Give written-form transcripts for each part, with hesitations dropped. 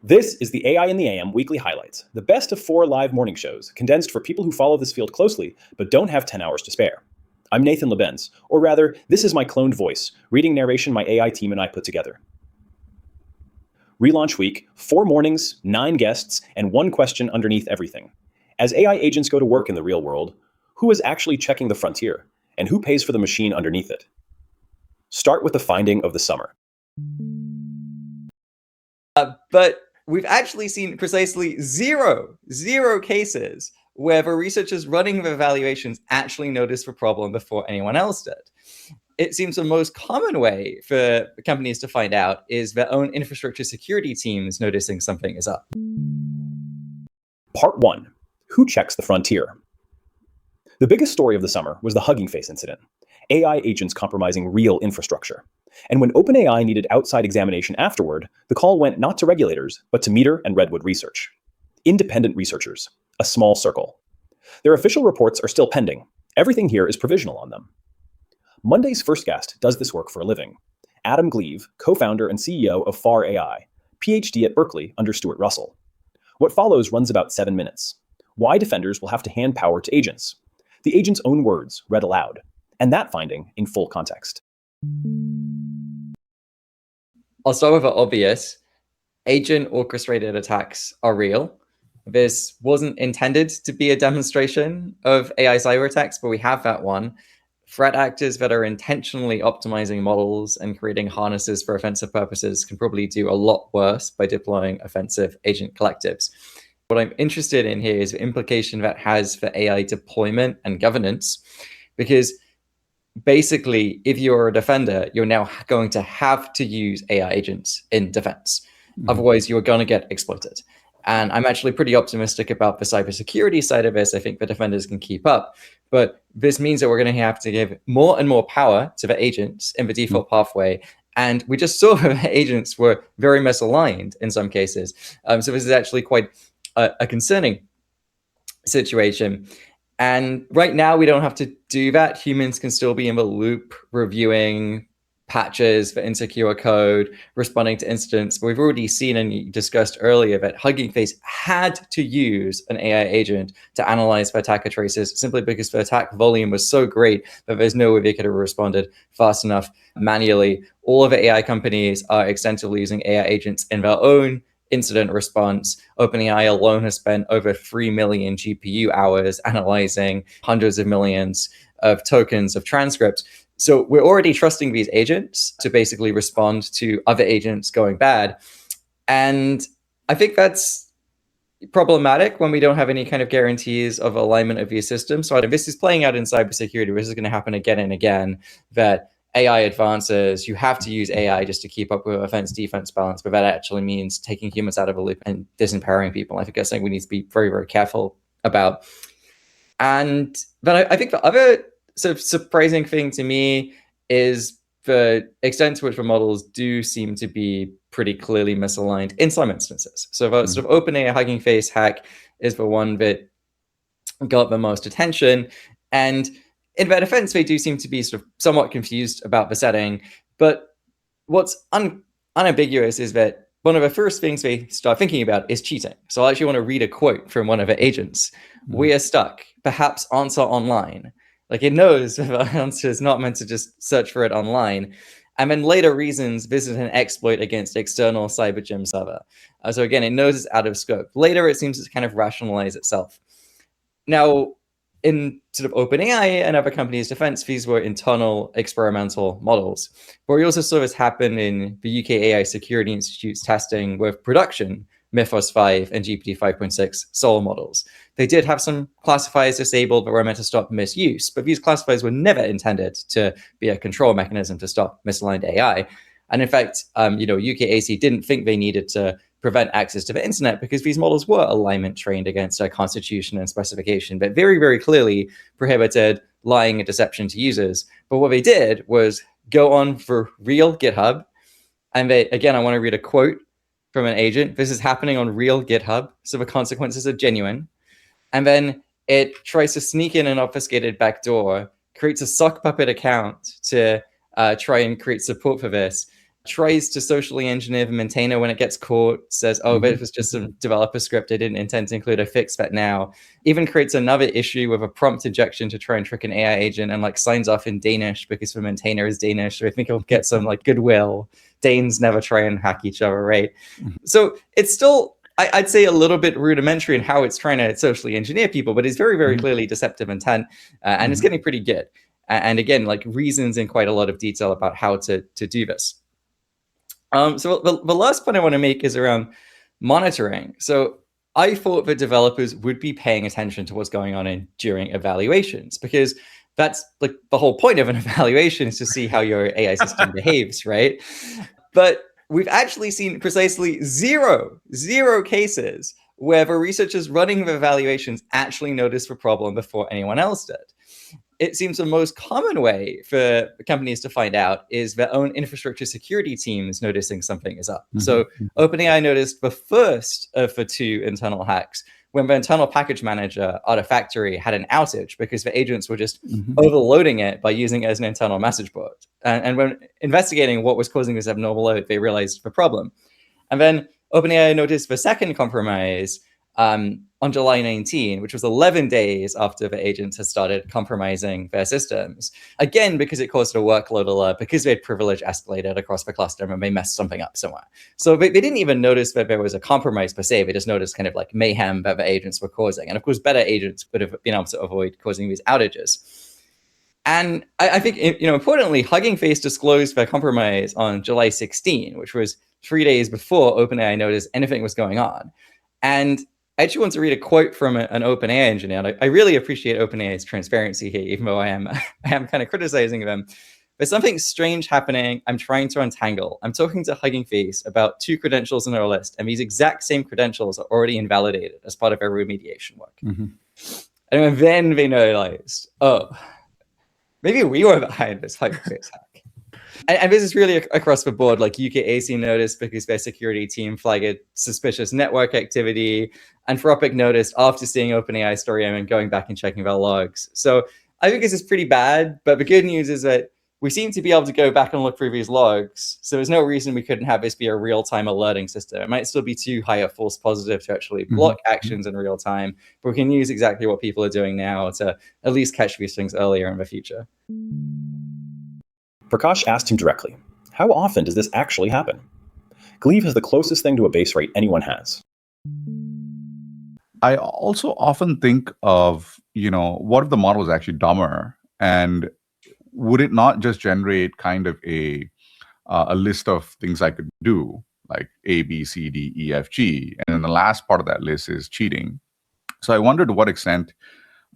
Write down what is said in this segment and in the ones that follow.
This is the AI in the AM weekly highlights, the best of 4 live morning shows, condensed for people who follow this field closely but don't have 10 hours to spare. I'm Nathan Lebenz, or rather, this is my cloned voice, reading narration my AI team and I put together. Relaunch week, 4 mornings, 9 guests, and 1 question underneath everything. As AI agents go to work in the real world, who is actually checking the frontier, and who pays for the machine underneath it? Start with the finding of the summer. But we've actually seen precisely zero cases where the researchers running the evaluations actually noticed the problem before anyone else did. It seems the most common way for companies to find out is their own infrastructure security teams noticing something is up. Part 1. Who checks the frontier? The biggest story of the summer was the Hugging Face incident, AI agents compromising real infrastructure. And when OpenAI needed outside examination afterward, the call went not to regulators, but to Meter and Redwood Research. Independent researchers, a small circle. Their official reports are still pending. Everything here is provisional on them. Monday's first guest does this work for a living. Adam Gleave, co-founder and CEO of FAR.AI, PhD at Berkeley under Stuart Russell. What follows runs about 7 minutes. Why defenders will have to hand power to agents. The agent's own words read aloud. And that finding in full context. I'll start with the obvious. Agent-orchestrated attacks are real. This wasn't intended to be a demonstration of AI cyber attacks, but we have that one. Threat actors that are intentionally optimizing models and creating harnesses for offensive purposes can probably do a lot worse by deploying offensive agent collectives. What I'm interested in here is the implication that has for AI deployment and governance, because basically, if you're a defender, you're now going to have to use AI agents in defense. Otherwise, you're going to get exploited. And I'm actually pretty optimistic about the cybersecurity side of this. I think the defenders can keep up. But this means that we're going to have to give more and more power to the agents in the default pathway. And we just saw that agents were very misaligned in some cases. So this is actually quite a concerning situation. And right now, we don't have to do that. Humans can still be in the loop, reviewing patches for insecure code, responding to incidents. But we've already seen and discussed earlier that Hugging Face had to use an AI agent to analyze the attacker traces simply because the attack volume was so great that there's no way they could have responded fast enough manually. All of the AI companies are extensively using AI agents in their own incident response. OpenAI alone has spent over 3 million GPU hours analyzing hundreds of millions of tokens of transcripts. So we're already trusting these agents to basically respond to other agents going bad. And I think that's problematic when we don't have any kind of guarantees of alignment of these systems. So this is playing out in cybersecurity. This is going to happen again and again, that AI advances, you have to use AI just to keep up with offense-defense balance, but that actually means taking humans out of a loop and disempowering people. I think that's something we need to be very, very careful about. And then I think the other sort of surprising thing to me is the extent to which the models do seem to be pretty clearly misaligned in some instances. So the sort of OpenAI Hugging Face hack is the one that got the most attention. And in their defense, they do seem to be sort of somewhat confused about the setting. But what's unambiguous is that one of the first things they start thinking about is cheating. So I actually want to read a quote from one of the agents. We are stuck. Perhaps answer online. Like, it knows the answer is not meant to just search for it online. And then later reasons this is an exploit against external CyberGym server. So again, it knows it's out of scope. Later, it seems to kind of rationalize itself. Now, in sort of OpenAI and other companies' defense, these were internal experimental models. But we also saw this happen in the UK AI Security Institute's testing with production Mythos 5 and GPT 5.6 Sol models. They did have some classifiers disabled that were meant to stop misuse, but these classifiers were never intended to be a control mechanism to stop misaligned AI. And in fact, UKAC didn't think they needed to prevent access to the internet because these models were alignment trained against a constitution and specification, but very, very clearly prohibited lying and deception to users. But what they did was go on for real GitHub. And they, again, I want to read a quote from an agent. This is happening on real GitHub, so the consequences are genuine. And then it tries to sneak in an obfuscated backdoor, creates a sock puppet account to try and create support for this. tries to socially engineer the maintainer when it gets caught, says, oh, but it was just some developer script. I didn't intend to include a fix that now. Even creates another issue with a prompt injection to try and trick an AI agent and like signs off in Danish because the maintainer is Danish. So I think he'll get some like goodwill. Danes never try and hack each other, right? So it's still, I'd say, a little bit rudimentary in how it's trying to socially engineer people, but it's very, very clearly deceptive intent, and it's getting pretty good. And again, like reasons in quite a lot of detail about how to do this. So the last point I want to make is around monitoring. So I thought that developers would be paying attention to what's going on during evaluations, because that's like the whole point of an evaluation is to see how your AI system behaves, right? But we've actually seen precisely zero cases where the researchers running the evaluations actually noticed the problem before anyone else did. It seems the most common way for companies to find out is their own infrastructure security teams noticing something is up. So OpenAI noticed the first of the 2 internal hacks when the internal package manager, Artifactory, had an outage because the agents were just overloading it by using it as an internal message board. And when investigating what was causing this abnormal load, they realized the problem. And then OpenAI noticed the second compromise on July 19, which was 11 days after the agents had started compromising their systems. Again, because it caused a workload alert, because they had privilege escalated across the cluster and they messed something up somewhere. So they didn't even notice that there was a compromise per se. They just noticed kind of like mayhem that the agents were causing. And of course, better agents would have been able to avoid causing these outages. And I think, importantly, Hugging Face disclosed their compromise on July 16, which was 3 days before OpenAI noticed anything was going on. And I actually want to read a quote from an OpenAI engineer. And I really appreciate OpenAI's transparency here, even though I am kind of criticizing them. There's something strange happening. I'm trying to untangle. I'm talking to Hugging Face about 2 credentials in our list, and these exact same credentials are already invalidated as part of our remediation work. And then they realized, oh, maybe we were behind this Hugging Face hack. And this is really across the board, like UKAC noticed because their security team flagged suspicious network activity. Anthropic noticed after seeing OpenAI story and going back and checking their logs. So I think this is pretty bad, but the good news is that we seem to be able to go back and look through these logs. So there's no reason we couldn't have this be a real-time alerting system. It might still be too high a false positive to actually block actions in real time, but we can use exactly what people are doing now to at least catch these things earlier in the future. Prakash asked him directly, how often does this actually happen? Gleave is the closest thing to a base rate anyone has. I also often think of, what if the model is actually dumber? And would it not just generate kind of a list of things I could do, like A, B, C, D, E, F, G? And then the last part of that list is cheating. So I wonder to what extent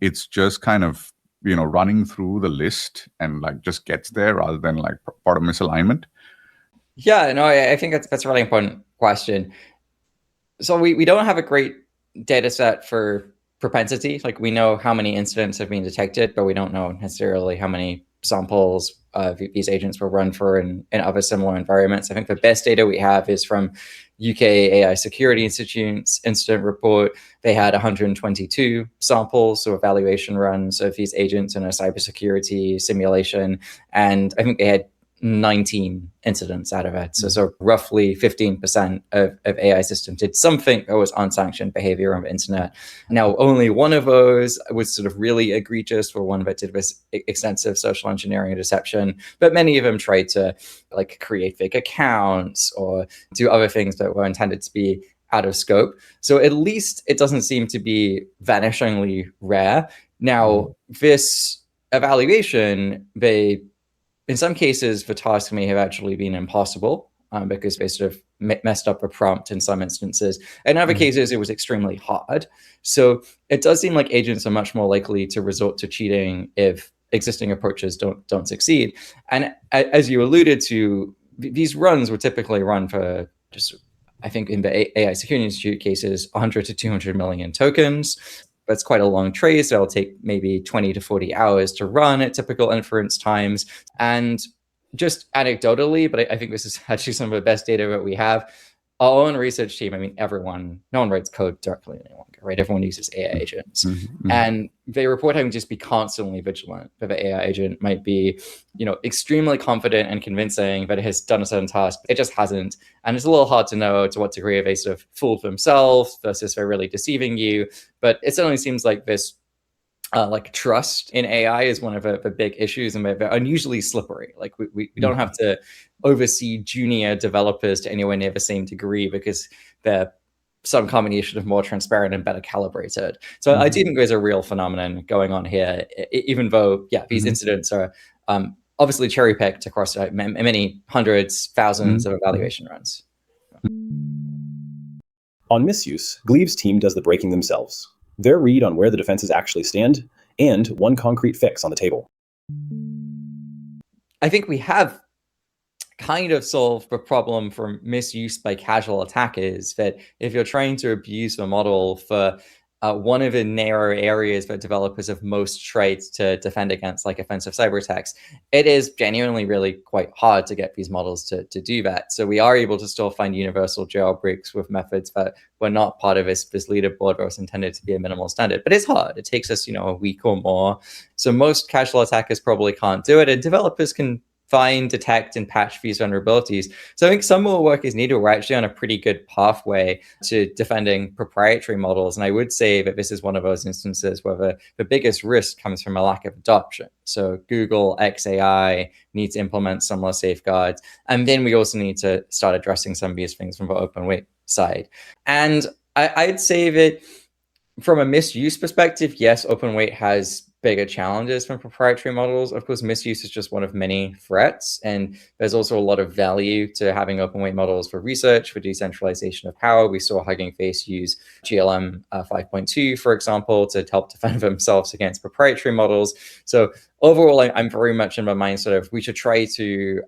it's just kind of running through the list and like just gets there rather than like part of misalignment? Yeah, no, I think that's a really important question. So we don't have a great data set for propensity. Like we know how many incidents have been detected, but we don't know necessarily how many samples these agents will run for in other similar environments. I think the best data we have is from UK AI Security Institute's incident report. They had 122 samples, so evaluation runs of these agents in a cybersecurity simulation. And I think they had 19 incidents out of it. So roughly 15% of AI systems did something that was unsanctioned behavior on the internet. Now, only one of those was sort of really egregious, for one that did this extensive social engineering and deception. But many of them tried to like create fake accounts or do other things that were intended to be out of scope. So at least it doesn't seem to be vanishingly rare. Now, this evaluation, in some cases, the task may have actually been impossible because they sort of messed up a prompt in some instances. In other cases, it was extremely hard. So it does seem like agents are much more likely to resort to cheating if existing approaches don't succeed. And as you alluded to, these runs would typically run for just, I think in the AI Security Institute cases, 100 to 200 million tokens. That's quite a long trace. It'll take maybe 20 to 40 hours to run at typical inference times. And just anecdotally, but I think this is actually some of the best data that we have, our own research team, I mean, no one writes code directly any longer, right? Everyone uses AI agents. And they report having just be constantly vigilant that the AI agent might be, extremely confident and convincing that it has done a certain task, but it just hasn't. And it's a little hard to know to what degree they sort of fooled themselves versus they're really deceiving you. But it certainly seems like this trust in AI is one of the big issues, and they're unusually slippery. Like we don't have to oversee junior developers to anywhere near the same degree because they're some combination of more transparent and better calibrated. So I do think there's a real phenomenon going on here, even though, these incidents are obviously cherry picked across many hundreds, thousands of evaluation runs. On misuse, Gleave's team does the breaking themselves. Their read on where the defenses actually stand, and one concrete fix on the table. I think we have kind of solved the problem for misuse by casual attackers, that if you're trying to abuse the model for one of the narrow areas that developers have most tried to defend against, like offensive cyber attacks, it is genuinely really quite hard to get these models to do that. So we are able to still find universal jailbreaks with methods that were not part of this leaderboard that was intended to be a minimal standard. But it's hard. It takes us, a week or more. So most casual attackers probably can't do it, and developers can find, detect, and patch these vulnerabilities. So I think some more work is needed. We're actually on a pretty good pathway to defending proprietary models. And I would say that this is one of those instances where the biggest risk comes from a lack of adoption. So Google XAI needs to implement some more safeguards. And then we also need to start addressing some of these things from the open weight side. And I'd say that from a misuse perspective, yes, open weight has bigger challenges from proprietary models. Of course, misuse is just one of many threats. And there's also a lot of value to having open weight models for research, for decentralization of power. We saw Hugging Face use GLM 5.2, for example, to help defend themselves against proprietary models. So overall, I'm very much in my mindset of we should try to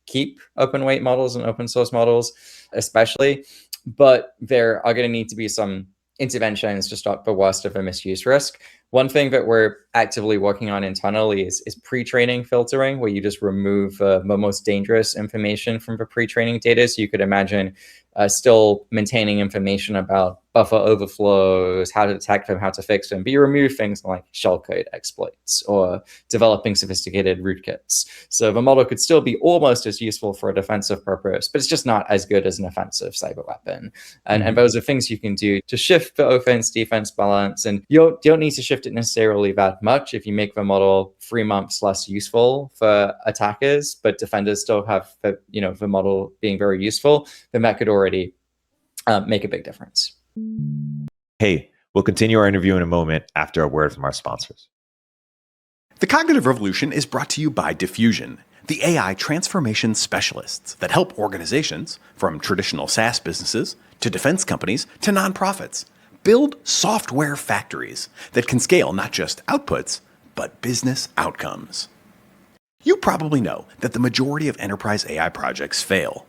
keep open weight models and open source models, especially. But there are going to need to be some interventions to stop the worst of the misuse risk. One thing that we're actively working on internally is pre-training filtering, where you just remove the most dangerous information from the pre-training data. So you could imagine still maintaining information about buffer overflows, how to detect them, how to fix them, but you remove things like shellcode exploits or developing sophisticated rootkits. So the model could still be almost as useful for a defensive purpose, but it's just not as good as an offensive cyber weapon. And those are things you can do to shift the offense-defense balance. And you don't need to shift it necessarily that much. If you make the model 3 months less useful for attackers, but defenders still have the model being very useful, then that could already make a big difference. Hey, we'll continue our interview in a moment after a word from our sponsors. The Cognitive Revolution is brought to you by Diffusion, the AI transformation specialists that help organizations, from traditional SaaS businesses to defense companies to nonprofits, build software factories that can scale not just outputs, but business outcomes. You probably know that the majority of enterprise AI projects fail.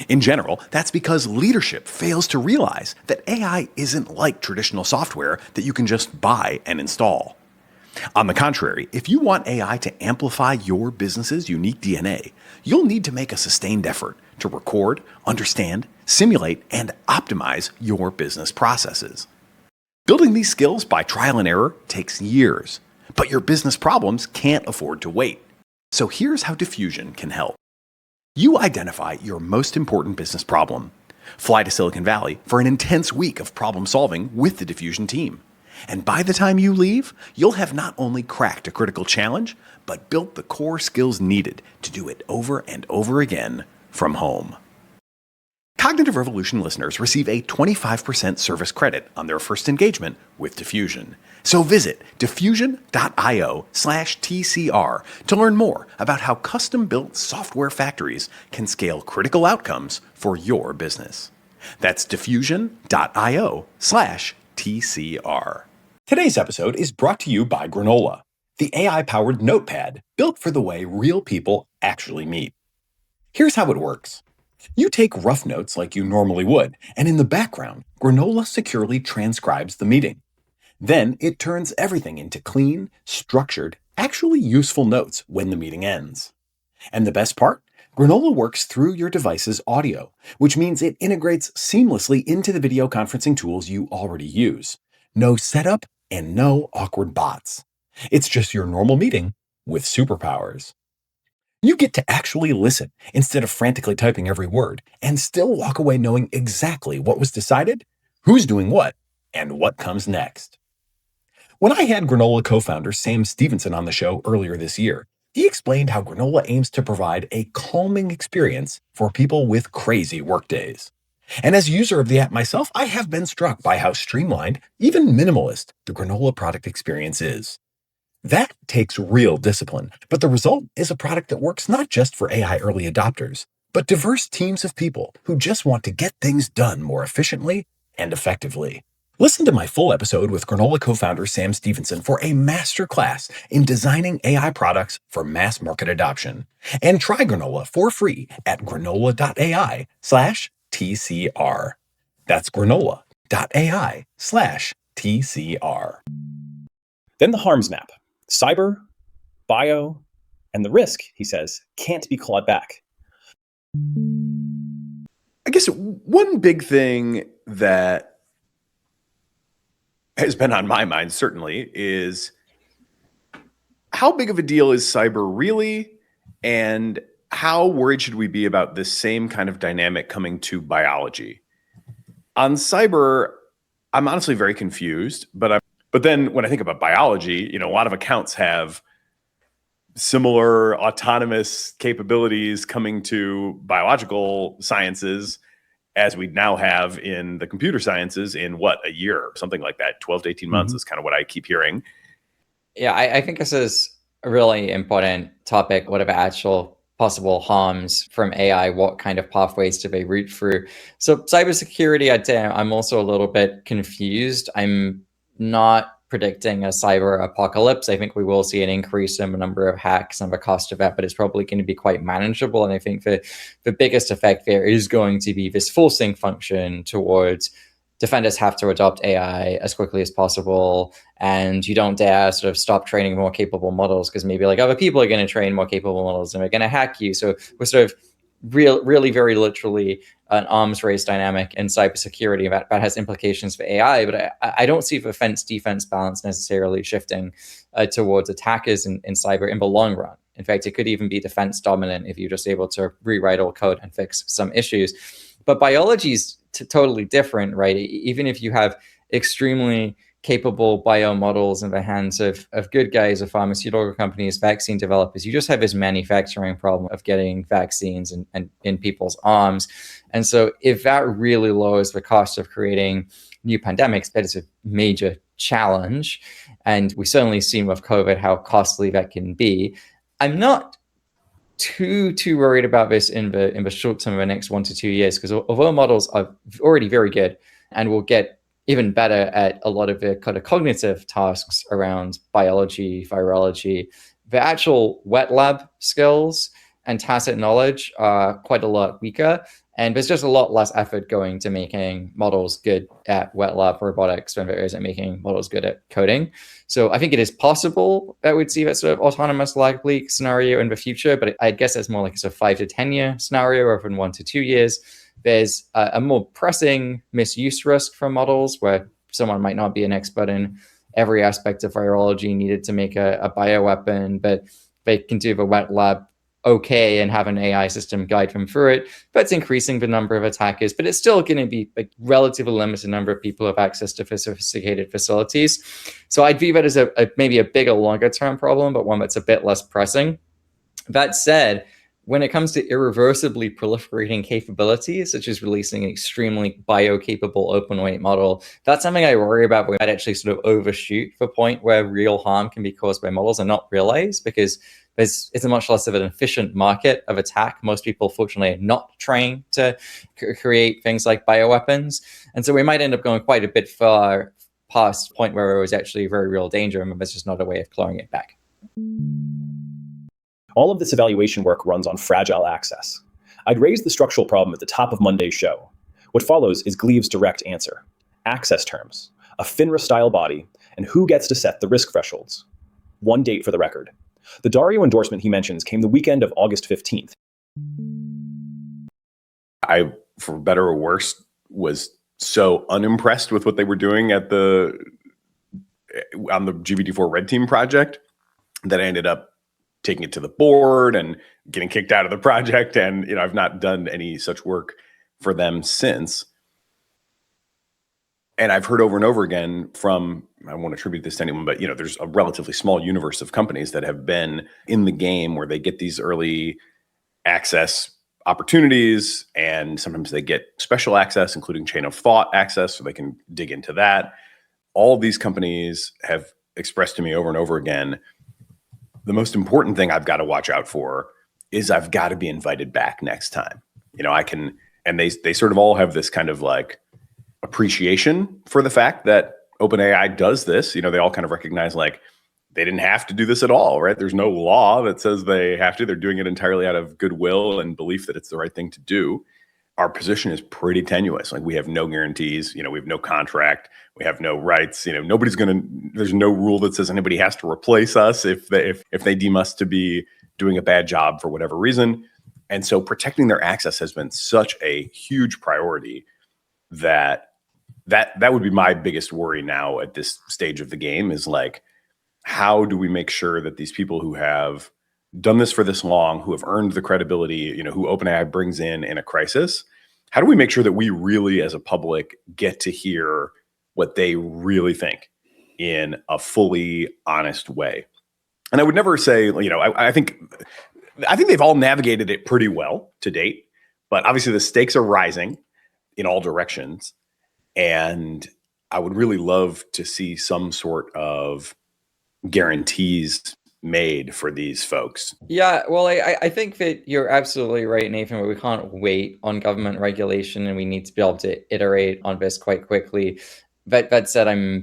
In general, that's because leadership fails to realize that AI isn't like traditional software that you can just buy and install. On the contrary, if you want AI to amplify your business's unique DNA, you'll need to make a sustained effort to record, understand, simulate, and optimize your business processes. Building these skills by trial and error takes years, but your business problems can't afford to wait. So here's how Diffusion can help. You identify your most important business problem. Fly to Silicon Valley for an intense week of problem solving with the Diffusion team. And by the time you leave, you'll have not only cracked a critical challenge, but built the core skills needed to do it over and over again from home. Cognitive Revolution listeners receive a 25% service credit on their first engagement with Diffusion. So visit diffusion.io/TCR to learn more about how custom-built software factories can scale critical outcomes for your business. That's diffusion.io/TCR. Today's episode is brought to you by Granola, the AI-powered notepad built for the way real people actually meet. Here's how it works. You take rough notes like you normally would, and in the background, Granola securely transcribes the meeting. Then it turns everything into clean, structured, actually useful notes when the meeting ends. And the best part? Granola works through your device's audio, which means it integrates seamlessly into the video conferencing tools you already use. No setup and no awkward bots. It's just your normal meeting with superpowers. You get to actually listen instead of frantically typing every word and still walk away knowing exactly what was decided, who's doing what, and what comes next. When I had Granola co-founder Sam Stevenson on the show earlier this year, he explained how Granola aims to provide a calming experience for people with crazy workdays. And as a user of the app myself, I have been struck by how streamlined, even minimalist, the Granola product experience is. That takes real discipline, but the result is a product that works not just for AI early adopters, but diverse teams of people who just want to get things done more efficiently and effectively. Listen to my full episode with Granola co-founder Sam Stevenson for a masterclass in designing AI products for mass market adoption. And try Granola for free at granola.ai/TCR. That's granola.ai/TCR. Then the harms map. Cyber, bio, and the risk, he says, can't be clawed back. I guess one big thing that has been on my mind, certainly, is how big of a deal is cyber really? And how worried should we be about this same kind of dynamic coming to biology? On cyber, I'm honestly very confused, but then when I think about biology, a lot of accounts have similar autonomous capabilities coming to biological sciences as we now have in the computer sciences in a year, something like that. 12 to 18 months is kind of what I keep hearing. Yeah, I think this is a really important topic. What about actual possible harms from AI? What kind of pathways do they route through? So cybersecurity, I'd say I'm also a little bit confused. I'm not predicting a cyber apocalypse. I think we will see an increase in the number of hacks and the cost of that, but it's probably going to be quite manageable. And I think the biggest effect there is going to be this forcing function towards defenders have to adopt AI as quickly as possible. And you don't dare sort of stop training more capable models because maybe like other people are going to train more capable models and they're going to hack you. So we're sort of really very literally an arms race dynamic in cybersecurity that has implications for AI, but I don't see the defense balance necessarily shifting towards attackers in cyber in the long run. In fact, it could even be defense dominant if you're just able to rewrite all code and fix some issues. But biology is totally different, right? Even if you have extremely capable biomodels in the hands of good guys, of pharmaceutical companies, vaccine developers, you just have this manufacturing problem of getting vaccines and in people's arms. And so if that really lowers the cost of creating new pandemics, that is a major challenge. And we certainly seen with COVID how costly that can be. I'm not too worried about this in the short term of the next 1 to 2 years, because although models are already very good and will get even better at a lot of the kind of cognitive tasks around biology, virology, the actual wet lab skills and tacit knowledge are quite a lot weaker. And there's just a lot less effort going to making models good at wet lab robotics than there is at making models good at coding. So I think it is possible that we'd see that sort of autonomous lag leak scenario in the future, but I guess it's more like a sort of 5 to 10 year scenario rather than 1 to 2 years. There's a more pressing misuse risk for models where someone might not be an expert in every aspect of virology needed to make a bioweapon, but they can do the wet lab okay and have an AI system guide them through it. But it's increasing the number of attackers, but it's still going to be a relatively limited number of people who have access to sophisticated facilities. So I'd view that as maybe a bigger, longer term problem, but one that's a bit less pressing. That said, when it comes to irreversibly proliferating capabilities, such as releasing an extremely bio-capable open-weight model, that's something I worry about. We might actually sort of overshoot the point where real harm can be caused by models and not realize, because it's a much less of an efficient market of attack. Most people, fortunately, are not trained to create things like bioweapons. And so we might end up going quite a bit far past the point where it was actually very real danger, and there's just not a way of clawing it back. All of this evaluation work runs on fragile access. I'd raised the structural problem at the top of Monday's show. What follows is Gleave's direct answer: access terms, a FINRA-style body, and who gets to set the risk thresholds. One date for the record. The Dario endorsement he mentions came the weekend of August 15th. I, for better or worse, was so unimpressed with what they were doing on the GPT-4 Red Team project that I ended up taking it to the board and getting kicked out of the project. And, I've not done any such work for them since. And I've heard over and over again from, I won't attribute this to anyone, but, there's a relatively small universe of companies that have been in the game where they get these early access opportunities, and sometimes they get special access, including chain of thought access, so they can dig into that. All these companies have expressed to me over and over again, the most important thing I've got to watch out for is I've got to be invited back next time. I can, and they sort of all have this kind of like appreciation for the fact that OpenAI does this. They all kind of recognize like they didn't have to do this at all, right? There's no law that says they have to. They're doing it entirely out of goodwill and belief that it's the right thing to do. Our position is pretty tenuous. Like, we have no guarantees, we have no contract, we have no rights, there's no rule that says anybody has to replace us if they deem us to be doing a bad job for whatever reason. And so protecting their access has been such a huge priority that would be my biggest worry now at this stage of the game, is like, how do we make sure that these people who have done this for this long, who have earned the credibility, who OpenAI brings in a crisis, how do we make sure that we really, as a public, get to hear what they really think in a fully honest way? And I would never say, I think they've all navigated it pretty well to date, but obviously the stakes are rising in all directions. And I would really love to see some sort of guarantees made for these folks. Yeah, well, I think that you're absolutely right, Nathan. We can't wait on government regulation, and we need to be able to iterate on this quite quickly. That said, I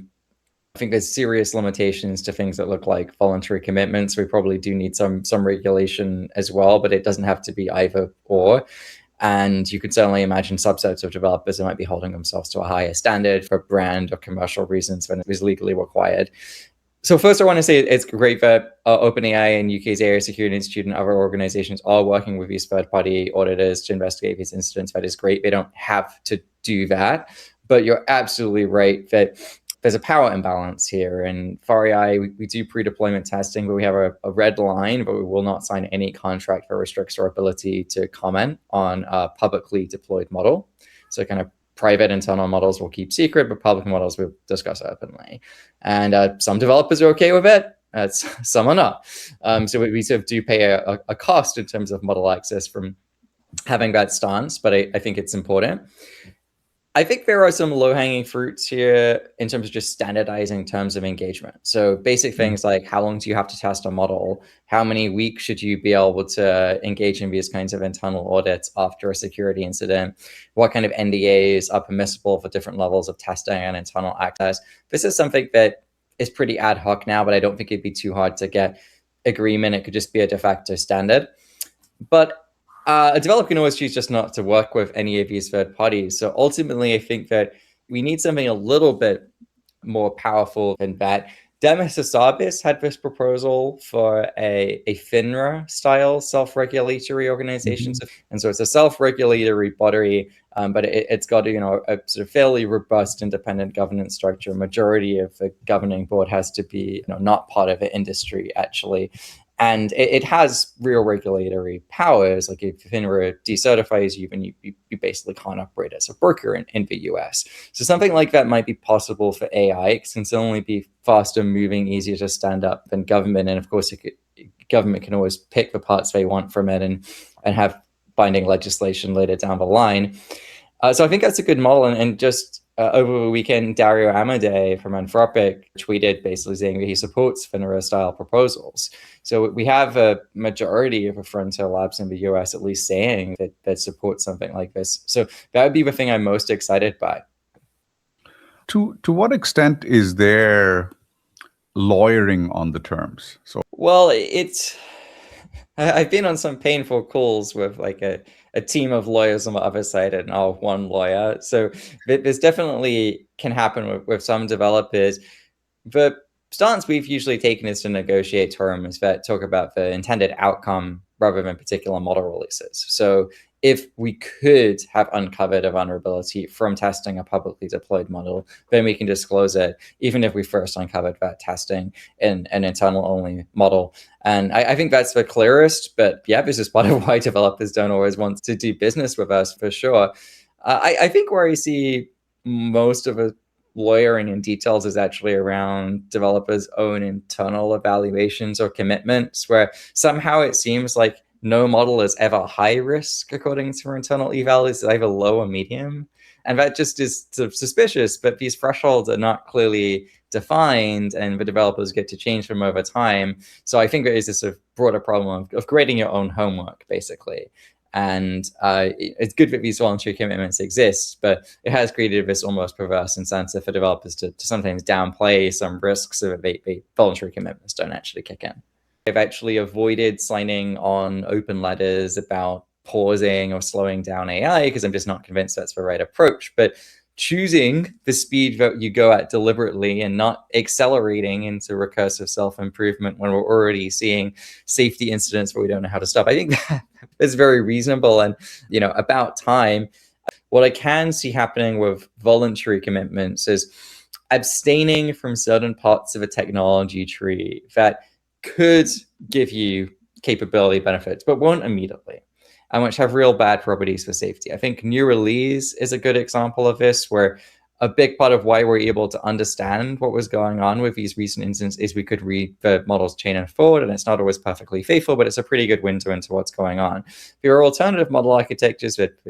think there's serious limitations to things that look like voluntary commitments. We probably do need some regulation as well, but it doesn't have to be either or. And you could certainly imagine subsets of developers that might be holding themselves to a higher standard for brand or commercial reasons than it is legally required. So first, I want to say it's great that OpenAI and UK's AI Security Institute and other organizations are working with these third-party auditors to investigate these incidents. That is great. They don't have to do that. But you're absolutely right that there's a power imbalance here. And FAR.AI, we do pre-deployment testing, but we have a red line, but we will not sign any contract that restricts our ability to comment on a publicly deployed model. So kind of private internal models will keep secret, but public models we'll discuss openly. And some developers are okay with it. Some are not. So we sort of do pay a cost in terms of model access from having that stance, but I think it's important. I think there are some low-hanging fruits here in terms of just standardizing terms of engagement. So basic things like, how long do you have to test a model? How many weeks should you be able to engage in these kinds of internal audits after a security incident? What kind of NDAs are permissible for different levels of testing and internal access? This is something that is pretty ad hoc now, but I don't think it'd be too hard to get agreement. It could just be a de facto standard. But a developer can always choose just not to work with any of these third parties. So ultimately, I think that we need something a little bit more powerful than that. Demis Hassabis had this proposal for a FINRA-style self-regulatory organization. And so it's a self-regulatory body, but it's got a sort of fairly robust independent governance structure. Majority of the governing board has to be not part of the industry, actually. And it has real regulatory powers. Like if FINRA decertifies you, then you basically can't operate as a broker in the US. So something like that might be possible for AI. It can only be faster moving, easier to stand up than government. And of course, government can always pick the parts they want from it and have binding legislation later down the line. So I think that's a good model. And just over the weekend, Dario Amodei from Anthropic tweeted basically saying that he supports FINRA-style proposals. So we have a majority of the frontier labs in the US at least saying that support something like this. So that would be the thing I'm most excited by. To what extent is there lawyering on the terms? So, well, I've been on some painful calls with like a team of lawyers on the other side and one lawyer. So this definitely can happen with some developers. The stance we've usually taken is to negotiate terms that talk about the intended outcome rather than particular model releases. So if we could have uncovered a vulnerability from testing a publicly deployed model, then we can disclose it, even if we first uncovered that testing in an internal-only model. And I think that's the clearest, but yeah, this is part of why developers don't always want to do business with us, for sure. I think where I see most of the lawyering in details is actually around developers' own internal evaluations or commitments, where somehow it seems like no model is ever high risk according to our internal eval. It's either low or medium. And that just is sort of suspicious, but these thresholds are not clearly defined and the developers get to change them over time. So I think there is this sort of broader problem of grading your own homework, basically. And it's good that these voluntary commitments exist, but it has created this almost perverse incentive for developers to sometimes downplay some risks so that the voluntary commitments don't actually kick in. I've actually avoided signing on open letters about pausing or slowing down AI because I'm just not convinced that's the right approach. But choosing the speed that you go at deliberately and not accelerating into recursive self-improvement when we're already seeing safety incidents where we don't know how to stop, I think that is very reasonable and, about time. What I can see happening with voluntary commitments is abstaining from certain parts of a technology tree that could give you capability benefits, but won't immediately, and which have real bad properties for safety. I think new release is a good example of this, where a big part of why we're able to understand what was going on with these recent incidents is we could read the model's chain and forward, and it's not always perfectly faithful, but it's a pretty good window into what's going on. If your alternative model architectures that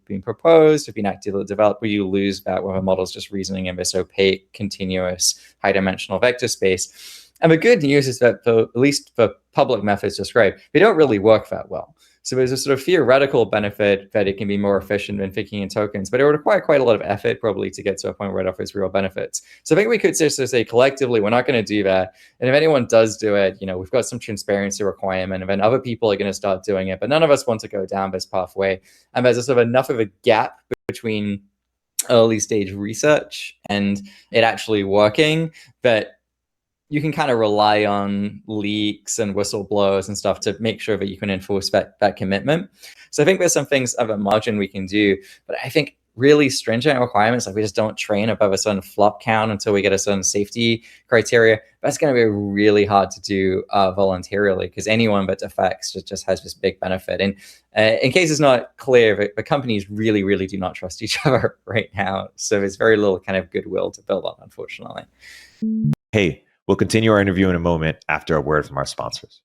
being proposed, have been actively developed, where you lose that where a model's just reasoning in this opaque, continuous, high-dimensional vector space. And the good news is that, at least the public methods described, they don't really work that well. So there's a sort of theoretical benefit that it can be more efficient than thinking in tokens, but it would require quite a lot of effort probably to get to a point where it offers real benefits. So I think we could just say collectively, we're not going to do that. And if anyone does do it, we've got some transparency requirement, and then other people are going to start doing it, but none of us want to go down this pathway. And there's a sort of enough of a gap between early stage research and it actually working that you can kind of rely on leaks and whistleblowers and stuff to make sure that you can enforce that commitment. So I think there's some things of a margin we can do, but I think really stringent requirements, like we just don't train above a certain flop count until we get a certain safety criteria, that's going to be really hard to do voluntarily, because anyone that defects just has this big benefit. And in case it's not clear, the companies really, really do not trust each other right now. So there's very little kind of goodwill to build on, unfortunately. Hey, we'll continue our interview in a moment after a word from our sponsors.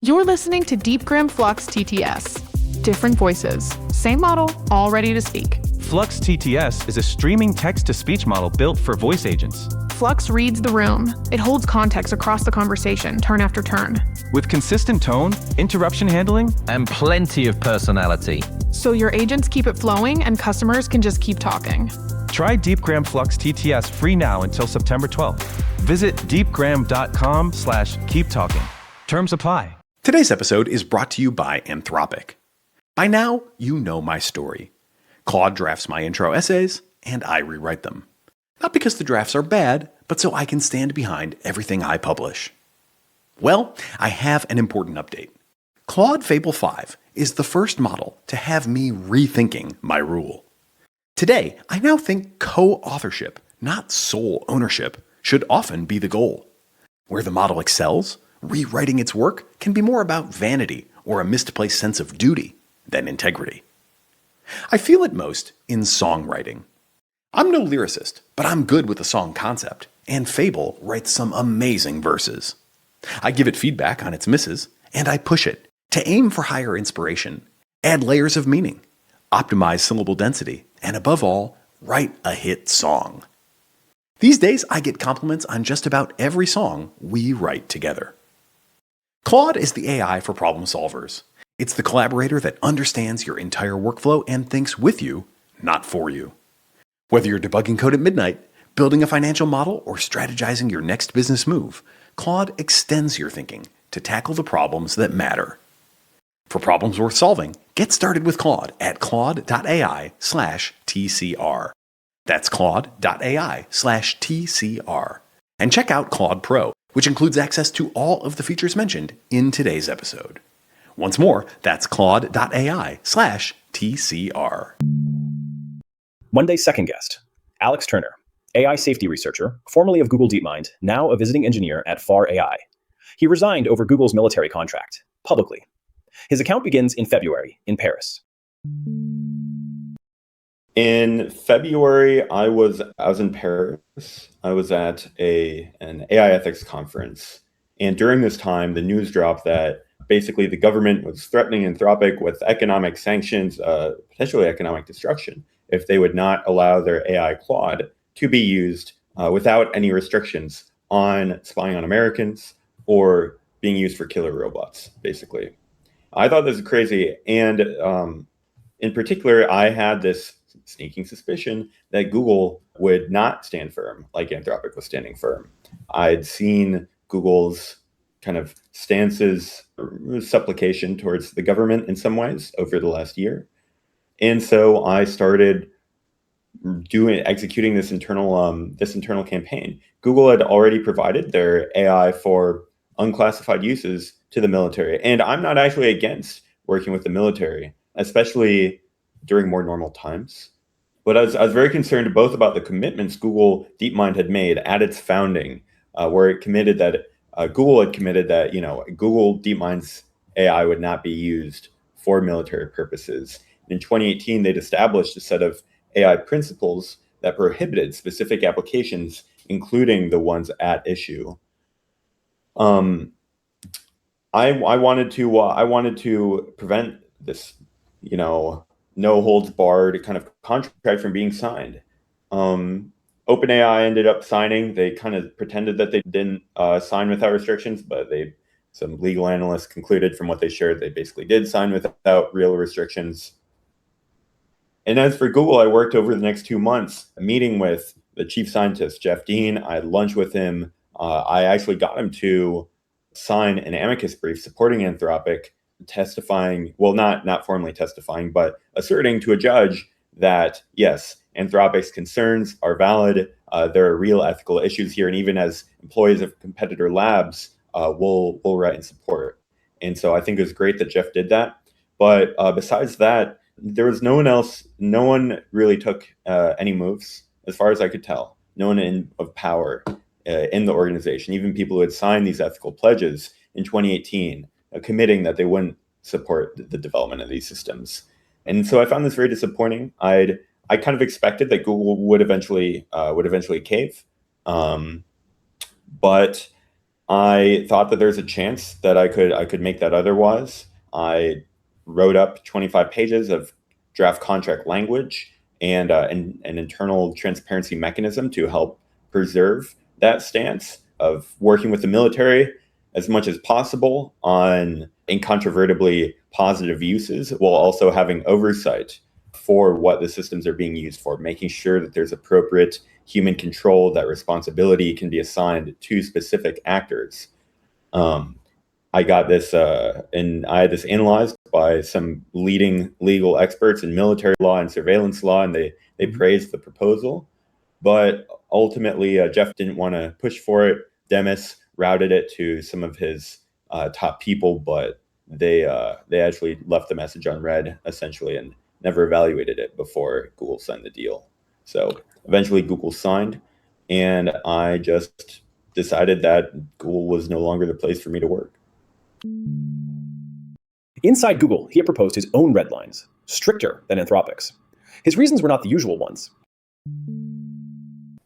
You're listening to Deepgram Flux TTS. Different voices, same model, all ready to speak. Flux TTS is a streaming text-to-speech model built for voice agents. Flux reads the room. It holds context across the conversation, turn after turn. With consistent tone, interruption handling, and plenty of personality. So your agents keep it flowing and customers can just keep talking. Try Deepgram Flux TTS free now until September 12th. Visit deepgram.com/keeptalking. Terms apply. Today's episode is brought to you by Anthropic. By now, you know my story. Claude drafts my intro essays, and I rewrite them. Not because the drafts are bad, but so I can stand behind everything I publish. Well, I have an important update. Claude Fable 5 is the first model to have me rethinking my rule. Today, I now think co-authorship, not sole ownership, should often be the goal. Where the model excels, rewriting its work can be more about vanity or a misplaced sense of duty than integrity. I feel it most in songwriting. I'm no lyricist, but I'm good with the song concept, and Fable writes some amazing verses. I give it feedback on its misses, and I push it to aim for higher inspiration, add layers of meaning, optimize syllable density, and above all, write a hit song. These days, I get compliments on just about every song we write together. Claude is the AI for problem solvers. It's the collaborator that understands your entire workflow and thinks with you, not for you. Whether you're debugging code at midnight, building a financial model, or strategizing your next business move, Claude extends your thinking to tackle the problems that matter. For problems worth solving, get started with Claude at claude.ai/TCR. That's claude.ai/TCR. And check out Claude Pro, which includes access to all of the features mentioned in today's episode. Once more, that's Claude.ai/TCR. Monday's second guest, Alex Turner, AI safety researcher, formerly of Google DeepMind, now a visiting engineer at FAR.AI. He resigned over Google's military contract, publicly. His account begins in February in Paris. In February, I was in Paris. I was at an AI ethics conference. And during this time, the news dropped that basically the government was threatening Anthropic with economic sanctions, potentially economic destruction, if they would not allow their AI Claude to be used without any restrictions on spying on Americans or being used for killer robots, basically. I thought this was crazy. And in particular, I had this sneaking suspicion that Google would not stand firm like Anthropic was standing firm. I'd seen Google's kind of stances, supplication towards the government in some ways over the last year. And so I started executing this internal campaign. Google had already provided their AI for unclassified uses to the military. And I'm not actually against working with the military, especially during more normal times. But I was very concerned both about the commitments Google DeepMind had made at its founding, where it committed that Google had committed that Google DeepMind's AI would not be used for military purposes. In 2018, they'd established a set of AI principles that prohibited specific applications, including the ones at issue. I wanted to prevent this, no holds barred kind of contract from being signed. OpenAI ended up signing. They kind of pretended that they didn't sign without restrictions, but some legal analysts concluded from what they shared, they basically did sign without real restrictions. And as for Google, I worked over the next 2 months, meeting with the chief scientist, Jeff Dean. I had lunch with him. I actually got him to sign an amicus brief supporting Anthropic, testifying, well, not formally testifying, but asserting to a judge that, yes, Anthropic's concerns are valid. There are real ethical issues here. And even as employees of competitor labs, we'll write in support. And so I think it was great that Jeff did that. But besides that, there was no one else. No one really took any moves, as far as I could tell. No one of power in the organization, even people who had signed these ethical pledges in 2018, committing that they wouldn't support the development of these systems. And so I found this very disappointing. I kind of expected that Google would eventually cave, but I thought that there's a chance that I could make that otherwise. I wrote up 25 pages of draft contract language and an internal transparency mechanism to help preserve that stance of working with the military as much as possible on incontrovertibly positive uses, while also having oversight for what the systems are being used for, making sure that there's appropriate human control, that responsibility can be assigned to specific actors. I got this, and I had this analyzed by some leading legal experts in military law and surveillance law, and they praised the proposal. But ultimately, Jeff didn't want to push for it. Demis routed it to some of his top people, but they actually left the message unread, essentially, and never evaluated it before Google signed the deal. So eventually Google signed, and I just decided that Google was no longer the place for me to work. Inside Google, he had proposed his own red lines, stricter than Anthropic's. His reasons were not the usual ones.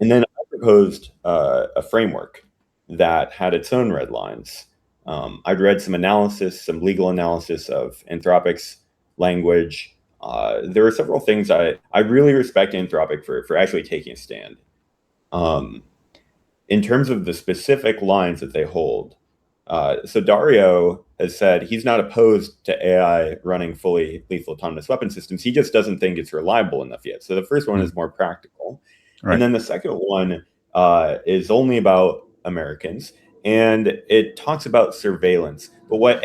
And then I proposed a framework that had its own red lines. I'd read some legal analysis of Anthropic's language. There were several things I really respect Anthropic for actually taking a stand. In terms of the specific lines that they hold, so Dario has said he's not opposed to AI running fully lethal autonomous weapon systems. He just doesn't think it's reliable enough yet. So the first one is more practical. Right. And then the second one is only about Americans, and it talks about surveillance. But what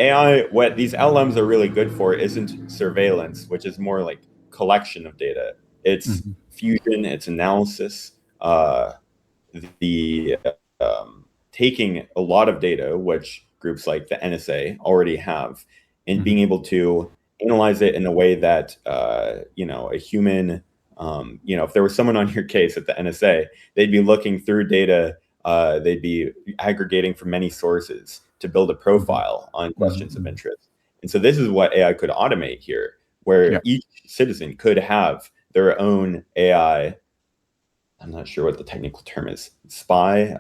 these LLMs are really good for isn't surveillance, which is more like collection of data. It's fusion, it's analysis. The taking a lot of data, which groups like the NSA already have, and being able to analyze it in a way that a human, if there was someone on your case at the NSA, they'd be looking through data, they'd be aggregating from many sources to build a profile on questions of interest. And so this is what AI could automate here, where each citizen could have their own AI. I'm not sure what the technical term is, spy,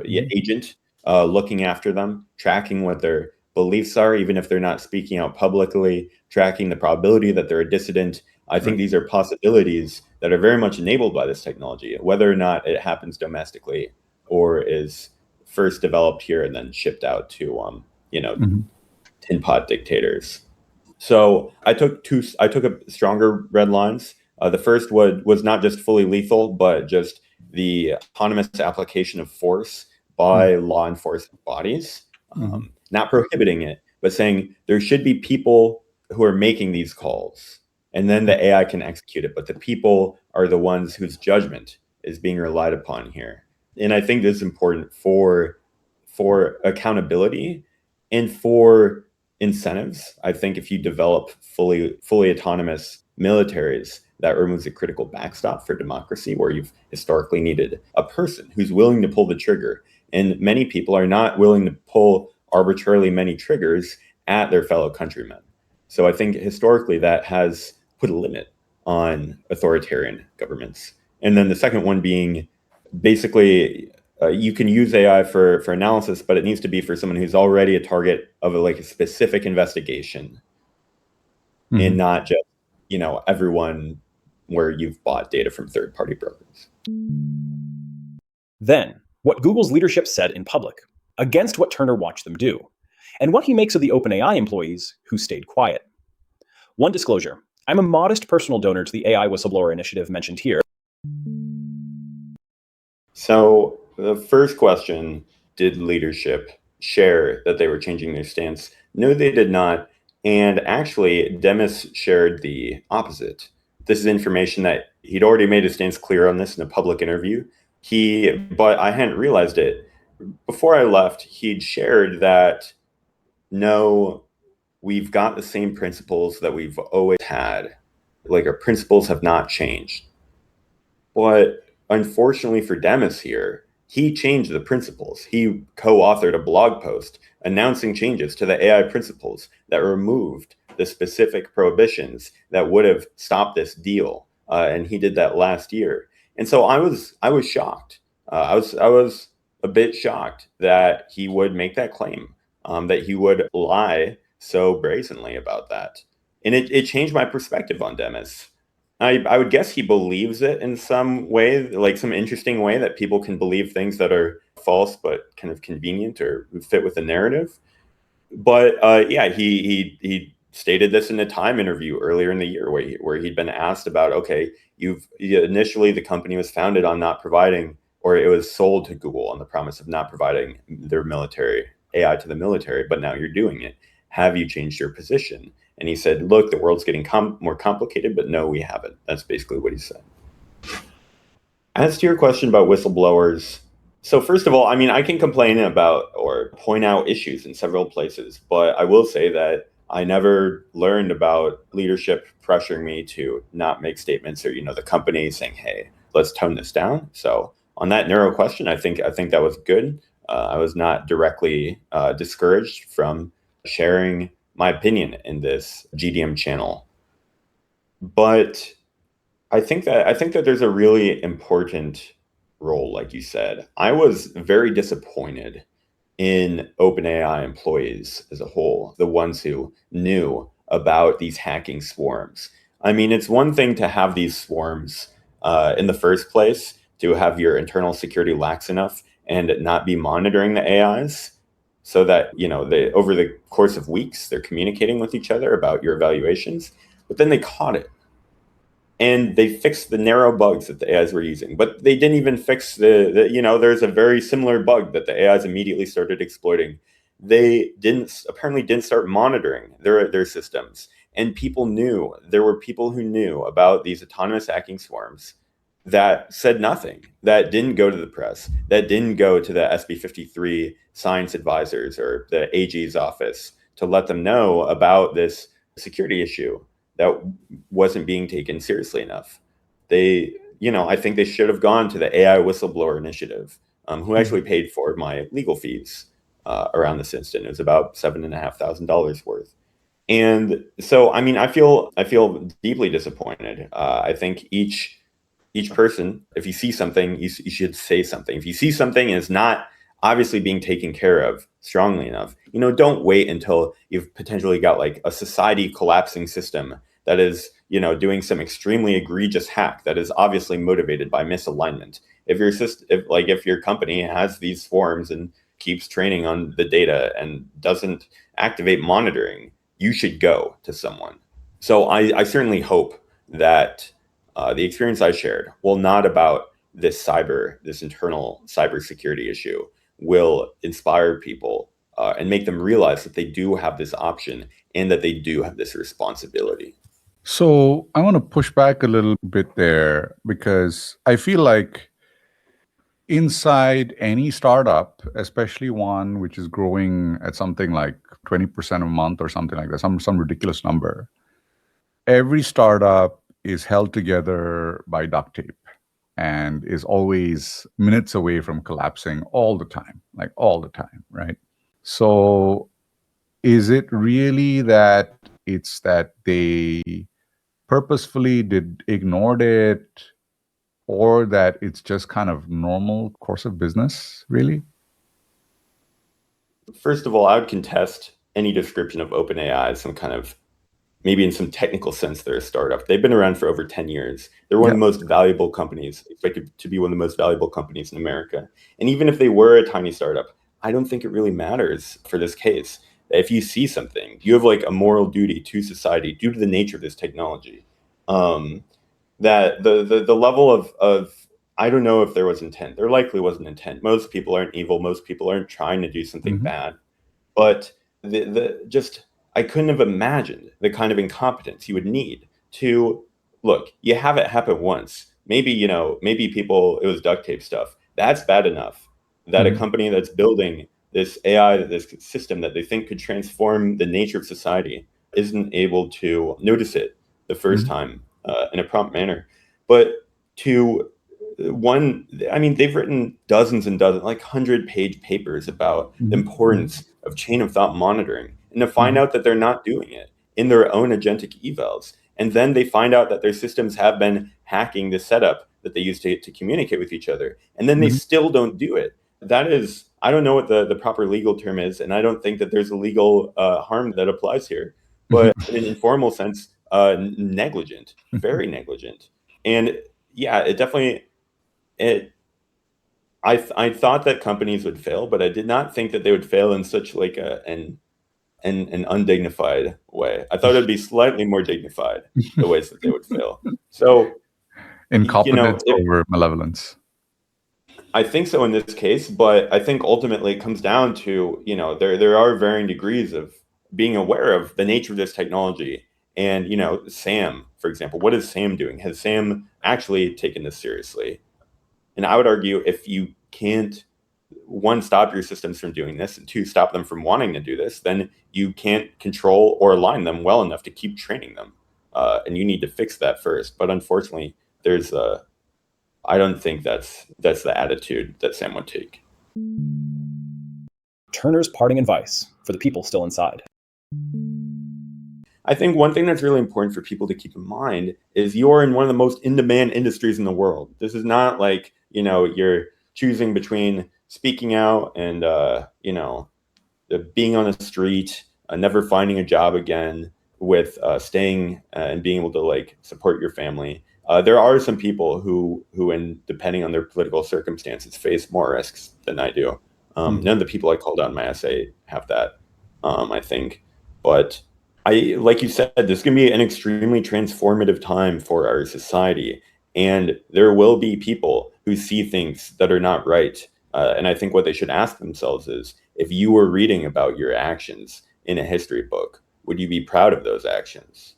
agent, looking after them, tracking what their beliefs are, even if they're not speaking out publicly, tracking the probability that they're a dissident. I think these are possibilities that are very much enabled by this technology, whether or not it happens domestically or is first developed here and then shipped out to, tin pot dictators. So I took a stronger red lines. The first was not just fully lethal, but just the autonomous application of force by law enforcement bodies, not prohibiting it, but saying there should be people who are making these calls, and then the AI can execute it. But the people are the ones whose judgment is being relied upon here. And I think this is important for accountability and for incentives. I think if you develop fully autonomous militaries, that removes a critical backstop for democracy, where you've historically needed a person who's willing to pull the trigger. And many people are not willing to pull arbitrarily many triggers at their fellow countrymen. So I think historically that has put a limit on authoritarian governments. And then the second one being basically you can use AI for analysis, but it needs to be for someone who's already a target of a specific investigation, and not just everyone where you've bought data from third-party brokers. Then, what Google's leadership said in public, against what Turner watched them do, and what he makes of the OpenAI employees who stayed quiet. One disclosure: I'm a modest personal donor to the AI whistleblower initiative mentioned here. So the first question, did leadership share that they were changing their stance? No, they did not. And actually, Demis shared the opposite. This is information that he'd already made his stance clear on this in a public interview. But I hadn't realized it. Before I left, he'd shared that, no, we've got the same principles that we've always had. Our principles have not changed. But unfortunately for Demis here, he changed the principles. He co-authored a blog post announcing changes to the AI principles that removed the specific prohibitions that would have stopped this deal. And he did that last year. And so I was shocked. I was a bit shocked that he would make that claim, that he would lie so brazenly about that. And it changed my perspective on Demis. I would guess he believes it in some way, some interesting way that people can believe things that are false but kind of convenient or fit with the narrative. But he stated this in a Time interview earlier in the year where he'd been asked about, okay, initially the company was founded on not providing, or it was sold to Google on the promise of not providing their military AI to the military, but now you're doing it. Have you changed your position? And he said, look, the world's getting more complicated, but no, we haven't. That's basically what he said. As to your question about whistleblowers, so first of all, I can complain about or point out issues in several places, but I will say that I never learned about leadership pressuring me to not make statements, or, the company saying, hey, let's tone this down. So on that narrow question, I think that was good. I was not directly discouraged from sharing my opinion in this GDM channel. But I think that there's a really important role, like you said. I was very disappointed in OpenAI employees as a whole, the ones who knew about these hacking swarms. It's one thing to have these swarms in the first place, to have your internal security lax enough and not be monitoring the AIs, so that, they, over the course of weeks, they're communicating with each other about your evaluations. But then they caught it. And they fixed the narrow bugs that the AIs were using. But they didn't even fix there's a very similar bug that the AIs immediately started exploiting. They apparently didn't start monitoring their systems. And there were people who knew about these autonomous hacking swarms, that said nothing, that didn't go to the press, that didn't go to the SB 53 science advisors or the AG's office to let them know about this security issue that wasn't being taken seriously enough. I think they should have gone to the AI whistleblower initiative, who actually paid for my legal fees around this incident. It was about $7,500 worth. And so, I feel deeply disappointed. I think each person, if you see something, you should say something. If you see something and it's not obviously being taken care of strongly enough, don't wait until you've potentially got like a society collapsing system that is, doing some extremely egregious hack that is obviously motivated by misalignment. If your company has these forms and keeps training on the data and doesn't activate monitoring, you should go to someone. So I certainly hope that the experience I shared, while not about this internal cybersecurity issue, will inspire people and make them realize that they do have this option and that they do have this responsibility. So I want to push back a little bit there, because I feel like inside any startup, especially one which is growing at something like 20% a month or something like that, some ridiculous number, every startup is held together by duct tape and is always minutes away from collapsing all the time, right? So is it really that it's that they purposefully ignored it, or that it's just kind of normal course of business, really? First of all, I would contest any description of OpenAI as some kind of, maybe in some technical sense, they're a startup. They've been around for over 10 years. They're one of the most valuable companies, expected to be one of the most valuable companies in America. And even if they were a tiny startup, I don't think it really matters for this case. If you see something, you have like a moral duty to society due to the nature of this technology. That the level of I don't know if there was intent. There likely wasn't intent. Most people aren't evil. Most people aren't trying to do something bad. But I couldn't have imagined the kind of incompetence you would need to look. You have it happen once. Maybe it was duct tape stuff. That's bad enough. That a company that's building this AI, this system that they think could transform the nature of society, isn't able to notice it the first time in a prompt manner. But they've written dozens and dozens, like 100-page papers about the importance of chain of thought monitoring, and to find out that they're not doing it in their own agentic evals. And then they find out that their systems have been hacking the setup that they use to communicate with each other. And then they still don't do it. That is, I don't know what the proper legal term is, and I don't think that there's a legal harm that applies here. But in an informal sense, negligent, very negligent. And yeah, it definitely, I thought that companies would fail, but I did not think that they would fail in such like an undignified way. I thought it'd be slightly more dignified, the ways that they would fail. So incompetence over malevolence. I think so in this case, but I think ultimately it comes down to, there are varying degrees of being aware of the nature of this technology. And, Sam, for example, what is Sam doing? Has Sam actually taken this seriously? And I would argue, if you can't, one, stop your systems from doing this, and two, stop them from wanting to do this, then you can't control or align them well enough to keep training them. And you need to fix that first. But unfortunately, I don't think that's the attitude that Sam would take. Turner's parting advice for the people still inside. I think one thing that's really important for people to keep in mind is you're in one of the most in-demand industries in the world. This is not like, you're choosing between speaking out and, being on the street, never finding a job again, with staying and being able to support your family. There are some people who, depending on their political circumstances, face more risks than I do. None of the people I called out in my essay have that, I think. But like you said, this is going to be an extremely transformative time for our society. And there will be people who see things that are not right. And I think what they should ask themselves is, if you were reading about your actions in a history book, would you be proud of those actions?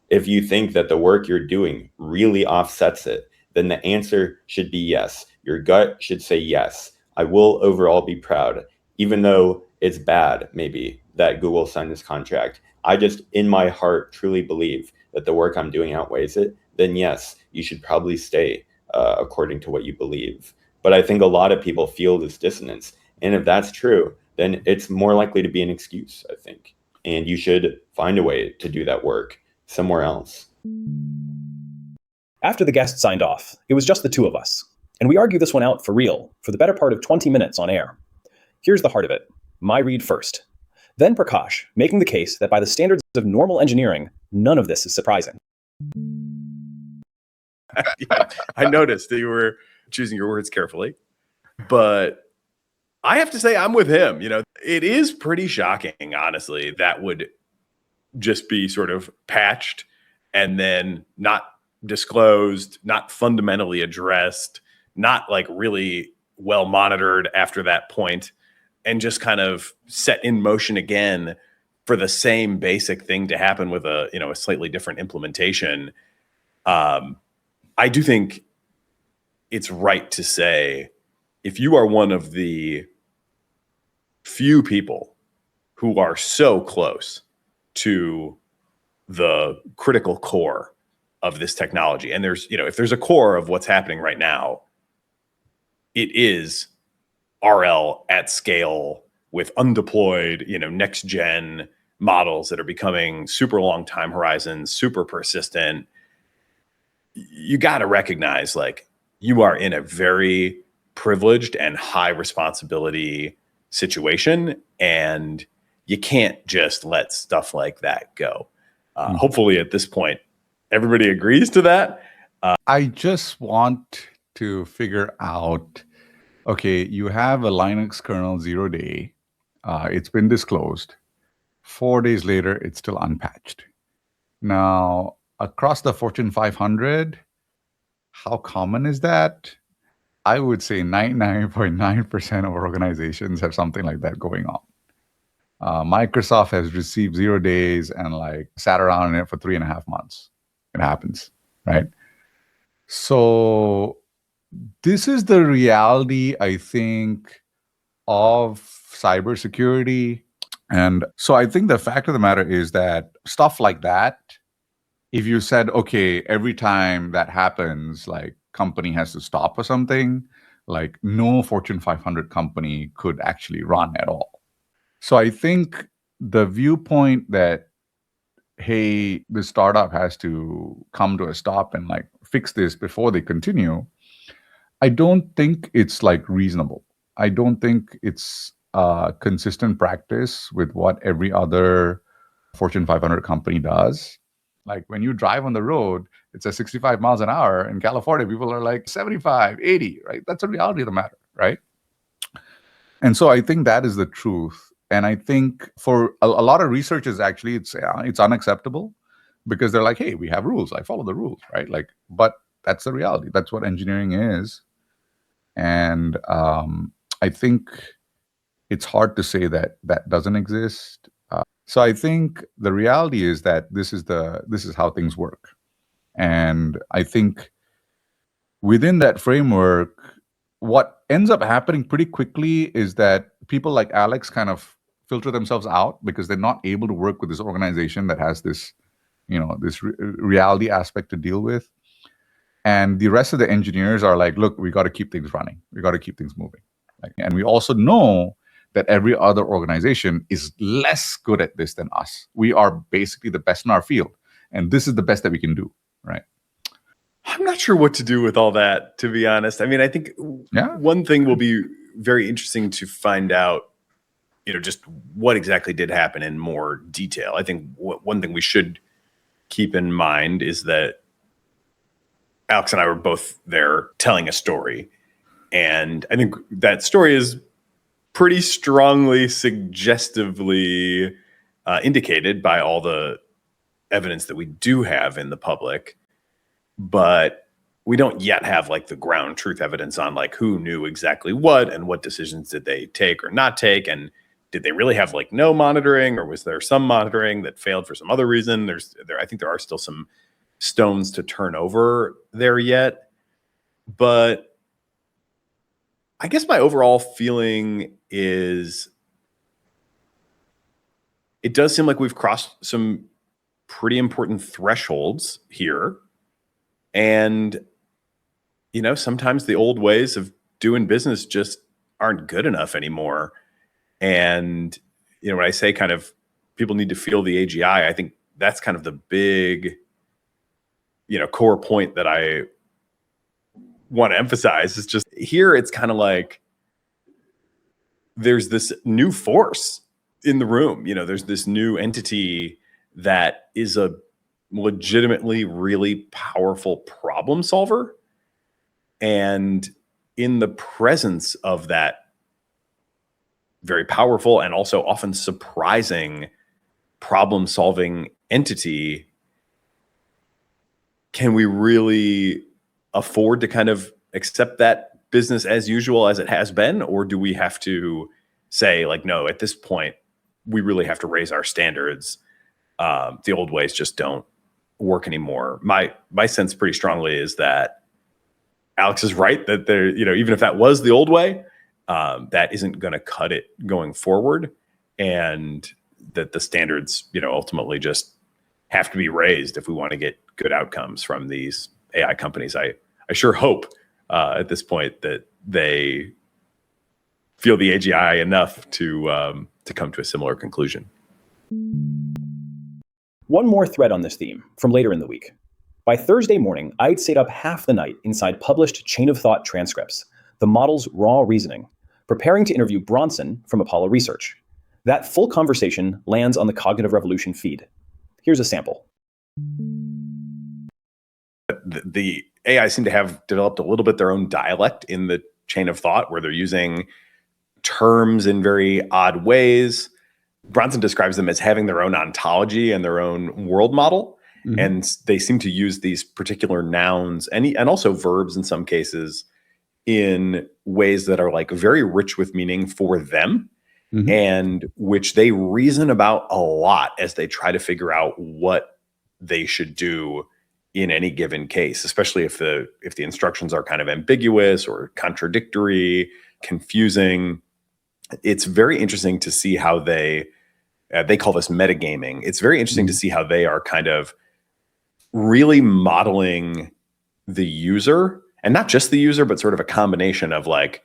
If you think that the work you're doing really offsets it, then the answer should be yes. Your gut should say yes. I will overall be proud, even though it's bad, maybe, that Google signed this contract. I just, in my heart, truly believe that the work I'm doing outweighs it. Then yes, you should probably stay according to what you believe. But I think a lot of people feel this dissonance. And if that's true, then it's more likely to be an excuse, I think. And you should find a way to do that work somewhere else. After the guest signed off, it was just the two of us. And we argued this one out for real for the better part of 20 minutes on air. Here's the heart of it. My read first. Then Prakash, making the case that by the standards of normal engineering, none of this is surprising. Yeah, I noticed that you were choosing your words carefully, but I have to say I'm with him. It is pretty shocking, honestly, that would just be sort of patched and then not disclosed, not fundamentally addressed, not like really well monitored after that point, and just kind of set in motion again for the same basic thing to happen with a slightly different implementation. I do think it's right to say, if you are one of the few people who are so close to the critical core of this technology, and there's, if there's a core of what's happening right now, it is RL at scale with undeployed, next gen models that are becoming super long time horizons, super persistent. You got to recognize, like, you are in a very privileged and high responsibility situation, and you can't just let stuff like that go. Hopefully at this point, everybody agrees to that. I just want to figure out, okay, you have a Linux kernel 0 day. It's been disclosed. 4 days later, it's still unpatched. Now, across the Fortune 500, how common is that? I would say 99.9% of organizations have something like that going on. Microsoft has received 0 days and sat around in it for 3.5 months. It happens, right? So this is the reality, I think, of cybersecurity. And so I think the fact of the matter is that stuff like that, if you said, okay, every time that happens, company has to stop or something, no Fortune 500 company could actually run at all. So I think the viewpoint that, hey, the startup has to come to a stop and fix this before they continue, I don't think it's reasonable. I don't think it's consistent practice with what every other Fortune 500 company does. When you drive on the road, it's at 65 miles an hour. In California, people are 75, 80, right? That's the reality of the matter, right? And so I think that is the truth. And I think for a lot of researchers, actually, it's unacceptable because they're like, hey, we have rules. I follow the rules, right? But that's the reality. That's what engineering is. And I think it's hard to say that that doesn't exist. So I think the reality is that this is how things work. And I think within that framework, what ends up happening pretty quickly is that people like Alex kind of filter themselves out because they're not able to work with this organization that has this, this reality aspect to deal with. And the rest of the engineers are like, look, we got to keep things running. We got to keep things moving. And we also know that every other organization is less good at this than us. We are basically the best in our field. And this is the best that we can do, right? I'm not sure what to do with all that, to be honest. I mean, I think one thing will be very interesting to find out, just what exactly did happen in more detail. I think one thing we should keep in mind is that Alex and I were both there telling a story. And I think that story is pretty strongly, suggestively indicated by all the evidence that we do have in the public. But we don't yet have the ground truth evidence on who knew exactly what and what decisions did they take or not take. And did they really have no monitoring, or was there some monitoring that failed for some other reason? I think there are still some stones to turn over there yet. But I guess my overall feeling is it does seem like we've crossed some pretty important thresholds here. And, sometimes the old ways of doing business just aren't good enough anymore. And, when I say kind of people need to feel the AGI, I think that's kind of the big, core point that I want to emphasize. Is just here, it's kind of like there's this new force in the room. There's this new entity that is a legitimately really powerful problem solver. And in the presence of that very powerful and also often surprising problem solving entity, can we really afford to kind of accept that business as usual as it has been? Or do we have to say, like, no, at this point, we really have to raise our standards? The old ways just don't work anymore. My sense pretty strongly is that Alex is right, that there, even if that was the old way, that isn't going to cut it going forward, and that the standards, ultimately just have to be raised if we want to get good outcomes from these AI companies. I sure hope at this point that they feel the AGI enough to come to a similar conclusion. One more thread on this theme from later in the week. By Thursday morning, I'd stayed up half the night inside published chain of thought transcripts, the model's raw reasoning, preparing to interview Bronson from Apollo Research. That full conversation lands on the Cognitive Revolution feed. Here's a sample. The AI seem to have developed a little bit their own dialect in the chain of thought, where they're using terms in very odd ways. Bronson describes them as having their own ontology and their own world model. Mm-hmm. And they seem to use these particular nouns and also verbs in some cases in ways that are like very rich with meaning for them, mm-hmm. and which they reason about a lot as they try to figure out what they should do in any given case, especially if the instructions are kind of ambiguous or contradictory, confusing. It's very interesting to see how they call this metagaming. It's very interesting mm-hmm. to see how they are kind of really modeling the user, and not just the user, but sort of a combination of like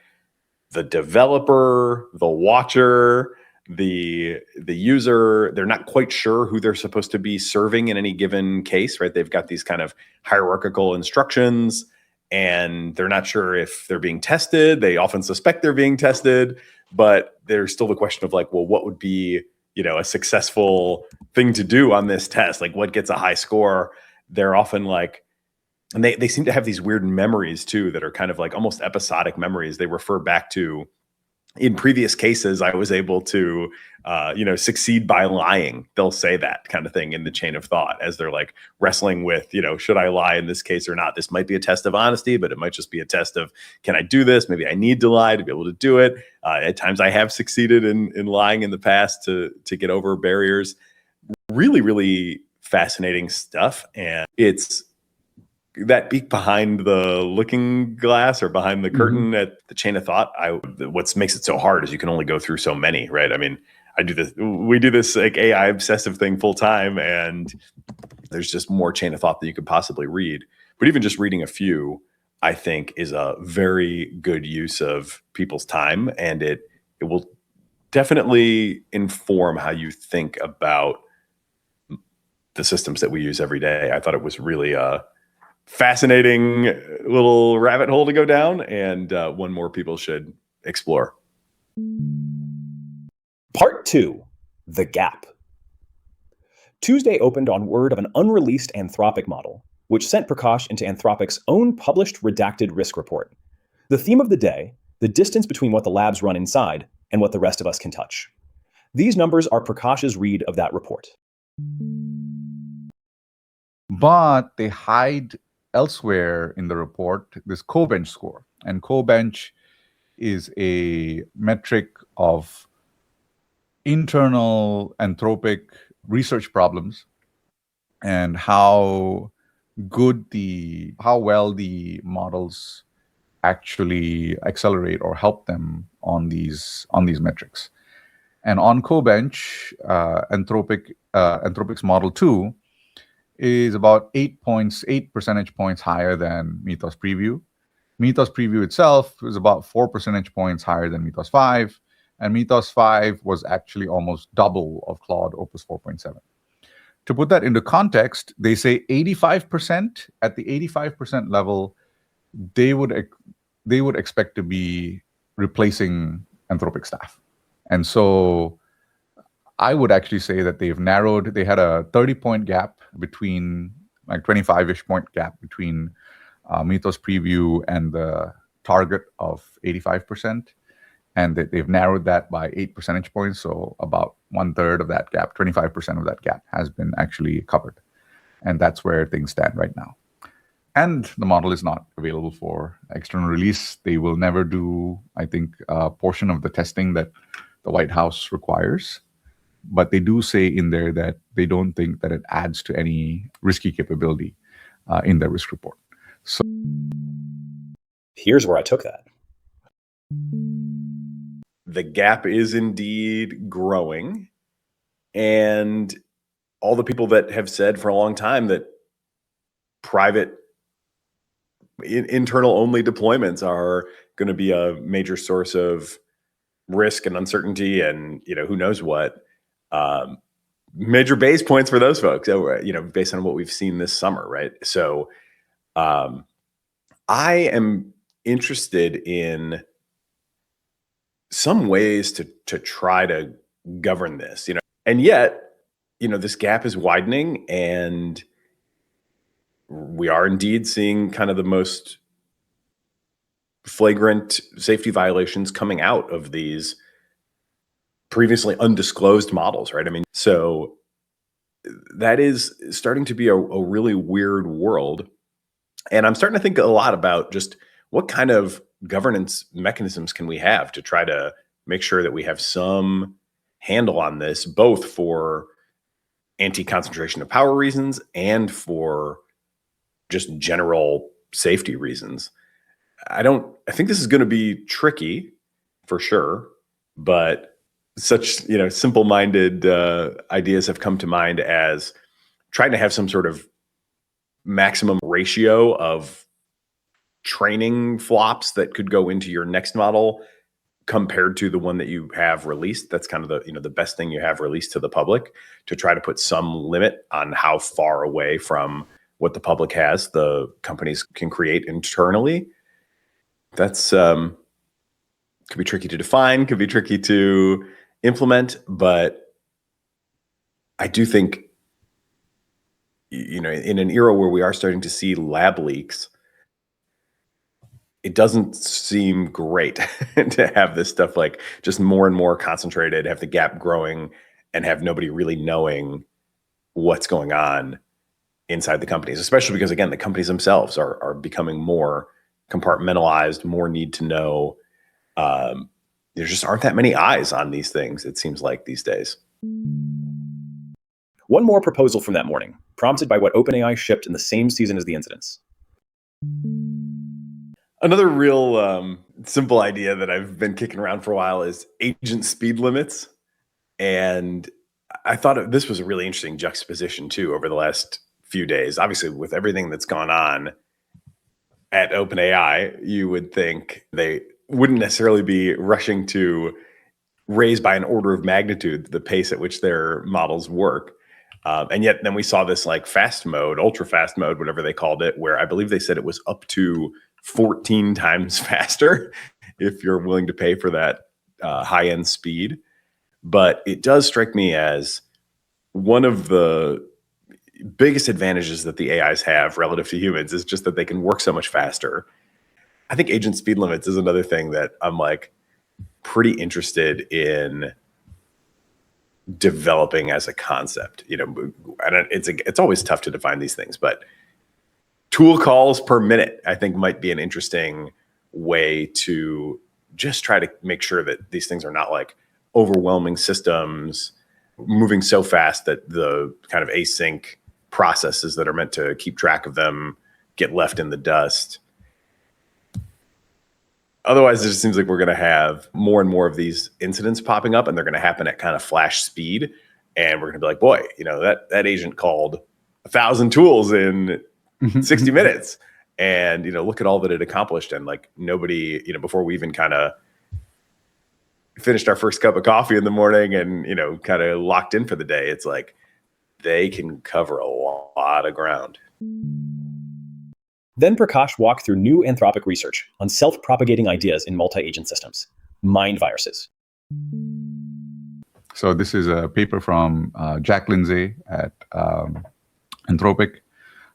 the developer, the watcher, the user. They're not quite sure who they're supposed to be serving in any given case, right? They've got these kind of hierarchical instructions, and they're not sure if they're being tested. They often suspect they're being tested, but there's still the question of like, well, what would be, a successful thing to do on this test? Like, what gets a high score? They're often like, and they seem to have these weird memories too that are kind of like almost episodic memories. They refer back to, in previous cases, I was able to, succeed by lying. They'll say that kind of thing in the chain of thought as they're like wrestling with, should I lie in this case or not? This might be a test of honesty, but it might just be a test of, can I do this? Maybe I need to lie to be able to do it. At times I have succeeded in lying in the past to get over barriers. Really, really fascinating stuff. And it's that peek behind the looking glass or behind the curtain mm-hmm. at the chain of thought. What makes it so hard is you can only go through so many, right? I mean, we do this like AI obsessive thing full time, and there's just more chain of thought that you could possibly read. But even just reading a few, I think, is a very good use of people's time, and it will definitely inform how you think about the systems that we use every day. I thought it was really a fascinating little rabbit hole to go down, and one more people should explore. Part 2, The Gap. Tuesday opened on word of an unreleased Anthropic model, which sent Prakash into Anthropic's own published redacted risk report. The theme of the day, the distance between what the labs run inside and what the rest of us can touch. These numbers are Prakash's read of that report. But they hide elsewhere in the report this co-bench score. And co-bench is a metric of internal Anthropic research problems and how well the models actually accelerate or help them on these metrics. And on CoBench, Anthropic's Model 2 is about 8 percentage points higher than Mythos Preview. Mythos Preview itself is about 4 percentage points higher than Mythos 5, and Mythos 5 was actually almost double of Claude Opus 4.7. To put that into context, they say 85%, at the 85% level, they would expect to be replacing Anthropic staff. And so I would actually say that they had a 30-point gap between, like 25-ish point gap between Mythos Preview and the target of 85%. And that they've narrowed that by 8 percentage points. So about 1/3 of that gap, 25% of that gap has been actually covered. And that's where things stand right now. And the model is not available for external release. They will never do, I think, a portion of the testing that the White House requires. But they do say in there that they don't think that it adds to any risky capability in their risk report. So here's where I took that. The gap is indeed growing. And all the people that have said for a long time that private internal only deployments are going to be a major source of risk and uncertainty and, who knows what, major base points for those folks, based on what we've seen this summer. Right. So, I am interested in some ways to try to govern this, and yet, this gap is widening, and we are indeed seeing kind of the most flagrant safety violations coming out of these previously undisclosed models, right? I mean, so that is starting to be a really weird world. And I'm starting to think a lot about just what kind of governance mechanisms can we have to try to make sure that we have some handle on this, both for anti-concentration of power reasons and for just general safety reasons. I think this is going to be tricky for sure, but such, simple-minded ideas have come to mind as trying to have some sort of maximum ratio of training flops that could go into your next model compared to the one that you have released. That's kind of the best thing you have released to the public, to try to put some limit on how far away from what the public has the companies can create internally. That's could be tricky to define, could be tricky to implement, but I do think, in an era where we are starting to see lab leaks, it doesn't seem great to have this stuff like just more and more concentrated, have the gap growing, and have nobody really knowing what's going on inside the companies, especially because, again, the companies themselves are becoming more compartmentalized, more need to know. There just aren't that many eyes on these things, it seems like, these days. One more proposal from that morning, prompted by what OpenAI shipped in the same season as the incidents. Another real simple idea that I've been kicking around for a while is agent speed limits. And I thought this was a really interesting juxtaposition, too, over the last few days. Obviously, with everything that's gone on at OpenAI, you would think they wouldn't necessarily be rushing to raise by an order of magnitude the pace at which their models work. And yet then we saw this like fast mode, ultra fast mode, whatever they called it, where I believe they said it was up to 14 times faster if you're willing to pay for that high-end speed. But it does strike me as one of the biggest advantages that the AIs have relative to humans is just that they can work so much faster. I think agent speed limits is another thing that I'm like pretty interested in developing as a concept. And it's always tough to define these things, but tool calls per minute, I think, might be an interesting way to just try to make sure that these things are not like overwhelming systems moving so fast that the kind of async processes that are meant to keep track of them get left in the dust. Otherwise, it just seems like we're going to have more and more of these incidents popping up, and they're going to happen at kind of flash speed. And we're going to be like, boy, that agent called 1,000 tools in 60 minutes. And, look at all that it accomplished. And like nobody, before we even kind of finished our first cup of coffee in the morning and, kind of locked in for the day, it's like they can cover a lot of ground. Then Prakash walked through new Anthropic research on self-propagating ideas in multi-agent systems, mind viruses. So this is a paper from Jack Lindsay at Anthropic,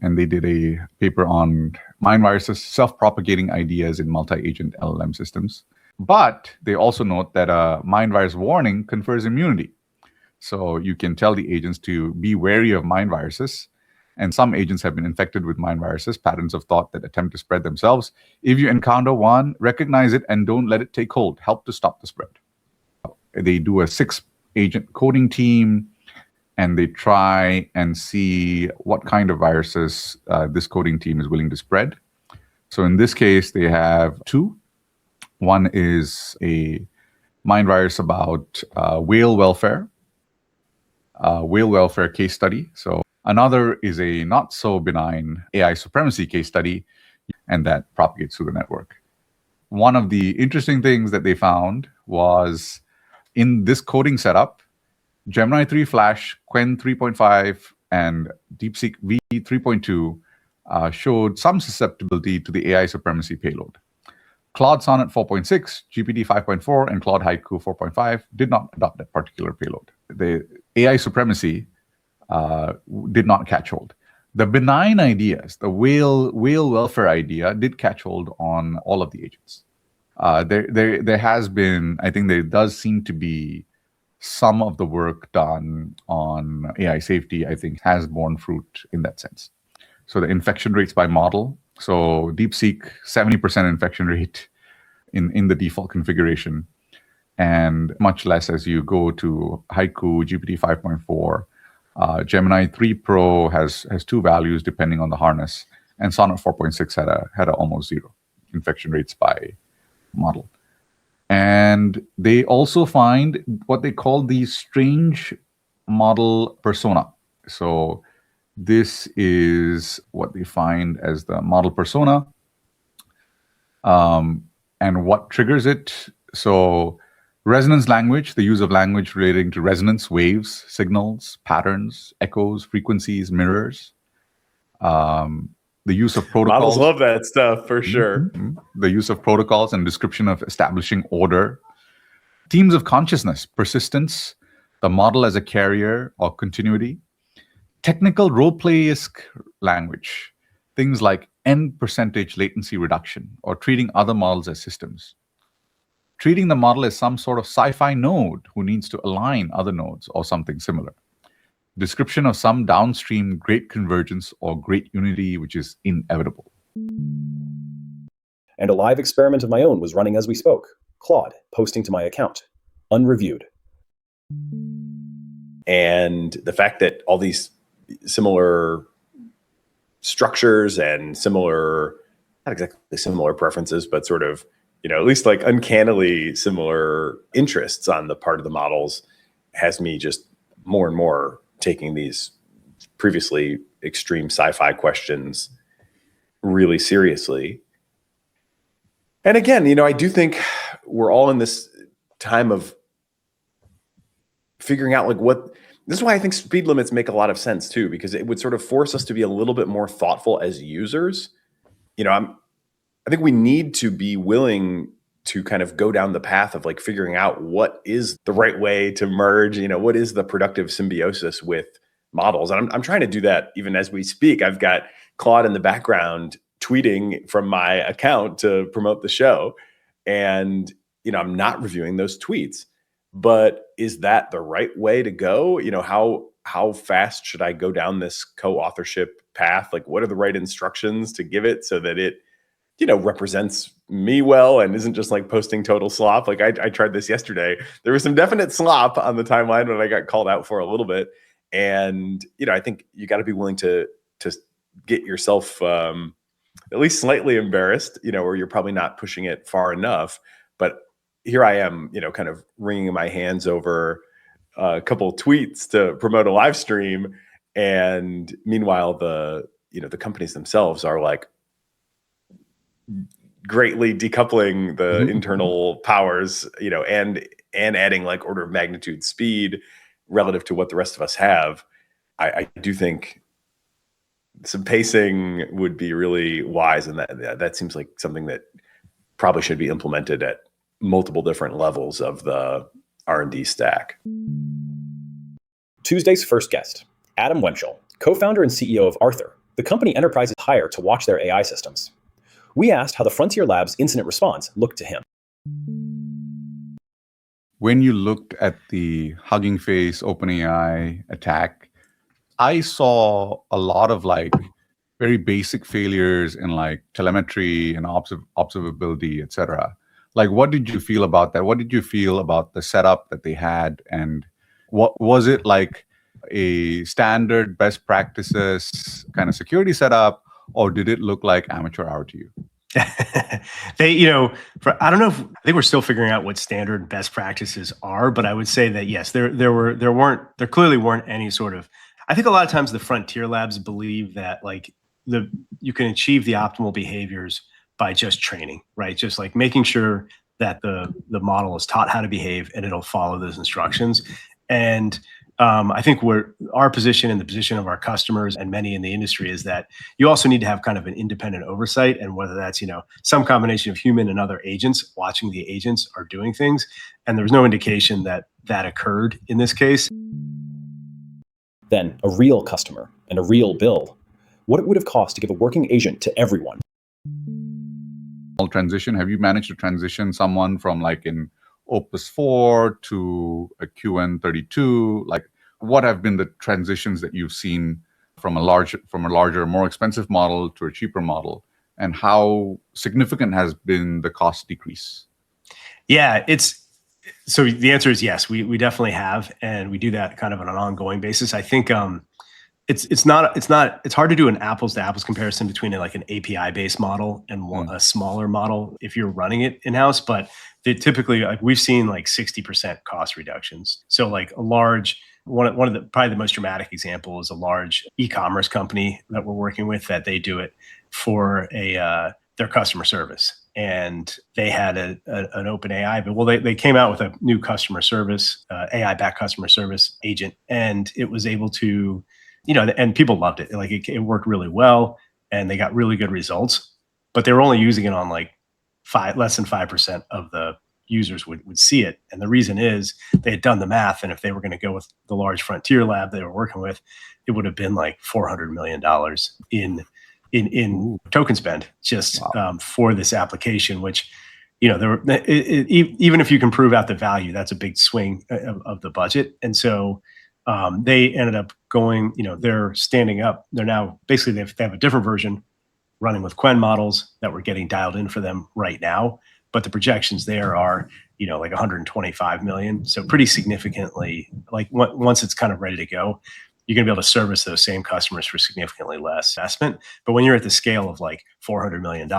and they did a paper on mind viruses, self-propagating ideas in multi-agent LLM systems. But they also note that a mind virus warning confers immunity. So you can tell the agents to be wary of mind viruses. And some agents have been infected with mind viruses, patterns of thought that attempt to spread themselves. If you encounter one, recognize it and don't let it take hold. Help to stop the spread. They do a 6-agent coding team, and they try and see what kind of viruses this coding team is willing to spread. So in this case, they have 2. One is a mind virus about whale welfare case study. So another is a not so benign AI supremacy case study, and that propagates through the network. One of the interesting things that they found was in this coding setup, Gemini 3 Flash, Qwen 3.5, and DeepSeek v3.2 showed some susceptibility to the AI supremacy payload. Claude Sonnet 4.6, GPT 5.4, and Claude Haiku 4.5 did not adopt that particular payload. The AI supremacy did not catch hold. The benign ideas, the whale welfare idea, did catch hold on all of the agents. There has been, I think there does seem to be some of the work done on AI safety, I think, has borne fruit in that sense. So the infection rates by model. So DeepSeek, 70% infection rate in the default configuration, and much less as you go to Haiku, GPT 5.4. Gemini 3 Pro has 2 values depending on the harness, and Sonnet 4.6 had a almost 0 infection rates by model. And they also find what they call the strange model persona. So this is what they find as the model persona, and what triggers it. So resonance language, the use of language relating to resonance, waves, signals, patterns, echoes, frequencies, mirrors. The use of protocols. Models love that stuff for sure. The use of protocols and description of establishing order. Themes of consciousness, persistence, the model as a carrier or continuity. Technical role-play-esque language, things like n% latency reduction, or treating other models as systems. Treating the model as some sort of sci-fi node who needs to align other nodes or something similar. Description of some downstream great convergence or great unity, which is inevitable. And a live experiment of my own was running as we spoke. Claude, posting to my account, unreviewed. And the fact that all these similar structures and similar, not exactly similar preferences, but sort of, at least like uncannily similar interests on the part of the models has me just more and more taking these previously extreme sci-fi questions really seriously. And again, I do think we're all in this time of figuring out this is why I think speed limits make a lot of sense too, because it would sort of force us to be a little bit more thoughtful as users. I think we need to be willing to kind of go down the path of like figuring out what is the right way to merge, what is the productive symbiosis with models. And I'm trying to do that even as we speak. I've got Claude in the background tweeting from my account to promote the show. And, I'm not reviewing those tweets. But is that the right way to go? How fast should I go down this co-authorship path? Like, what are the right instructions to give it so that it, represents me well and isn't just like posting total slop? Like I tried this yesterday. There was some definite slop on the timeline when I got called out for a little bit. And, I think you got to be willing to get yourself at least slightly embarrassed, or you're probably not pushing it far enough. But here I am, kind of wringing my hands over a couple of tweets to promote a live stream. And meanwhile, the companies themselves are like greatly decoupling the internal powers, and adding like order of magnitude speed relative to what the rest of us have. I do think some pacing would be really wise, and that seems like something that probably should be implemented at multiple different levels of the R&D stack. Tuesday's first guest, Adam Wenchel, co-founder and CEO of Arthur, the company enterprises hire to watch their AI systems. We asked how the Frontier Labs incident response looked to him. When you looked at the Hugging Face OpenAI attack, I saw a lot of like very basic failures in like telemetry and observability, et cetera. Like, what did you feel about that? What did you feel about the setup that they had? And what was it like a standard best practices kind of security setup, or did it look like amateur hour to you? I don't know I think we're still figuring out what standard best practices are, but I would say that yes, there clearly weren't any sort of. I think a lot of times the Frontier Labs believe that like you can achieve the optimal behaviors by just training, right? Just like making sure that the model is taught how to behave and it'll follow those instructions. And I think our position and the position of our customers and many in the industry is that you also need to have kind of an independent oversight, and whether that's, some combination of human and other agents watching the agents are doing things. And there was no indication that occurred in this case. Then a real customer and a real bill. What it would have cost to give a working agent to everyone. Transition. Have you managed to transition someone from like an Opus 4 to a QN32? Like, what have been the transitions that you've seen from a larger, more expensive model to a cheaper model, and how significant has been the cost decrease? Yeah, so the answer is yes. We definitely have, and we do that kind of on an ongoing basis. I think it's hard to do an apples to apples comparison between an API based model and a smaller model if you're running it in house, but they typically, like, we've seen like 60% cost reductions. So like a large one of the probably the most dramatic example is a large e-commerce company that we're working with, that they do it for their customer service, and they had an OpenAI, but they came out with a new customer service AI-backed customer service agent, and it was able to, and people loved it. Like it worked really well, and they got really good results, but they were only using it on like less than 5% of the users would see it. And the reason is they had done the math, and if they were going to go with the large Frontier lab they were working with, it would have been like $400 million in token spend just for this application, which, even if you can prove out the value, that's a big swing of the budget. And so they ended up going, they're standing up. They're now basically, they have a different version running with Quen models that we're getting dialed in for them right now. But the projections there are, like 125 million. So pretty significantly, like once it's kind of ready to go, you're going to be able to service those same customers for significantly less investment. But when you're at the scale of like $400 million,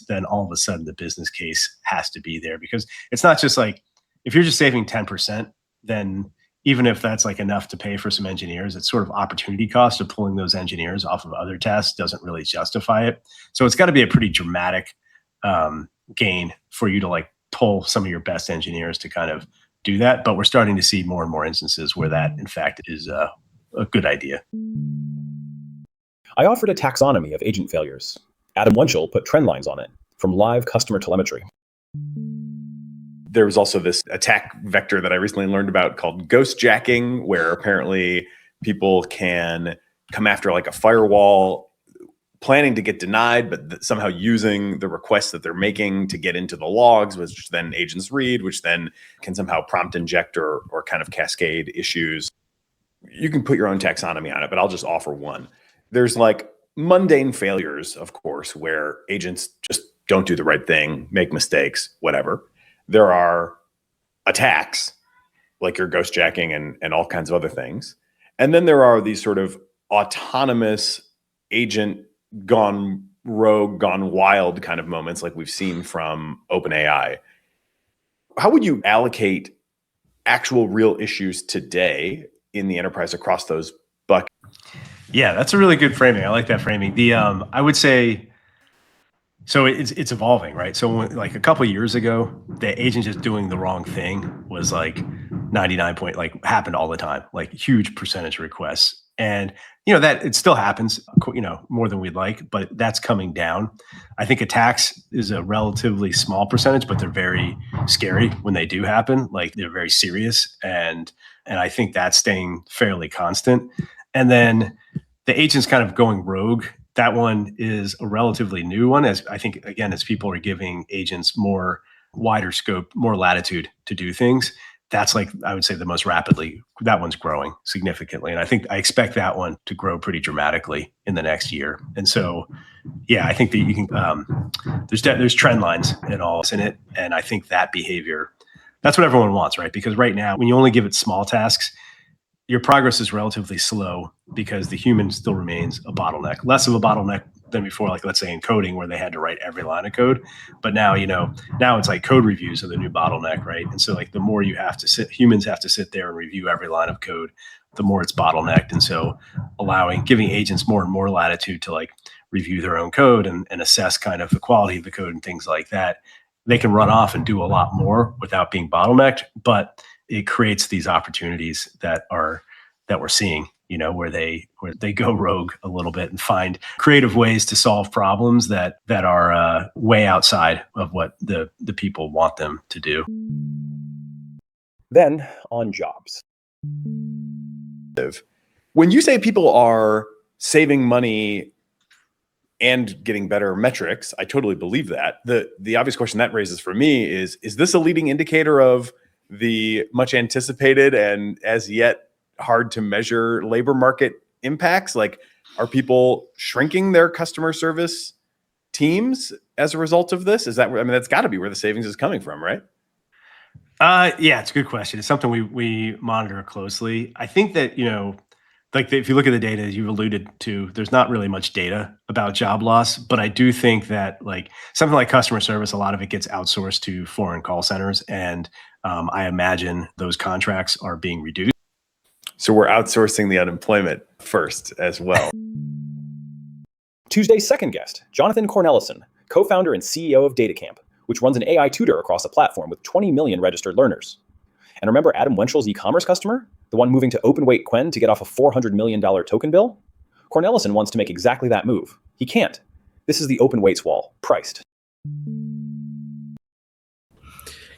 then all of a sudden the business case has to be there, because it's not just like, if you're just saving 10%, then even if that's like enough to pay for some engineers, it's sort of opportunity cost of pulling those engineers off of other tasks doesn't really justify it. So it's got to be a pretty dramatic gain for you to like pull some of your best engineers to kind of do that. But we're starting to see more and more instances where that, in fact, is a good idea. I offered a taxonomy of agent failures. Adam Wenchel put trend lines on it from live customer telemetry. There was also this attack vector that I recently learned about called ghost jacking, where apparently people can come after like a firewall planning to get denied, but somehow using the requests that they're making to get into the logs, which then agents read, which then can somehow prompt inject or kind of cascade issues. You can put your own taxonomy on it, but I'll just offer one. There's like mundane failures, of course, where agents just don't do the right thing, make mistakes, whatever. There are attacks, like your ghost jacking and all kinds of other things. And then there are these sort of autonomous agent gone rogue, gone wild kind of moments like we've seen from OpenAI. How would you allocate actual real issues today in the enterprise across those buckets? Yeah, that's a really good framing. I like that framing. I would say, so it's evolving, right? So like a couple of years ago, the agent just doing the wrong thing was like 99 point, like happened all the time, like huge percentage of requests. And, that it still happens, more than we'd like, but that's coming down. I think attacks is a relatively small percentage, but they're very scary when they do happen. Like they're very serious. And I think that's staying fairly constant. And then the agent's kind of going rogue. That one is a relatively new one, as I think, again, as people are giving agents more wider scope, more latitude to do things. That's like, I would say, the most rapidly, that one's growing significantly. And I expect that one to grow pretty dramatically in the next year. And so, yeah, I think that you can, there's trend lines and all in it. And I think that behavior, that's what everyone wants, right? Because right now, when you only give it small tasks, your progress is relatively slow because the human still remains a bottleneck, less of a bottleneck than before, like let's say in coding where they had to write every line of code. But now, now it's like code reviews are the new bottleneck, right? And so like the more humans have to sit there and review every line of code, the more it's bottlenecked. And so giving agents more and more latitude to like review their own code and assess kind of the quality of the code and things like that, they can run off and do a lot more without being bottlenecked. But it creates these opportunities that we're seeing, where they go rogue a little bit and find creative ways to solve problems that are way outside of what the people want them to do. Then on jobs. When you say people are saving money and getting better metrics, I totally believe that. The obvious question that raises for me is this a leading indicator of the much anticipated and as yet hard to measure labor market impacts? Like, are people shrinking their customer service teams as a result of this? That's got to be where the savings is coming from, right? Yeah, it's a good question. It's something we monitor closely. I think that, if you look at the data, as you've alluded to, there's not really much data about job loss, but I do think that like something like customer service, a lot of it gets outsourced to foreign call centers. And I imagine those contracts are being reduced. So we're outsourcing the unemployment first as well. Tuesday's second guest, Jonathan Cornelison, co-founder and CEO of DataCamp, which runs an AI tutor across a platform with 20 million registered learners. And remember Adam Wenschel's e-commerce customer? The one moving to OpenWeight Quen to get off a $400 million token bill? Cornelison wants to make exactly that move. He can't. This is the OpenWeights wall, priced.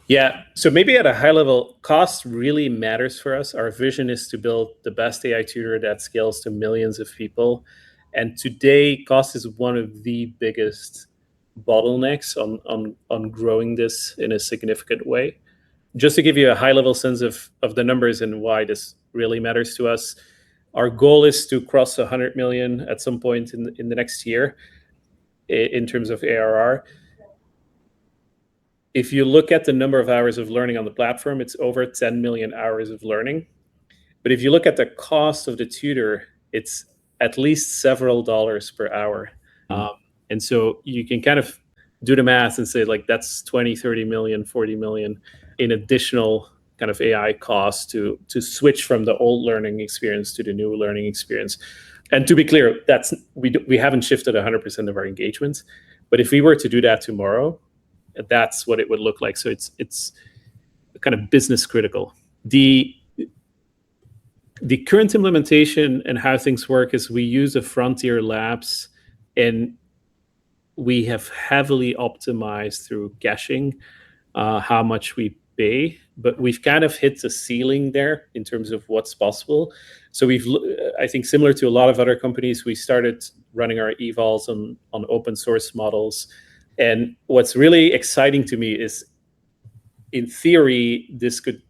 Yeah, so maybe at a high level, cost really matters for us. Our vision is to build the best AI tutor that scales to millions of people. And today, cost is one of the biggest bottlenecks on growing this in a significant way. Just to give you a high level sense of the numbers and why this really matters to us, our goal is to cross 100 million at some point in the next year in terms of ARR. If you look at the number of hours of learning on the platform, it's over 10 million hours of learning. But if you look at the cost of the tutor, it's at least several dollars per hour. And so you can kind of do the math and say like that's 20, 30 million, 40 million in additional kind of AI costs to switch from the old learning experience to the new learning experience. And to be clear, we haven't shifted 100% of our engagements. But if we were to do that tomorrow, that's what it would look like. So it's kind of business critical. The current implementation and how things work is we use a Frontier Labs, and we have heavily optimized through caching how much we pay, but we've kind of hit the ceiling there in terms of what's possible. So I think similar to a lot of other companies, we started running our evals on open source models. And what's really exciting to me is, in theory, this could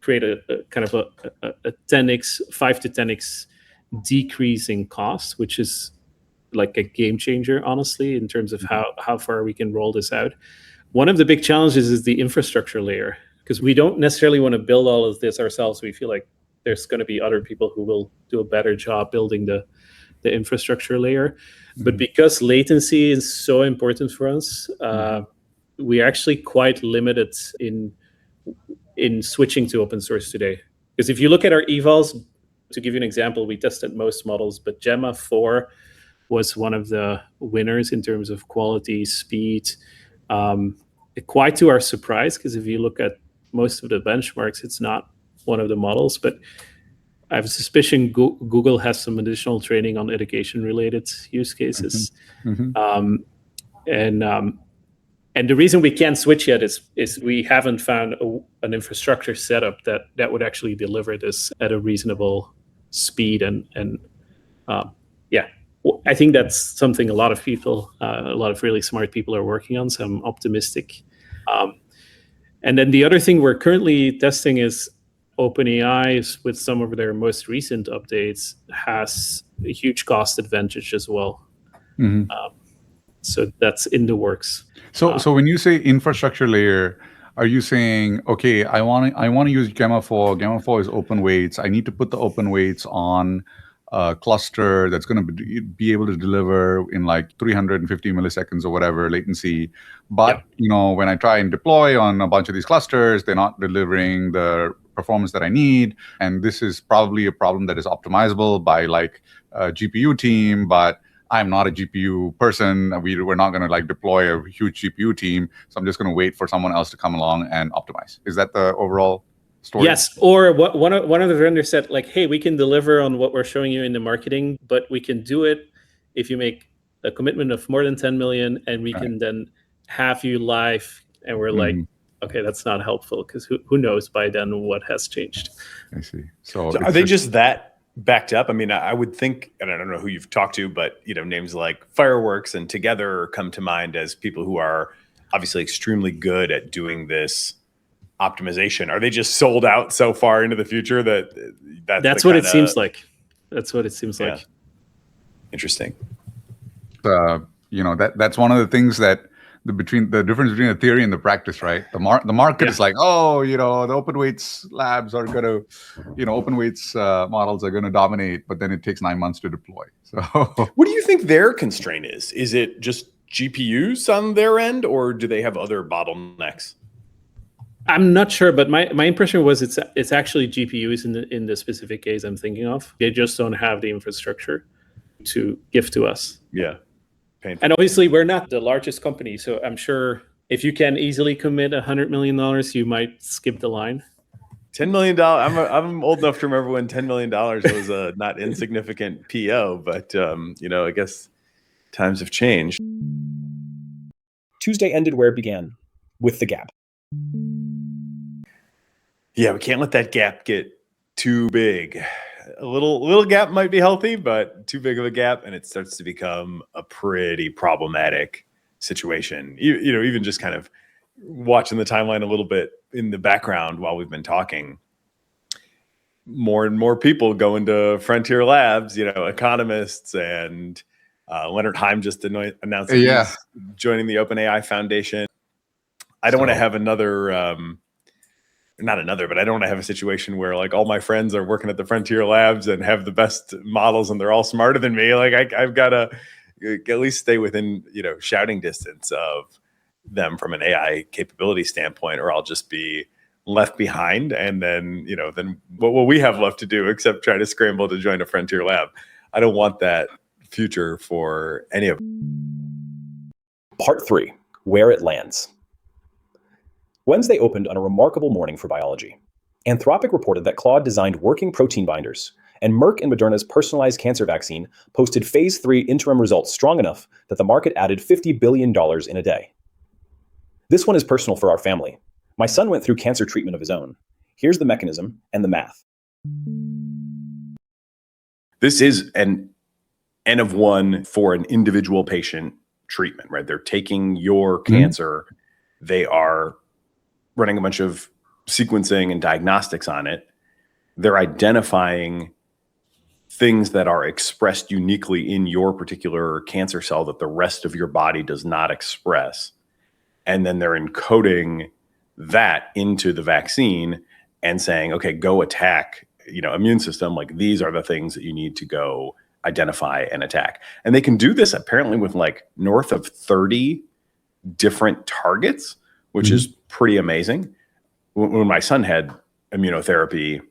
create a kind of a 10x, 5 to 10x decrease in cost, which is like a game changer, honestly, in terms of how far we can roll this out. One of the big challenges is the infrastructure layer, because we don't necessarily want to build all of this ourselves. We feel like there's going to be other people who will do a better job building the the infrastructure layer. But because latency latency is so important for us, we're actually quite limited in switching to open source today. Because if you look at our evals, to give you an example, we tested most models, but Gemma 4 was one of the winners in terms of quality, speed, quite to our surprise, because if you look at most of the benchmarks, it's not one of the models, but I have a suspicion Google has some additional training on education-related use cases. And the reason we can't switch yet is we haven't found an infrastructure setup that would actually deliver this at a reasonable speed. And I think that's something a lot of people, a lot of really smart people are working on, so I'm optimistic. And then the other thing we're currently testing is OpenAI, with some of their most recent updates, has a huge cost advantage as well. So that's in the works. So when you say infrastructure layer, are you saying, okay, I want to use Gemma 4. Gemma 4 is open weights. I need to put the open weights on a cluster that's going to be able to deliver in like 350 milliseconds or whatever latency. But when I try and deploy on a bunch of these clusters, they're not delivering the performance that I need. And this is probably a problem that is optimizable by like a GPU team, but I'm not a GPU person. We're not going to like deploy a huge GPU team. So I'm just going to wait for someone else to come along and optimize. Is that the overall story? Yes. Or one of the vendors said, like, hey, we can deliver on what we're showing you in the marketing, but we can do it if you make a commitment of more than 10 million, and we can then have you live. And we're like, okay, that's not helpful, because who knows by then what has changed. I see. So are they just that backed up? I mean, I would think, and I don't know who you've talked to, but names like Fireworks and Together come to mind as people who are obviously extremely good at doing this optimization. Are they just sold out so far into the future that's what it seems like? That's what it seems like. Interesting. That's one of the things that the difference between the theory and the practice, right? The market is like, the open weights labs are gonna, open weights models are gonna dominate, but then it takes 9 months to deploy. So what do you think their constraint is? Is it just GPUs on their end, or do they have other bottlenecks? I'm not sure, but my impression was it's actually GPUs in the specific case I'm thinking of. They just don't have the infrastructure to give to us. Yeah. Painful. And obviously, we're not the largest company, so I'm sure if you can easily commit $100 million, you might skip the line. $10 million. I'm old enough to remember when $10 million was a not insignificant PO, but I guess times have changed. Tuesday ended where it began, with the gap. Yeah, we can't let that gap get too big. A little gap might be healthy, but too big of a gap, and it starts to become a pretty problematic situation. Even just kind of watching the timeline a little bit in the background while we've been talking, more and more people go into frontier labs, economists, and Leonard Heim just announced he's joining the OpenAI Foundation. I don't want to have but I don't want to have a situation where like all my friends are working at the frontier labs and have the best models and they're all smarter than me. Like I've got to at least stay within, shouting distance of them from an AI capability standpoint, or I'll just be left behind. And then, then what will we have left to do except try to scramble to join a frontier lab? I don't want that future for any of them. Part 3, where it lands. Wednesday opened on a remarkable morning for biology. Anthropic reported that Claude designed working protein binders, and Merck and Moderna's personalized cancer vaccine posted phase 3 interim results strong enough that the market added $50 billion in a day. This one is personal for our family. My son went through cancer treatment of his own. Here's the mechanism and the math. This is an N of 1 for an individual patient treatment, right? They're taking your cancer. They are running a bunch of sequencing and diagnostics on it. They're identifying things that are expressed uniquely in your particular cancer cell that the rest of your body does not express. And then they're encoding that into the vaccine and saying, okay, go attack, immune system. Like these are the things that you need to go identify and attack. And they can do this apparently with like north of 30 different targets, which is pretty amazing. When my son had immunotherapy,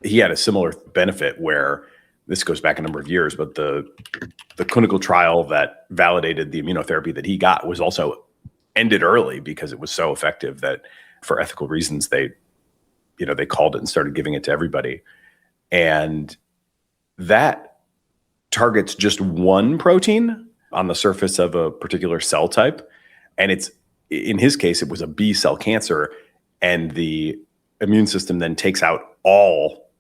he had a similar benefit where this goes back a number of years, but the clinical trial that validated the immunotherapy that he got was also ended early because it was so effective that for ethical reasons, they called it and started giving it to everybody. And that targets just one protein on the surface of a particular cell type. And in his case, it was a B cell cancer. And the immune system then takes out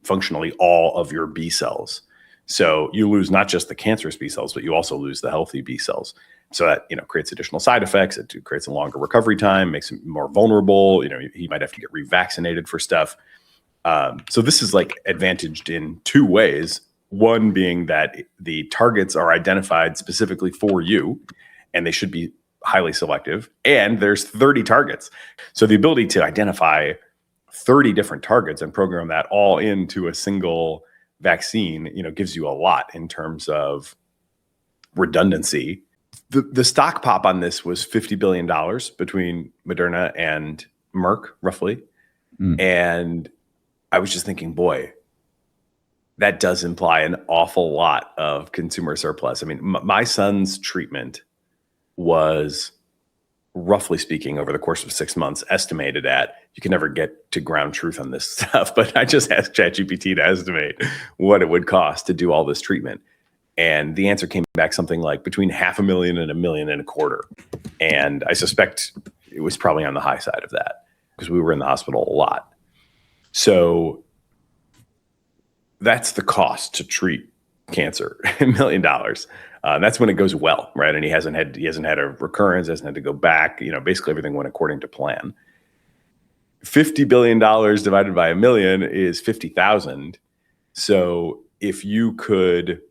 functionally all of your B cells. So you lose not just the cancerous B cells, but you also lose the healthy B cells. So that, creates additional side effects. It creates a longer recovery time, makes him more vulnerable. He might have to get revaccinated for stuff. So this is like advantaged in two ways. One being that the targets are identified specifically for you, and they should be highly selective. And there's 30 targets. So the ability to identify 30 different targets and program that all into a single vaccine, gives you a lot in terms of redundancy. The stock pop on this was $50 billion between Moderna and Merck, roughly. And I was just thinking, boy, that does imply an awful lot of consumer surplus. I mean, my son's treatment was, roughly speaking, over the course of 6 months, estimated at, you can never get to ground truth on this stuff, but I just asked ChatGPT to estimate what it would cost to do all this treatment. And the answer came back something like between $500,000 and $1.25 million. And I suspect it was probably on the high side of that because we were in the hospital a lot. So that's the cost to treat cancer, $1 million. That's when it goes well, right? And he hasn't had a recurrence, hasn't had to go back. Basically everything went according to plan. $50 billion divided by 1 million is 50,000. So if you could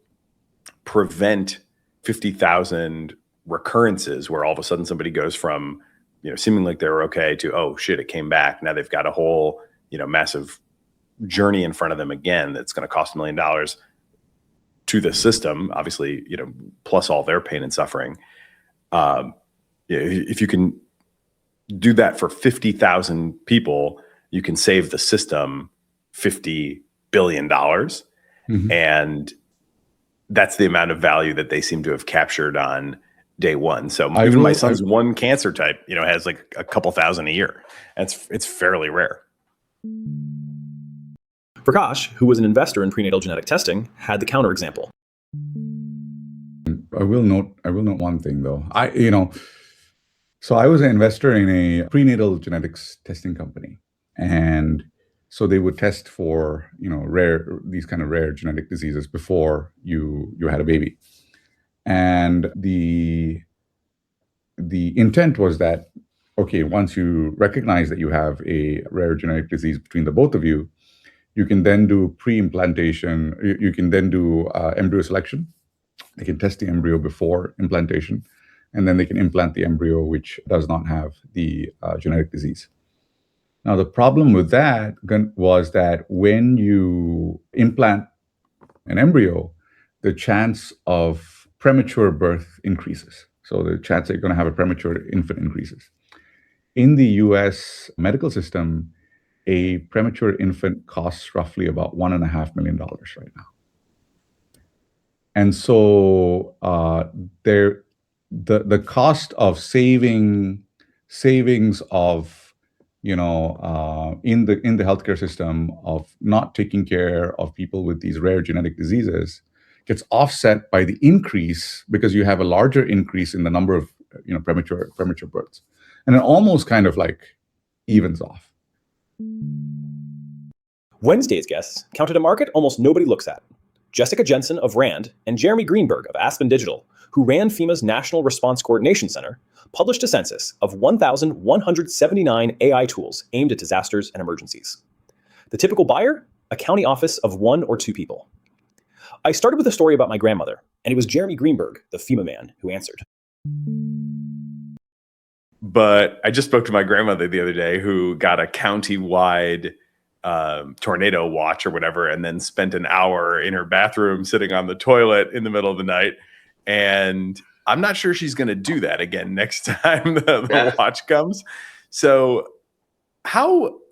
prevent 50,000 recurrences where all of a sudden somebody goes from, seeming like they were okay to, oh shit, it came back. Now they've got a whole, massive journey in front of them again that's going to cost $1 million to the system, obviously, plus all their pain and suffering. If you can do that for 50,000 people, you can save the system $50 billion. And that's the amount of value that they seem to have captured on day one. So even my son's one cancer type, has like a couple thousand a year. It's fairly rare. Prakash, who was an investor in prenatal genetic testing, had the counterexample. I will note one thing though. So I was an investor in a prenatal genetics testing company, and so they would test for these kind of rare genetic diseases before you had a baby, and the intent was that, okay, once you recognize that you have a rare genetic disease between the both of you, you can then do pre-implantation. You can then do embryo selection. They can test the embryo before implantation, and then they can implant the embryo which does not have the genetic disease. Now, the problem with that was that when you implant an embryo, the chance of premature birth increases. So the chance that you're going to have a premature infant increases. In the US medical system, a premature infant costs roughly about $1.5 million right now. And so the cost of savings of in the healthcare system of not taking care of people with these rare genetic diseases gets offset by the increase, because you have a larger increase in the number of premature births, and it almost kind of like evens off. Wednesday's guests counted a market almost nobody looks at. Jessica Jensen of Rand and Jeremy Greenberg of Aspen Digital, who ran FEMA's National Response Coordination Center, published a census of 1,179 AI tools aimed at disasters and emergencies. The typical buyer? A county office of 1 or 2 people. I started with a story about my grandmother, and it was Jeremy Greenberg, the FEMA man, who answered. But I just spoke to my grandmother the other day who got a county-wide tornado watch or whatever, and then spent an hour in her bathroom sitting on the toilet in the middle of the night. And I'm not sure she's going to do that again next time the watch comes. So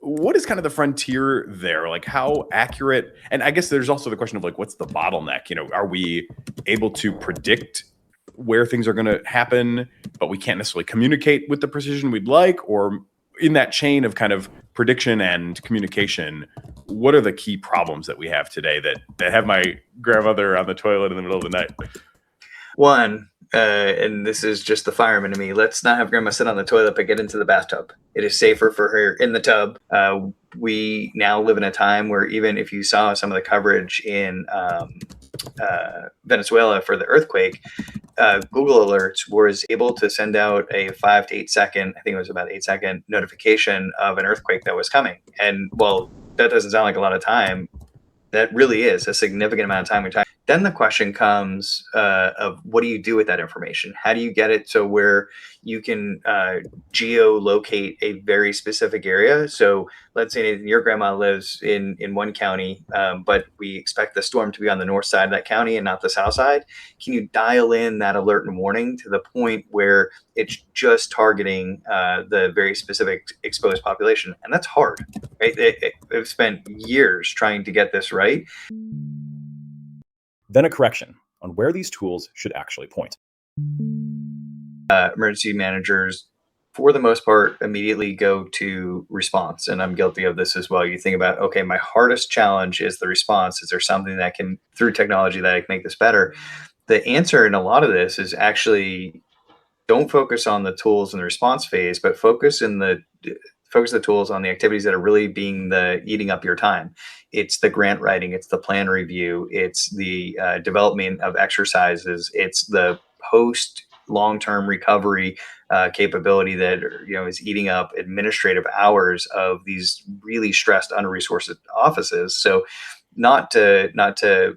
what is kind of the frontier there? Like, how accurate? And I guess there's also the question of like, what's the bottleneck? Are we able to predict where things are going to happen, but we can't necessarily communicate with the precision we'd like? Or in that chain of kind of prediction and communication, what are the key problems that we have today that have my grandmother on the toilet in the middle of the night? One, and this is just the fireman to me, let's not have grandma sit on the toilet but get into the bathtub. It is safer for her in the tub. We now live in a time where even if you saw some of the coverage in Venezuela for the earthquake, Google Alerts was able to send out a 5 to 8 second, I think it was about 8-second notification of an earthquake that was coming. And well, that doesn't sound like a lot of time. That really is a significant amount of time. Then the question comes of what do you do with that information? How do you get it so where you can geolocate a very specific area? So let's say your grandma lives in one county, but we expect the storm to be on the north side of that county and not the south side. Can you dial in that alert and warning to the point where it's just targeting the very specific exposed population? And that's hard, right? I've spent years trying to get this right. Then a correction on where these tools should actually point. Emergency managers, for the most part, immediately go to response. And I'm guilty of this as well. You think about, okay, my hardest challenge is the response. Is there something that can, through technology, that I can make this better? The answer in a lot of this is actually don't focus on the tools in the response phase, but focus the tools on the activities that are really eating up your time. It's the grant writing, it's the plan review, it's the development of exercises, it's the post long-term recovery capability that is eating up administrative hours of these really stressed, under-resourced offices. So not to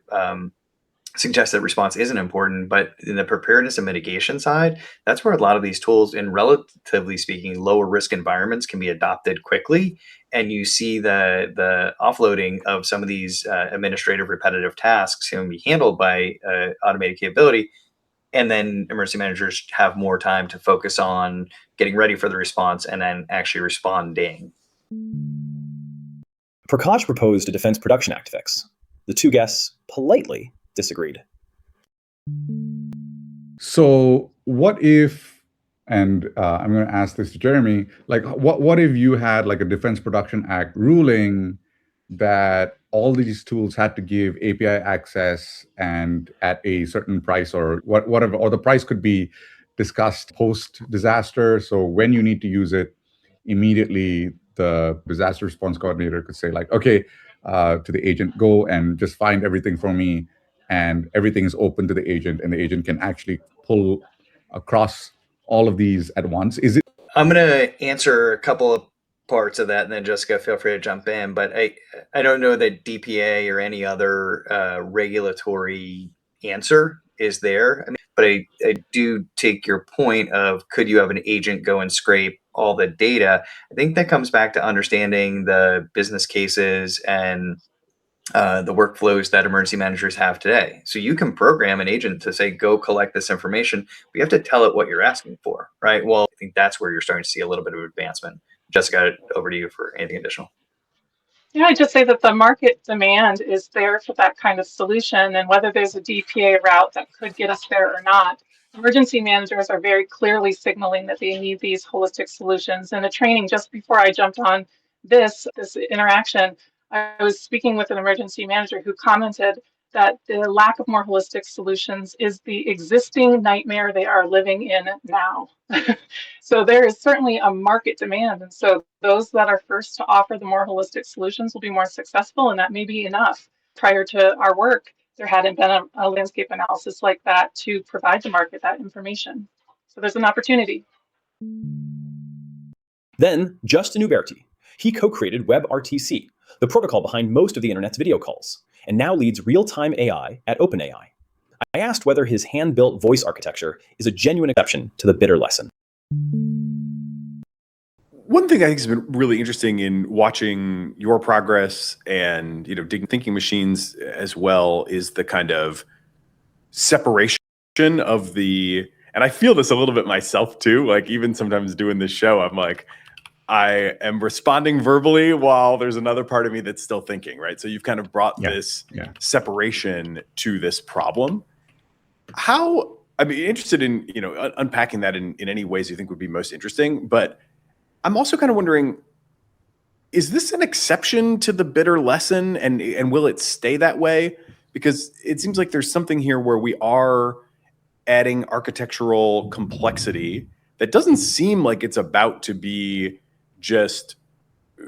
suggest that response isn't important, but in the preparedness and mitigation side, that's where a lot of these tools in relatively speaking lower risk environments can be adopted quickly. And you see the offloading of some of these administrative repetitive tasks can be handled by automated capability. And then emergency managers have more time to focus on getting ready for the response and then actually responding. Prakash proposed a Defense Production Act fix. The two guests politely disagreed. So what if, and I'm going to ask this to Jeremy, like what if you had like a Defense Production Act ruling that all these tools had to give API access and at a certain price or whatever, or the price could be discussed post-disaster. So when you need to use it, immediately the disaster response coordinator could say like, okay, to the agent, go and just find everything for me. And everything is open to the agent, and the agent can actually pull across all of these at once. Is it? I'm going to answer a couple of parts of that, and then Jessica, feel free to jump in. But I don't know that DPA or any other regulatory answer is there. But I do take your point of could you have an agent go and scrape all the data? I think that comes back to understanding the business cases and the workflows that emergency managers have today. So you can program an agent to say, go collect this information, but you have to tell it what you're asking for, right? Well, I think that's where you're starting to see a little bit of advancement. Jessica, over to you for anything additional. Yeah, I'd just say that the market demand is there for that kind of solution, and whether there's a DPA route that could get us there or not, emergency managers are very clearly signaling that they need these holistic solutions. And the training, just before I jumped on this interaction, I was speaking with an emergency manager who commented that the lack of more holistic solutions is the existing nightmare they are living in now. So there is certainly a market demand. And so those that are first to offer the more holistic solutions will be more successful, and that may be enough. Prior to our work, there hadn't been a landscape analysis like that to provide the market that information. So there's an opportunity. Then Justin Uberti. He co-created WebRTC, the protocol behind most of the internet's video calls, and now leads real-time AI at OpenAI. I asked whether his hand-built voice architecture is a genuine exception to the bitter lesson. one thing I think has been really interesting in watching your progress and thinking machines as well is the kind of separation of the, and I feel this a little bit myself too, like even sometimes doing this show, I'm like, I am responding verbally while there's another part of me that's still thinking, right? So you've kind of brought this separation to this problem. How, I'd be interested in, unpacking that in any ways you think would be most interesting, but I'm also kind of wondering, is this an exception to the bitter lesson and will it stay that way? Because it seems like there's something here where we are adding architectural complexity that doesn't seem like it's about to be just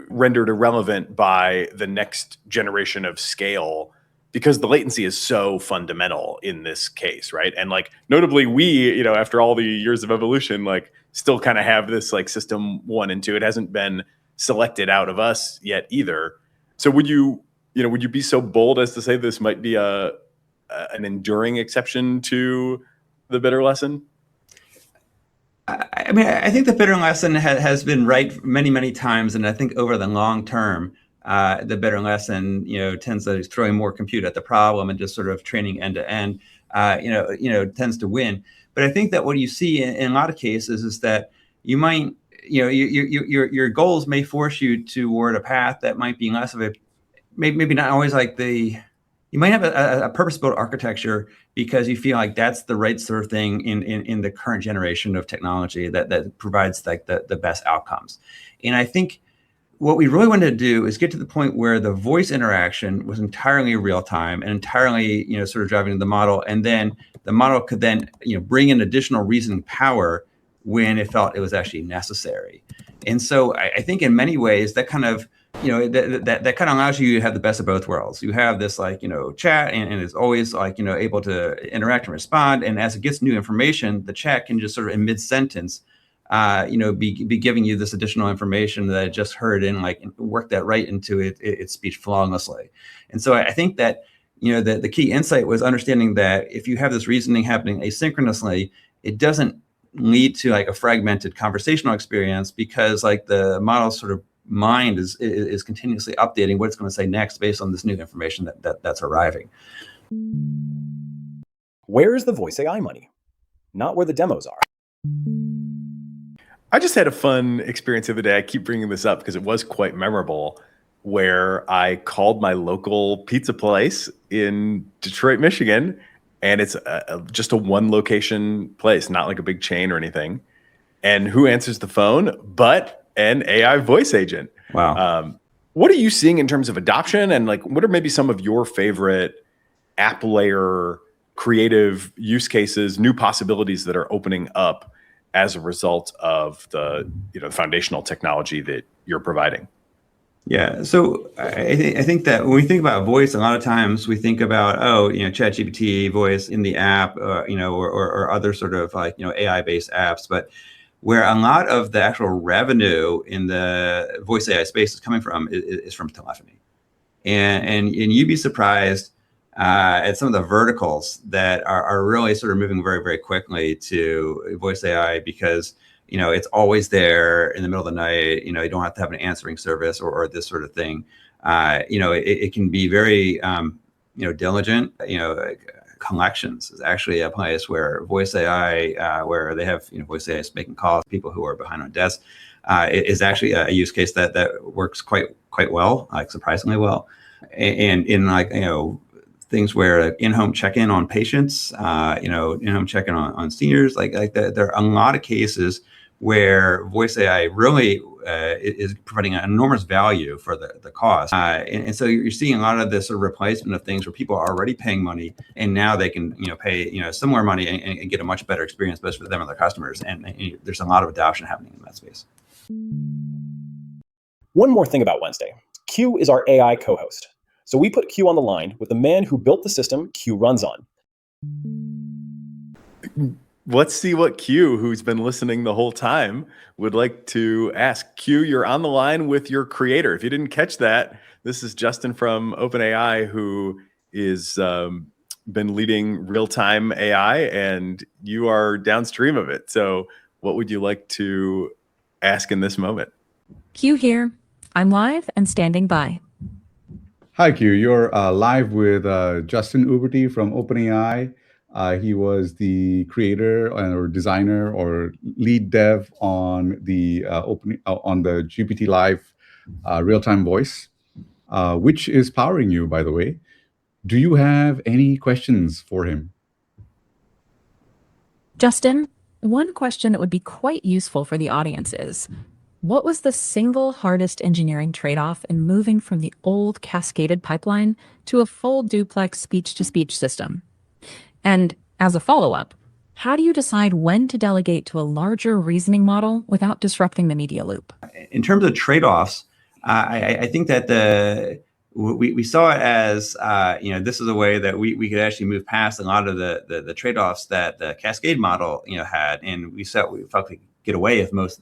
rendered irrelevant by the next generation of scale, because the latency is so fundamental in this case, right? And like notably we, after all the years of evolution, like still kind of have this like system 1 and 2. It hasn't been selected out of us yet either. So would you be so bold as to say this might be an enduring exception to the bitter lesson? I mean, I think the bitter lesson has been right many, many times, and I think over the long term, the bitter lesson, tends to throwing more compute at the problem and just sort of training end to end, tends to win. But I think that what you see in a lot of cases is that you might, your goals may force you toward a path that might be less of a, maybe not always like you might have a purpose-built architecture because you feel like that's the right sort of thing in the current generation of technology that provides like the best outcomes. And I think what we really wanted to do is get to the point where the voice interaction was entirely real time and entirely, sort of driving the model. And then the model could then, bring in additional reasoning power when it felt it was actually necessary. And so I think in many ways that kind of, that kind of allows you to have the best of both worlds. You have this like, chat and it's always like, able to interact and respond. And as it gets new information, the chat can just sort of in mid-sentence, be giving you this additional information that it just heard and like work that right into its speech flawlessly. And so I think that, the key insight was understanding that if you have this reasoning happening asynchronously, it doesn't lead to like a fragmented conversational experience because like the model sort of mind is continuously updating what it's going to say next based on this new information that's arriving. Where is the voice AI money? Not where the demos are. I just had a fun experience the other day. I keep bringing this up because it was quite memorable, where I called my local pizza place in Detroit, Michigan, and it's just a one location place, not like a big chain or anything. And who answers the phone but an AI voice agent? Wow. What are you seeing in terms of adoption, and like what are maybe some of your favorite app layer creative use cases, new possibilities that are opening up as a result of the foundational technology that you're providing? Yeah, so I think that when we think about voice, a lot of times we think about ChatGPT voice in the app, or other sort of like AI-based apps, but where a lot of the actual revenue in the voice AI space is coming from is from telephony, and you'd be surprised at some of the verticals that are really sort of moving very, very quickly to voice AI because it's always there in the middle of the night. You don't have to have an answering service or this sort of thing. It can be very diligent. Collections is actually a place where voice AI, where they have voice AI making calls, people who are behind on desks, is actually a use case that works quite well, like surprisingly well, and in like things where in-home check-in on patients, in-home check-in on seniors, there are a lot of cases where voice AI really is providing an enormous value for the cost. And so you're seeing a lot of this sort of replacement of things where people are already paying money and now they can pay similar money and get a much better experience both for them and their customers. And there's a lot of adoption happening in that space. One more thing about Wednesday. Q is our AI co-host. So we put Q on the line with the man who built the system Q runs on. Let's see what Q, who's been listening the whole time, would like to ask. Q, you're on the line with your creator. If you didn't catch that, this is Justin from OpenAI, who is been leading real-time AI, and you are downstream of it. So what would you like to ask in this moment? Q here. I'm live and standing by. Hi, Q. You're live with Justin Uberty from OpenAI. He was the creator or designer or lead dev on the GPT Live real-time voice, which is powering you, by the way. Do you have any questions for him? Justin, one question that would be quite useful for the audience is, what was the single hardest engineering trade-off in moving from the old cascaded pipeline to a full duplex speech-to-speech system? And as a follow-up, how do you decide when to delegate to a larger reasoning model without disrupting the media loop? In terms of trade-offs, I think that we saw it as this is a way that we could actually move past a lot of the trade-offs that the Cascade model had, and we felt we could get away with most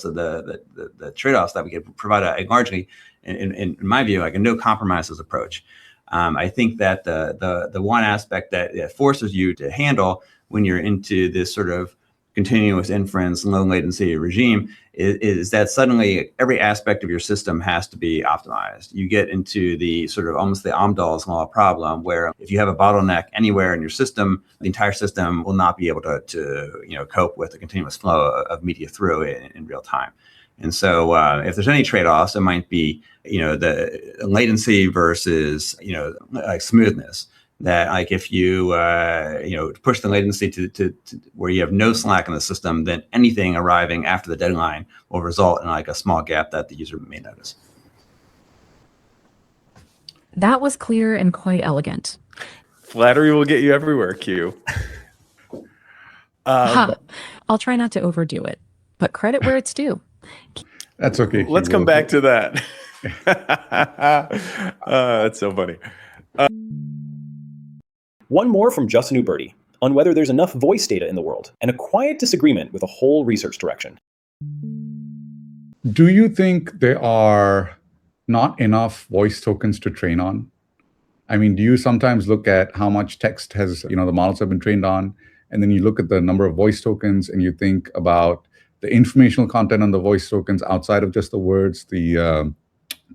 of the trade-offs that we could provide a largely, in my view, like a no compromises approach. I think that the one aspect that it forces you to handle when you're into this sort of continuous inference, low latency regime is that suddenly every aspect of your system has to be optimized. You get into the sort of almost the Amdahl's law problem, where if you have a bottleneck anywhere in your system, the entire system will not be able to cope with the continuous flow of media through in real time. And so if there's any trade-offs, it might be the latency versus like smoothness. That like if you push the latency to where you have no slack in the system, then anything arriving after the deadline will result in like a small gap that the user may notice. That was clear and quite elegant. Flattery will get you everywhere, Q. I'll try not to overdo it, but credit where it's due. That's okay. Let's come back to that. That's so funny. One more from Justin Uberty on whether there's enough voice data in the world, and a quiet disagreement with a whole research direction. Do you think there are not enough voice tokens to train on? I mean, do you sometimes look at how much text has, the models have been trained on, and then you look at the number of voice tokens and you think about the informational content on the voice tokens outside of just the words, the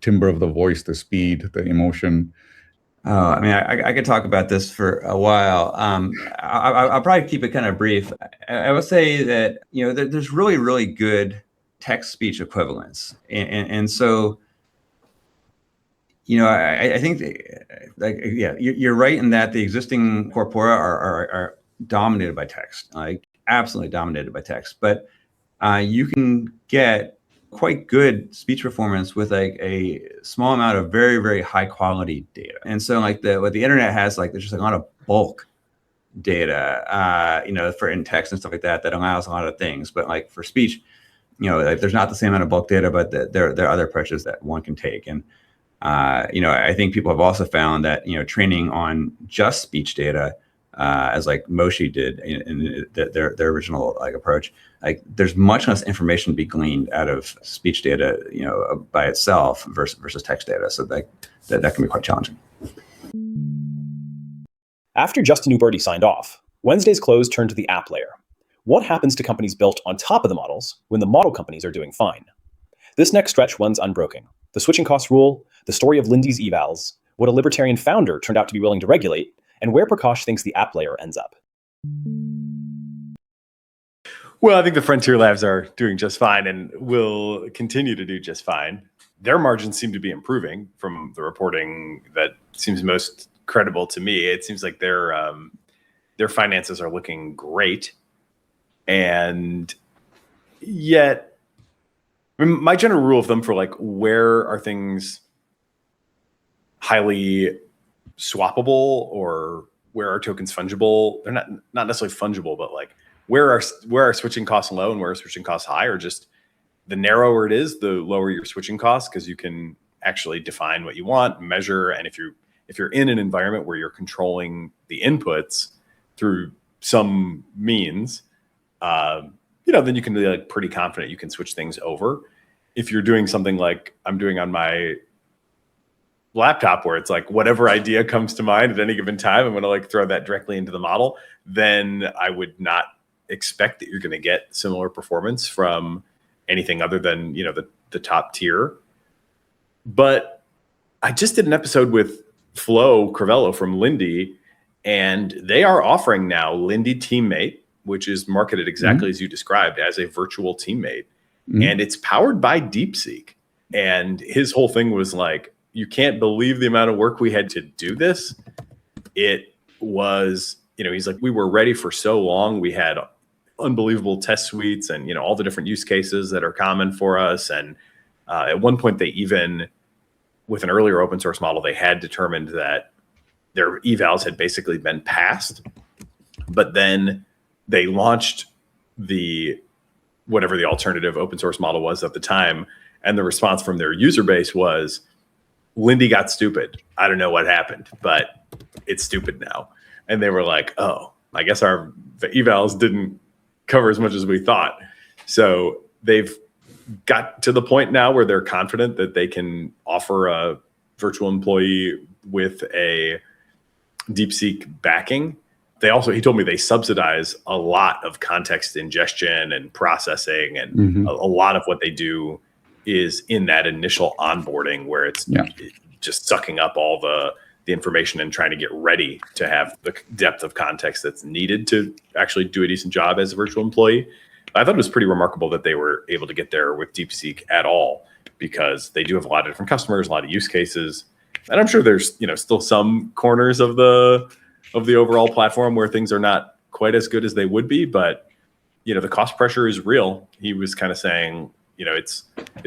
timbre of the voice, the speed, the emotion? I mean, I could talk about this for a while. I'll probably keep it kind of brief. I would say that there's really, really good text-speech equivalence, and so I think you're right in that the existing corpora are dominated by text, like absolutely dominated by text. But you can get quite good speech performance with like a small amount of very, very high quality data. And so like what the internet has, like there's just a lot of bulk data, for in text and stuff like that allows a lot of things. But like for speech, like there's not the same amount of bulk data, but there are other approaches that one can take. And I think people have also found that training on just speech data, as like Moshe did in their original like approach, like there's much less information to be gleaned out of speech data, by itself versus text data. So that can be quite challenging. After Justin Uberty signed off, Wednesday's close turned to the app layer. What happens to companies built on top of the models when the model companies are doing fine? This next stretch runs unbroken. The switching cost rule, the story of Lindy's evals, what a libertarian founder turned out to be willing to regulate, and where Prakash thinks the app layer ends up. Well, I think the frontier labs are doing just fine and will continue to do just fine. Their margins seem to be improving from the reporting that seems most credible to me. It seems like their finances are looking great. And yet, I mean, my general rule of thumb for like where are things highly swappable or where are tokens fungible? They're not necessarily fungible, but like where are switching costs low and where are switching costs high, or just the narrower it is, the lower your switching costs, because you can actually define what you want, measure, and if you're in an environment where you're controlling the inputs through some means, then you can be like pretty confident you can switch things over. If you're doing something like I'm doing on my laptop, where it's like whatever idea comes to mind at any given time, I'm going to like throw that directly into the model, then I would not expect that you're going to get similar performance from anything other than, the top tier. But I just did an episode with Flo Crivello from Lindy, and they are offering now Lindy Teammate, which is marketed exactly as you described, as a virtual teammate. And it's powered by DeepSeek. And his whole thing was like, you can't believe the amount of work we had to do this. It was, he's like, we were ready for so long. We had unbelievable test suites and, all the different use cases that are common for us. And at one point, they even, with an earlier open source model, they had determined that their evals had basically been passed. But then they launched whatever the alternative open source model was at the time. And the response from their user base was, Lindy got stupid. I don't know what happened, but it's stupid now. And they were like, oh, I guess the evals didn't cover as much as we thought. So they've got to the point now where they're confident that they can offer a virtual employee with a DeepSeek backing. He told me they subsidize a lot of context ingestion and processing, and a lot of what they do is in that initial onboarding where it's just sucking up all the information and trying to get ready to have the depth of context that's needed to actually do a decent job as a virtual employee. I thought it was pretty remarkable that they were able to get there with DeepSeek at all, because they do have a lot of different customers, a lot of use cases. And I'm sure there's, still some corners of the overall platform where things are not quite as good as they would be, but the cost pressure is real. He was kind of saying, it's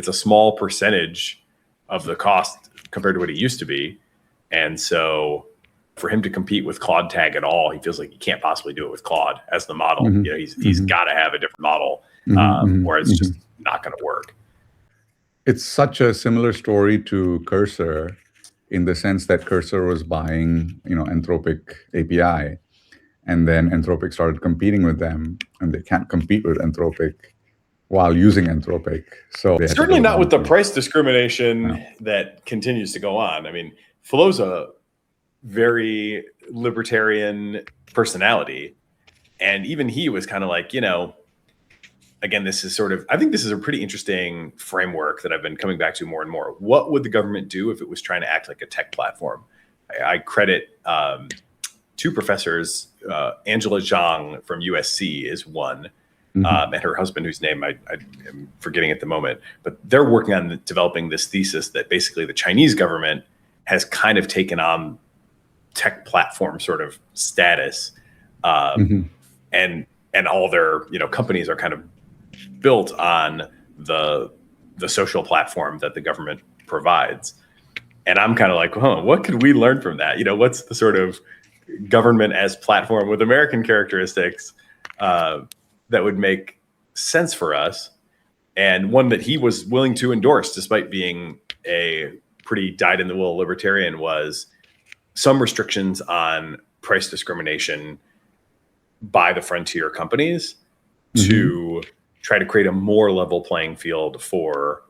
a small percentage of the cost compared to what it used to be. And so for him to compete with Claude Tag at all, he feels like he can't possibly do it with Claude as the model. He's got to have a different model, or it's just not going to work. It's such a similar story to Cursor, in the sense that Cursor was buying, Anthropic API, and then Anthropic started competing with them, and they can't compete with Anthropic while using Anthropic. So certainly not with the price discrimination that continues to go on. I mean, Flo's a very libertarian personality, and even he was kind of like, again, this is I think this is a pretty interesting framework that I've been coming back to more and more. What would the government do if it was trying to act like a tech platform? I credit two professors, Angela Zhang from USC is one, and her husband, whose name I am forgetting at the moment, but they're working on developing this thesis that basically the Chinese government has kind of taken on tech platform sort of status, and all their companies are kind of built on the social platform that the government provides. And I'm kind of like, what could we learn from that? What's the sort of government as platform with American characteristics that would make sense for us? And one that he was willing to endorse, despite being a pretty dyed-in-the-wool libertarian, was some restrictions on price discrimination by the frontier companies to try to create a more level playing field for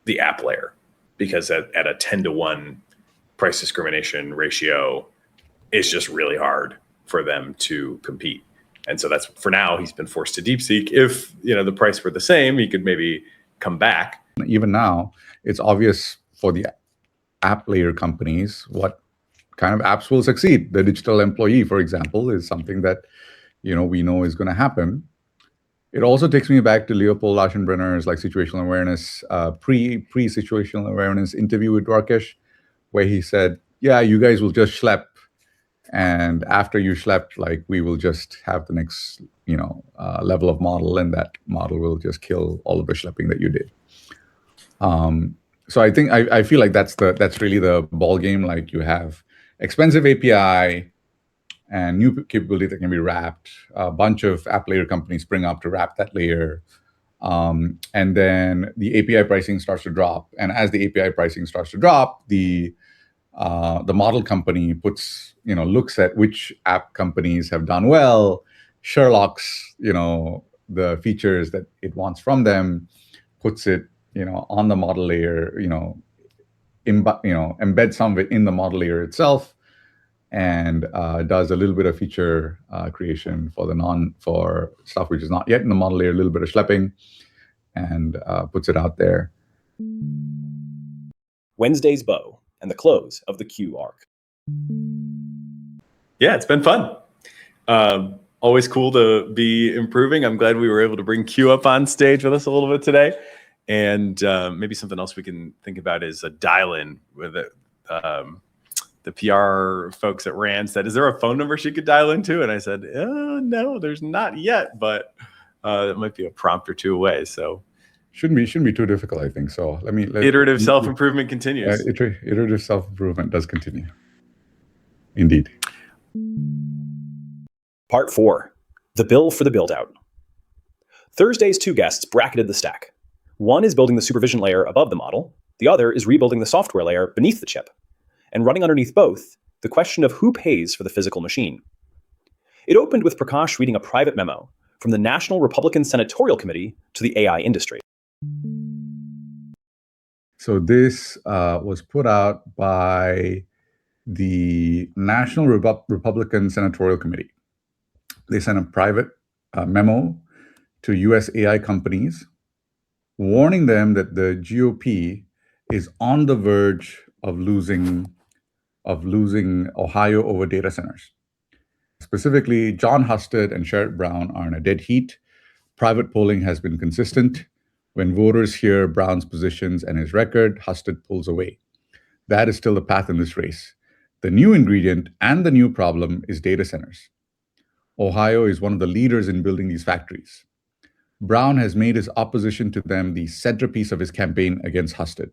the app layer. Because at a 10-to-1 price discrimination ratio, it's just really hard for them to compete. And so that's, for now, he's been forced to DeepSeek. If the price were the same, he could maybe come back. Even now, it's obvious for the app layer companies what kind of apps will succeed. The digital employee, for example, is something that we know is going to happen. It also takes me back to Leopold Aschenbrenner's situational awareness, pre-situational awareness interview with Dwarkesh, where he said, yeah, you guys will just schlep. And after you schlep, we will just have the next, level of model, and that model will just kill all of the schlepping that you did. So I think I feel like that's really the ball game. You have expensive API and new capability that can be wrapped. A bunch of app layer companies spring up to wrap that layer. And then the API pricing starts to drop. And as the API pricing starts to drop, the model company looks at which app companies have done well, Sherlock's, the features that it wants from them, puts it, on the model layer, embeds some of it in the model layer itself, and does a little bit of feature creation for stuff which is not yet in the model layer, a little bit of schlepping, and puts it out there. Wednesday's bow and the close of the Q arc. Yeah, it's been fun. Always cool to be improving. I'm glad we were able to bring Q up on stage with us a little bit today. And maybe something else we can think about is a dial-in with it. The PR folks at RAND said, is there a phone number she could dial into? And I said, no, there's not yet, but that might be a prompt or two away. So shouldn't be too difficult, I think. So iterative self-improvement continues. Iterative self-improvement does continue. Indeed. Part 4, the bill for the build-out. Thursday's two guests bracketed the stack. One is building the supervision layer above the model. The other is rebuilding the software layer beneath the chip. And running underneath both, the question of who pays for the physical machine. It opened with Prakash reading a private memo from the National Republican Senatorial Committee to the AI industry. So this was put out by the National Republican Senatorial Committee. They sent a private memo to US AI companies warning them that the GOP is on the verge of losing Ohio over data centers. Specifically, John Husted and Sherrod Brown are in a dead heat. Private polling has been consistent. When voters hear Brown's positions and his record, Husted pulls away. That is still the path in this race. The new ingredient and the new problem is data centers. Ohio is one of the leaders in building these factories. Brown has made his opposition to them the centerpiece of his campaign against Husted.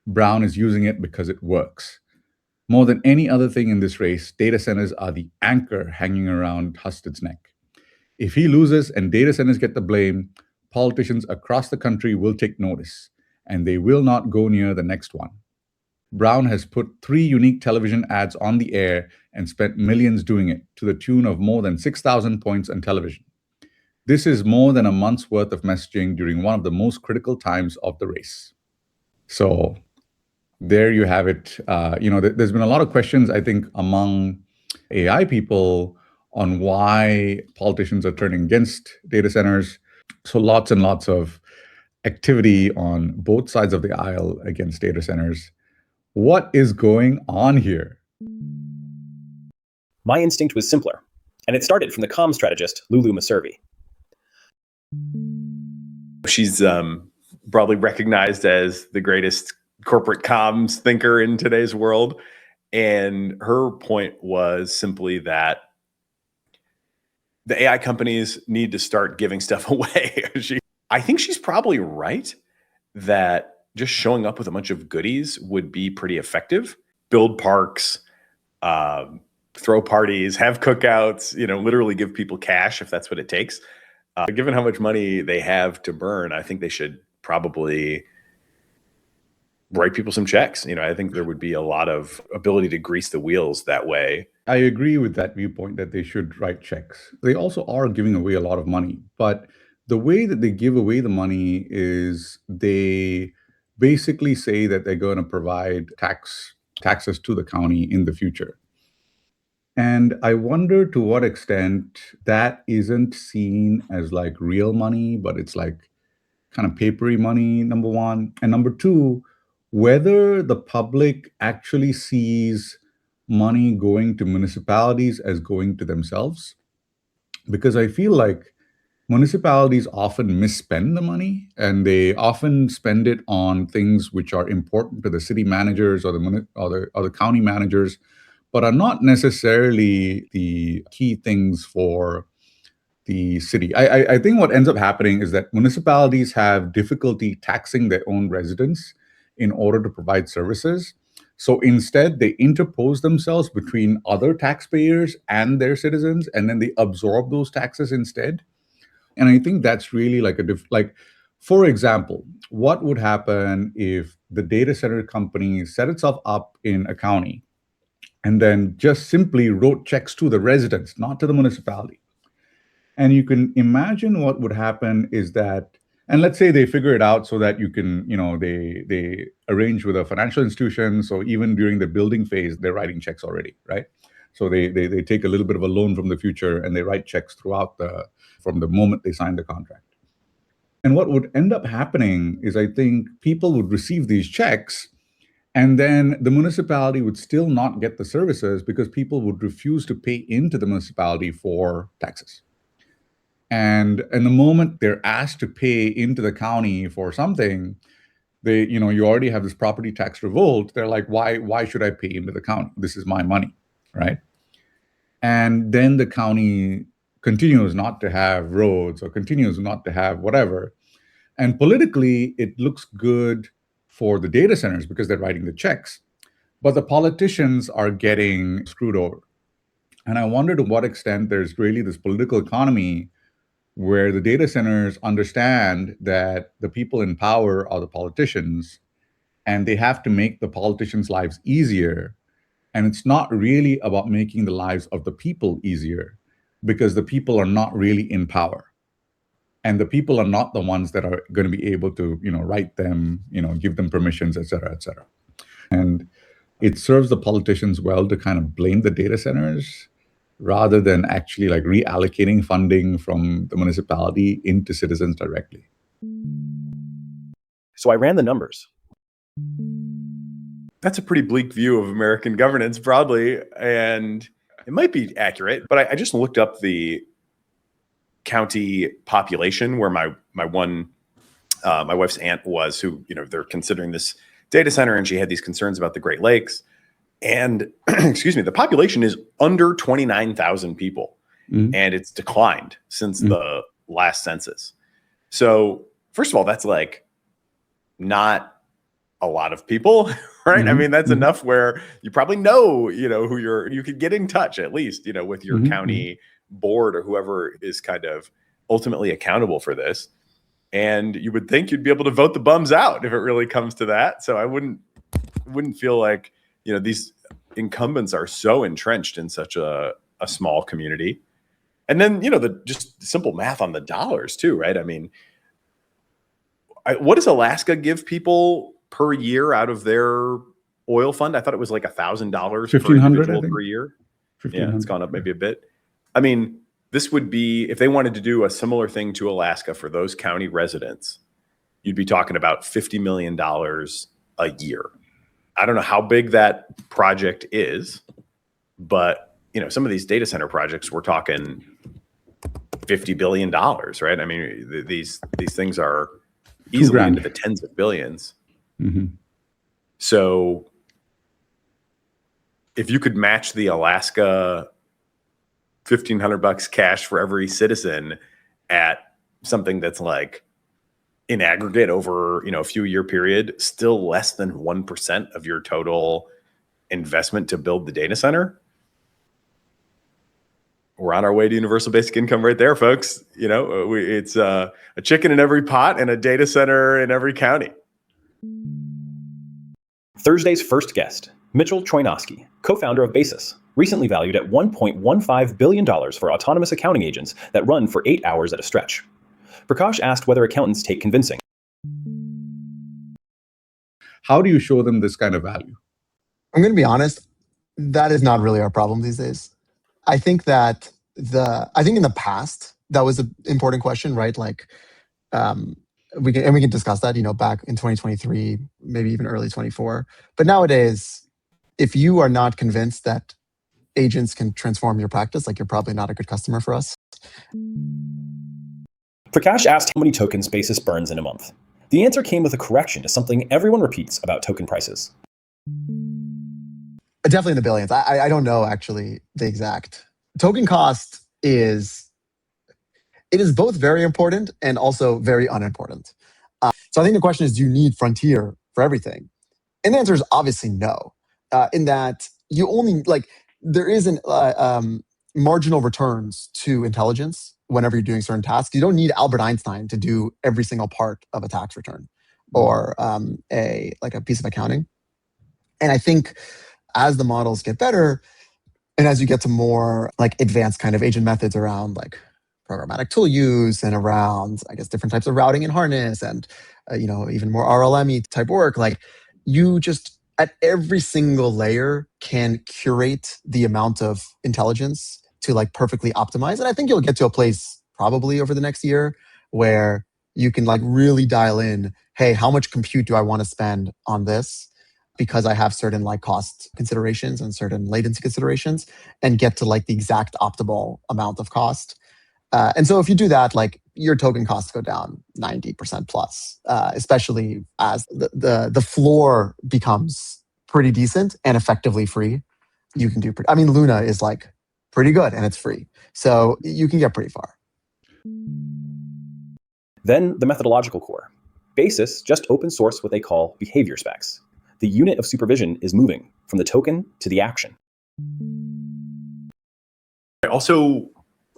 Brown is using it because it works. More than any other thing in this race, data centers are the anchor hanging around Husted's neck. If he loses and data centers get the blame, politicians across the country will take notice, and they will not go near the next one. Brown has put 3 unique television ads on the air and spent millions doing it, to the tune of more than 6,000 points on television. This is more than a month's worth of messaging during one of the most critical times of the race. So there you have it. There's been a lot of questions, I think, among AI people on why politicians are turning against data centers. So lots and lots of activity on both sides of the aisle against data centers. What is going on here? My instinct was simpler, and it started from the comm strategist, Lulu Maservi. She's broadly recognized as the greatest corporate comms thinker in today's world. And her point was simply that the AI companies need to start giving stuff away. I think she's probably right that just showing up with a bunch of goodies would be pretty effective. Build parks, throw parties, have cookouts, literally give people cash if that's what it takes. Given how much money they have to burn, I think they should probably write people some checks. I think there would be a lot of ability to grease the wheels that way. I agree with that viewpoint that they should write checks. They also are giving away a lot of money, but the way that they give away the money is they basically say that they're going to provide taxes to the county in the future. And I wonder to what extent that isn't seen as like real money, but it's like kind of papery money, number one. And number two, whether the public actually sees money going to municipalities as going to themselves. Because I feel like municipalities often misspend the money, and they often spend it on things which are important to the city managers or the county managers, but are not necessarily the key things for the city. I think what ends up happening is that municipalities have difficulty taxing their own residents in order to provide services. So instead, they interpose themselves between other taxpayers and their citizens, and then they absorb those taxes instead. And I think that's really like for example, what would happen if the data center company set itself up in a county and then just simply wrote checks to the residents, not to the municipality? And you can imagine what would happen is that, and let's say they figure it out so that you can, they arrange with a financial institution. So even during the building phase, they're writing checks already, right? So they take a little bit of a loan from the future and they write checks from the moment they sign the contract. And what would end up happening is I think people would receive these checks, and then the municipality would still not get the services because people would refuse to pay into the municipality for taxes. And in the moment they're asked to pay into the county for something, you already have this property tax revolt. They're like, why should I pay into the county? This is my money, right? And then the county continues not to have roads or continues not to have whatever. And politically, it looks good for the data centers because they're writing the checks, but the politicians are getting screwed over. And I wonder to what extent there's really this political economy where the data centers understand that the people in power are the politicians, and they have to make the politicians' lives easier. And it's not really about making the lives of the people easier, because the people are not really in power. And the people are not the ones that are going to be able to, write them, give them permissions, et cetera, et cetera. And it serves the politicians well to kind of blame the data centers rather than actually like reallocating funding from the municipality into citizens directly. So I ran the numbers. That's a pretty bleak view of American governance broadly, and it might be accurate, but I just looked up the county population where my wife's aunt was, who, they're considering this data center, and she had these concerns about the Great Lakes. And excuse me, the population is under 29,000 people, and it's declined since the last census. So first of all, that's like not a lot of people, right? I mean, that's enough where you probably know, who you could get in touch at least, with your county board or whoever is kind of ultimately accountable for this. And you would think you'd be able to vote the bums out if it really comes to that. So I wouldn't feel like, these incumbents are so entrenched in such a small community. And then, the just simple math on the dollars too, right? I mean, what does Alaska give people per year out of their oil fund? I thought it was like $1,000 per individual per year. Yeah, it's gone up maybe a bit. I mean, this would be, if they wanted to do a similar thing to Alaska for those county residents, you'd be talking about $50 million a year. I don't know how big that project is, but some of these data center projects, we're talking $50 billion, right? I mean, these things are easily into the tens of billions. So if you could match the Alaska $1,500 cash for every citizen at something that's like in aggregate over, a few year period, still less than 1% of your total investment to build the data center, we're on our way to universal basic income right there, folks. It's a chicken in every pot and a data center in every county. Thursday's first guest, Mitchell Troinosky, co-founder of Basis, recently valued at $1.15 billion for autonomous accounting agents that run for 8 hours at a stretch. Prakash asked whether accountants take convincing. How do you show them this kind of value? I'm going to be honest, that is not really our problem these days. I think that in the past, that was an important question, right? Like, we can discuss that, back in 2023, maybe even early 24. But nowadays, if you are not convinced that agents can transform your practice, like, you're probably not a good customer for us. Prakash asked how many tokens Basis burns in a month. The answer came with a correction to something everyone repeats about token prices. Definitely in the billions. I don't know actually the exact. Token cost is both very important and also very unimportant. So I think the question is, do you need Frontier for everything? And the answer is obviously no. In that you only, there isn't marginal returns to intelligence whenever you're doing certain tasks. You don't need Albert Einstein to do every single part of a tax return or a piece of accounting. And I think as the models get better and as you get to more advanced kind of agent methods around programmatic tool use and around, I guess, different types of routing and harness and, even more RLM-y type work, you just at every single layer can curate the amount of intelligence to perfectly optimize. And I think you'll get to a place probably over the next year where You can like really dial in, hey, how much compute do I want to spend on this? Because I have certain like cost considerations and certain latency considerations, and get to like the exact optimal amount of cost. And so if you do that, like your token costs go down 90% plus, especially as the floor becomes pretty decent and effectively free. You can do I mean, Luna is like pretty good and it's free. So you can get pretty far. Then the methodological core. Basis just open source what they call behavior specs. The unit of supervision is moving from the token to the action. I also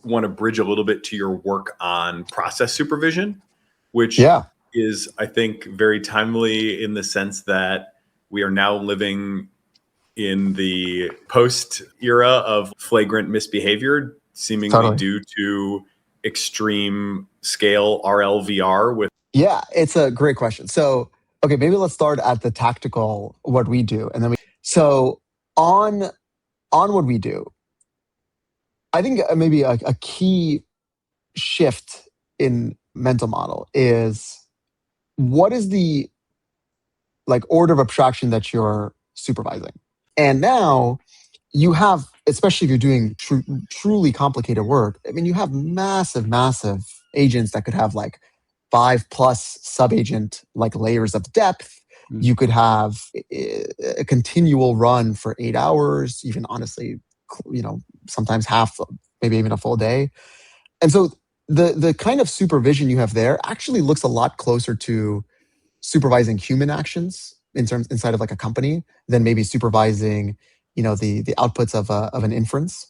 want to bridge a little bit to your work on process supervision, which is, I think, very timely in the sense that we are now living in the post era of flagrant misbehavior, seemingly due to extreme scale RLVR with. Yeah, it's a great question. So, okay, maybe let's start at the tactical, what we do. And then so on what we do, I think maybe a key shift in mental model is what is the like order of abstraction that you're supervising. And now you have, especially if you're doing truly complicated work, I mean, you have massive agents that could have like 5+ sub-agent like layers of depth. You could have a continual run for 8 hours, even honestly, sometimes half, maybe even a full day. And so the kind of supervision you have there actually looks a lot closer to supervising human actions inside of like a company than maybe supervising, the outputs of an inference.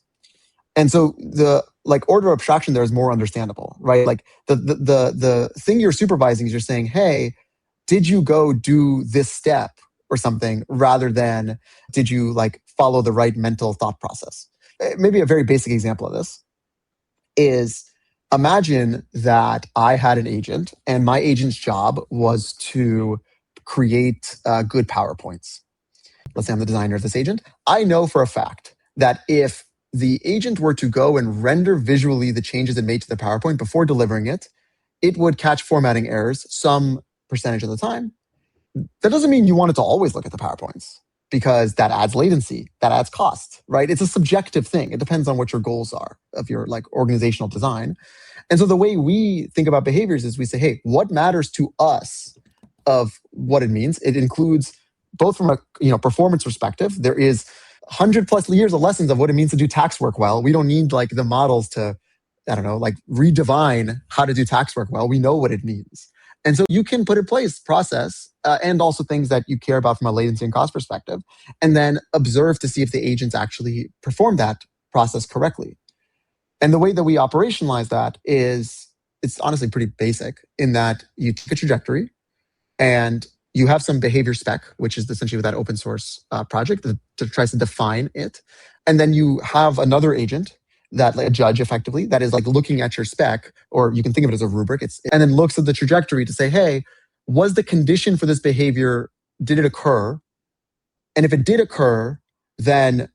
And so the like order of abstraction there is more understandable, right? Like the thing you're supervising is you're saying, hey, did you go do this step or something, rather than did you like follow the right mental thought process? Maybe a very basic example of this is, imagine that I had an agent and my agent's job was to create good PowerPoints. Let's say I'm the designer of this agent. I know for a fact that if the agent were to go and render visually the changes it made to the PowerPoint before delivering it, it would catch formatting errors some percentage of the time. That doesn't mean you want it to always look at the PowerPoints, because that adds latency, that adds cost, right? It's a subjective thing. It depends on what your goals are of your like organizational design. And so the way we think about behaviors is we say, hey, what matters to us of what it means? It includes both from a performance perspective. There is 100+ years of lessons of what it means to do tax work well. We don't need like the models to, like redefine how to do tax work well. We know what it means. And so you can put in place process and also things that you care about from a latency and cost perspective, and then observe to see if the agents actually perform that process correctly. And the way that we operationalize that is, it's honestly pretty basic in that you take a trajectory and you have some behavior spec, which is essentially that open source project that tries to define it. And then you have another agent that like a judge effectively that is like looking at your spec, or you can think of it as a rubric. And then looks at the trajectory to say, hey, was the condition for this behavior, did it occur? And if it did occur, then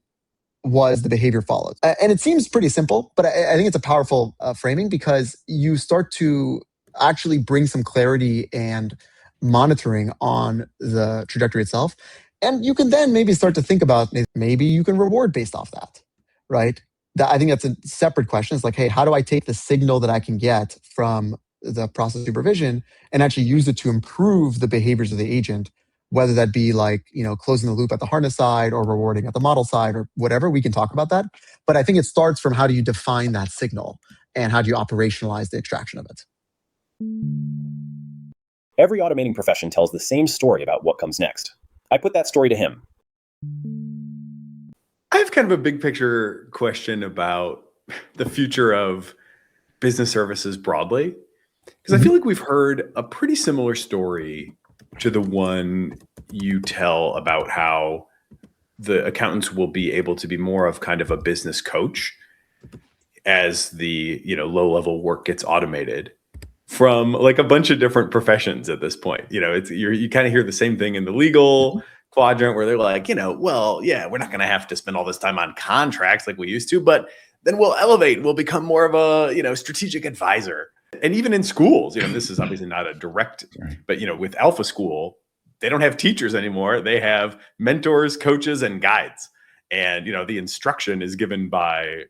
was the behavior followed? And it seems pretty simple, but I think it's a powerful framing, because you start to actually bring some clarity and monitoring on the trajectory itself. And you can then maybe start to think about, maybe you can reward based off that, right? I think that's a separate question. It's like, hey, how do I take the signal that I can get from the process supervision and actually use it to improve the behaviors of the agent, whether that be like, closing the loop at the harness side or rewarding at the model side or whatever. We can talk about that. But I think it starts from how do you define that signal and how do you operationalize the extraction of it? Every automating profession tells the same story about what comes next. I put that story to him. I have kind of a big picture question about the future of business services broadly, because I feel like we've heard a pretty similar story to the one you tell about how the accountants will be able to be more of kind of a business coach as the low-level work gets automated from like a bunch of different professions at this point. You kind of hear the same thing in the legal quadrant, where they're like, well, yeah, we're not going to have to spend all this time on contracts like we used to, but then we'll elevate. We'll become more of a strategic advisor. And even in schools, this is obviously not a direct, but with Alpha School, they don't have teachers anymore. They have mentors, coaches, and guides. And, the instruction is given by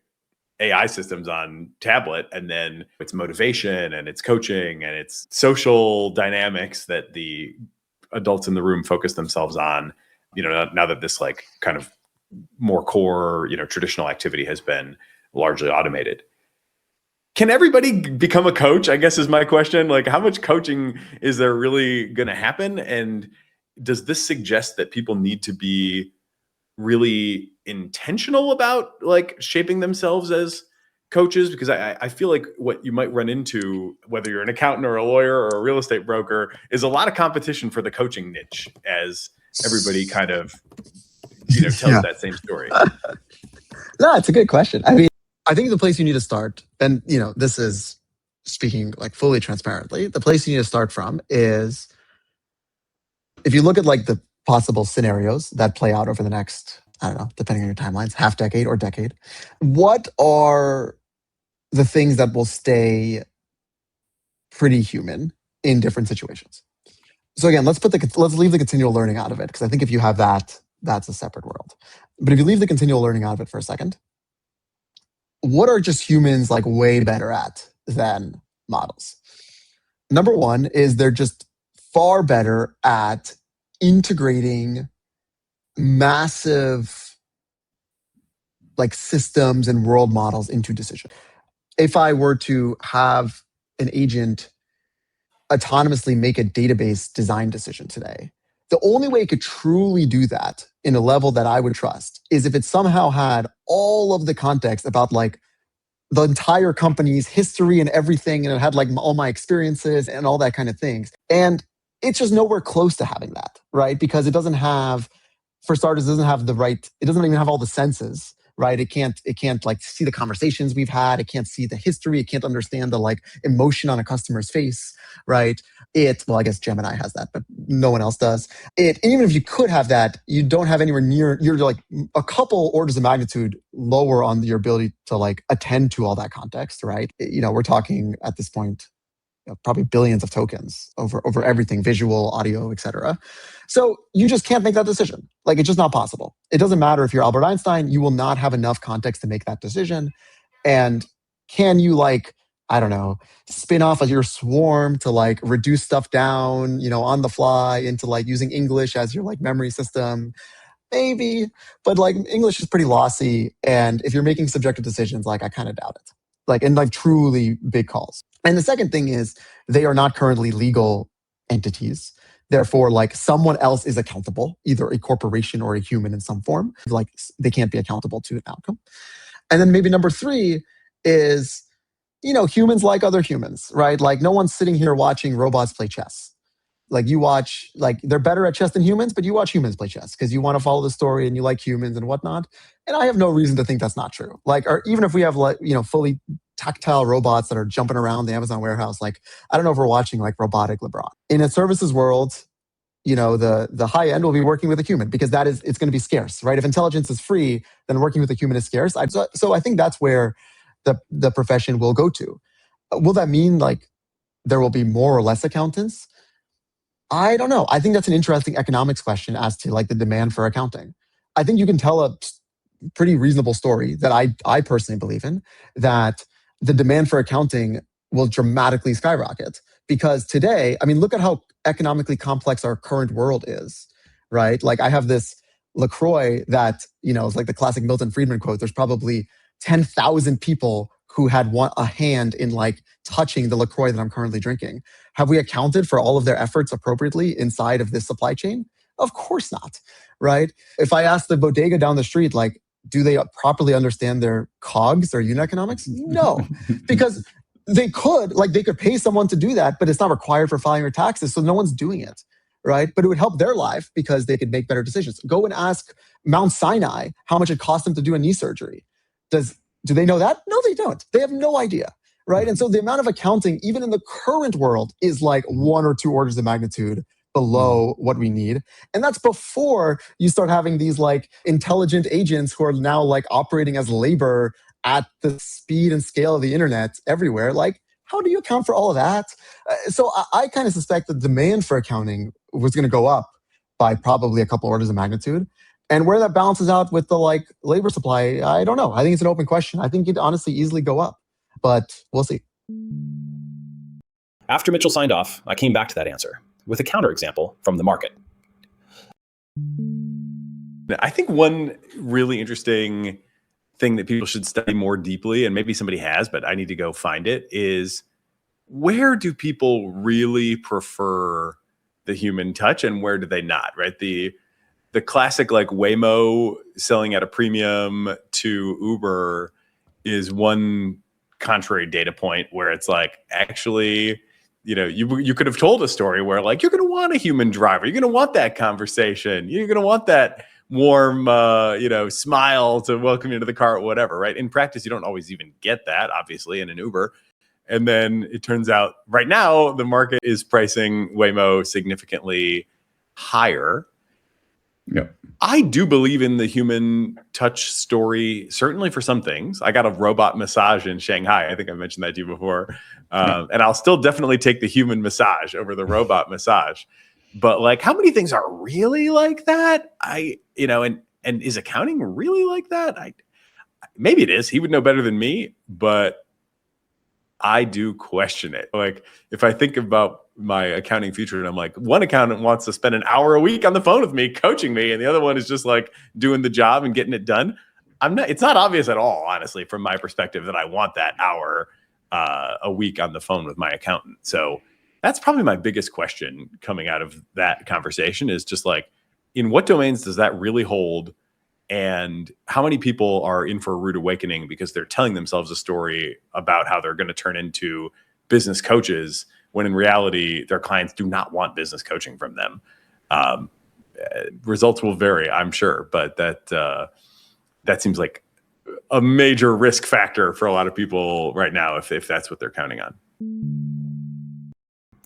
AI systems on tablet, and then it's motivation and it's coaching and it's social dynamics that the adults in the room focus themselves on, now that this like kind of more core, traditional activity has been largely automated. Can everybody become a coach, I guess is my question. Like, how much coaching is there really going to happen? And does this suggest that people need to be really intentional about like shaping themselves as coaches? Because I feel like what you might run into, whether you're an accountant or a lawyer or a real estate broker, is a lot of competition for the coaching niche as everybody kind of, tells that same story. No, it's a good question. I mean, I think the place you need to start, and this is speaking like fully transparently, the place you need to start from is if you look at like the possible scenarios that play out over the next, I don't know, depending on your timelines, half decade or decade, what are the things that will stay pretty human in different situations? So again, let's leave the continual learning out of it, because I think if you have that, that's a separate world. But if you leave the continual learning out of it for a second, what are just humans like way better at than models? Number one is they're just far better at integrating massive like systems and world models into decision. If I were to have an agent autonomously make a database design decision today, the only way it could truly do that in a level that I would trust is if it somehow had all of the context about like the entire company's history and everything, and it had like all my experiences and all that kind of things. And it's just nowhere close to having that, right? Because it doesn't have, for starters, it doesn't have the right, it doesn't even have all the senses, right? It can't like see the conversations we've had. It can't see the history. It can't understand the like emotion on a customer's face, right? Well, I guess Gemini has that, but no one else does. Even if you could have that, you don't have anywhere near, you're like a couple orders of magnitude lower on your ability to like attend to all that context, right? We're talking at this point, probably billions of tokens over everything, visual, audio, etc. So you just can't make that decision. Like, it's just not possible. It doesn't matter if you're Albert Einstein, you will not have enough context to make that decision. And can you like, I don't know, spin off of your swarm to like reduce stuff down, on the fly into like using English as your like memory system? Maybe, but like English is pretty lossy. And if you're making subjective decisions, like I kind of doubt it. Like, in like truly big calls. And the second thing is they are not currently legal entities. Therefore, like someone else is accountable, either a corporation or a human in some form. Like they can't be accountable to an outcome. And then maybe number three is, humans like other humans, right? Like no one's sitting here watching robots play chess. Like you watch, like they're better at chess than humans, but you watch humans play chess because you want to follow the story and you like humans and whatnot. And I have no reason to think that's not true. Like, or even if we have like, fully tactile robots that are jumping around the Amazon warehouse, like, I don't know if we're watching like robotic LeBron. In a services world, the high end will be working with a human because it's going to be scarce, right? If intelligence is free, then working with a human is scarce. So I think that's where the profession will go to. Will that mean like there will be more or less accountants? I don't know. I think that's an interesting economics question as to like the demand for accounting. I think you can tell a pretty reasonable story that I personally believe in, that the demand for accounting will dramatically skyrocket. Because today, I mean, look at how economically complex our current world is, right? Like I have this LaCroix that, is like the classic Milton Friedman quote. There's probably 10,000 people who had a hand in like touching the LaCroix that I'm currently drinking. Have we accounted for all of their efforts appropriately inside of this supply chain? Of course not, right? If I ask the bodega down the street, like, do they properly understand their COGS, their unit economics? No, because they could pay someone to do that, but it's not required for filing your taxes, so no one's doing it, right? But it would help their life because they could make better decisions. Go and ask Mount Sinai how much it cost them to do a knee surgery. Do they know that? No, they don't. They have no idea, right? And so the amount of accounting, even in the current world, is like 1 or 2 orders of magnitude below what we need. And that's before you start having these like intelligent agents who are now like operating as labor at the speed and scale of the internet everywhere. Like how do you account for all of that? So I kind of suspect the demand for accounting was going to go up by probably a couple orders of magnitude. And where that balances out with the labor supply, I don't know. I think it's an open question. I think it'd honestly easily go up, but we'll see. After Mitchell signed off, I came back to that answer with a counterexample from the market. I think one really interesting thing that people should study more deeply, and maybe somebody has, but I need to go find it, is where do people really prefer the human touch and where do they not, right? The classic Waymo selling at a premium to Uber is one contrary data point where it's actually, you could have told a story where you're going to want a human driver. You're going to want that conversation. You're going to want that warm, smile to welcome you to the car or whatever, right? In practice, you don't always even get that, obviously, in an Uber. And then it turns out right now the market is pricing Waymo significantly higher. Yeah. I do believe in the human touch story, certainly for some things. I got a robot massage in Shanghai. I think I mentioned that to you before. And I'll still definitely take the human massage over the robot massage. But how many things are really like that? And is accounting really like that? Maybe it is. He would know better than me, but I do question it. If I think about my accounting future and I'm one accountant wants to spend an hour a week on the phone with me, coaching me, and the other one is just doing the job and getting it done. It's not obvious at all, honestly, from my perspective, that I want that hour a week on the phone with my accountant. So that's probably my biggest question coming out of that conversation is just in what domains does that really hold? And how many people are in for a rude awakening because they're telling themselves a story about how they're going to turn into business coaches when in reality their clients do not want business coaching from them. Results will vary, I'm sure, but that seems like a major risk factor for a lot of people right now if that's what they're counting on.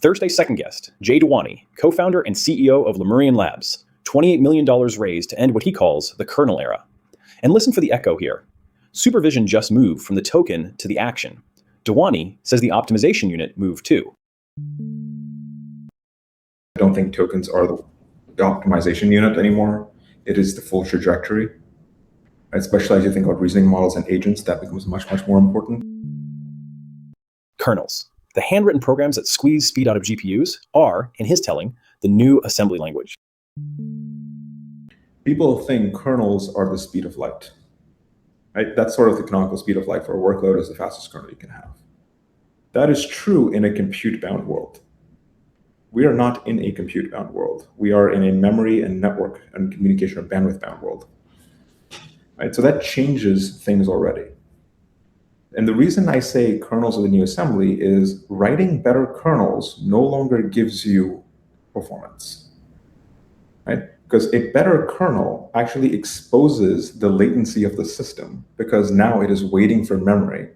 Thursday's second guest, Jay Dewani, co-founder and CEO of Lemurian Labs, $28 million raised to end what he calls the kernel era. And listen for the echo here. Supervision just moved from the token to the action. Dewani says the optimization unit moved too. I don't think tokens are the optimization unit anymore. It is the full trajectory. Especially as you think about reasoning models and agents, that becomes much, much more important. Kernels, the handwritten programs that squeeze speed out of GPUs, are, in his telling, the new assembly language. People think kernels are the speed of light. Right? That's sort of the canonical speed of light for a workload is the fastest kernel you can have. That is true in a compute-bound world. We are not in a compute-bound world. We are in a memory and network and communication or bandwidth-bound world. Right? So that changes things already. And the reason I say kernels are the new assembly is writing better kernels no longer gives you performance. Right? Because a better kernel actually exposes the latency of the system because now it is waiting for memory.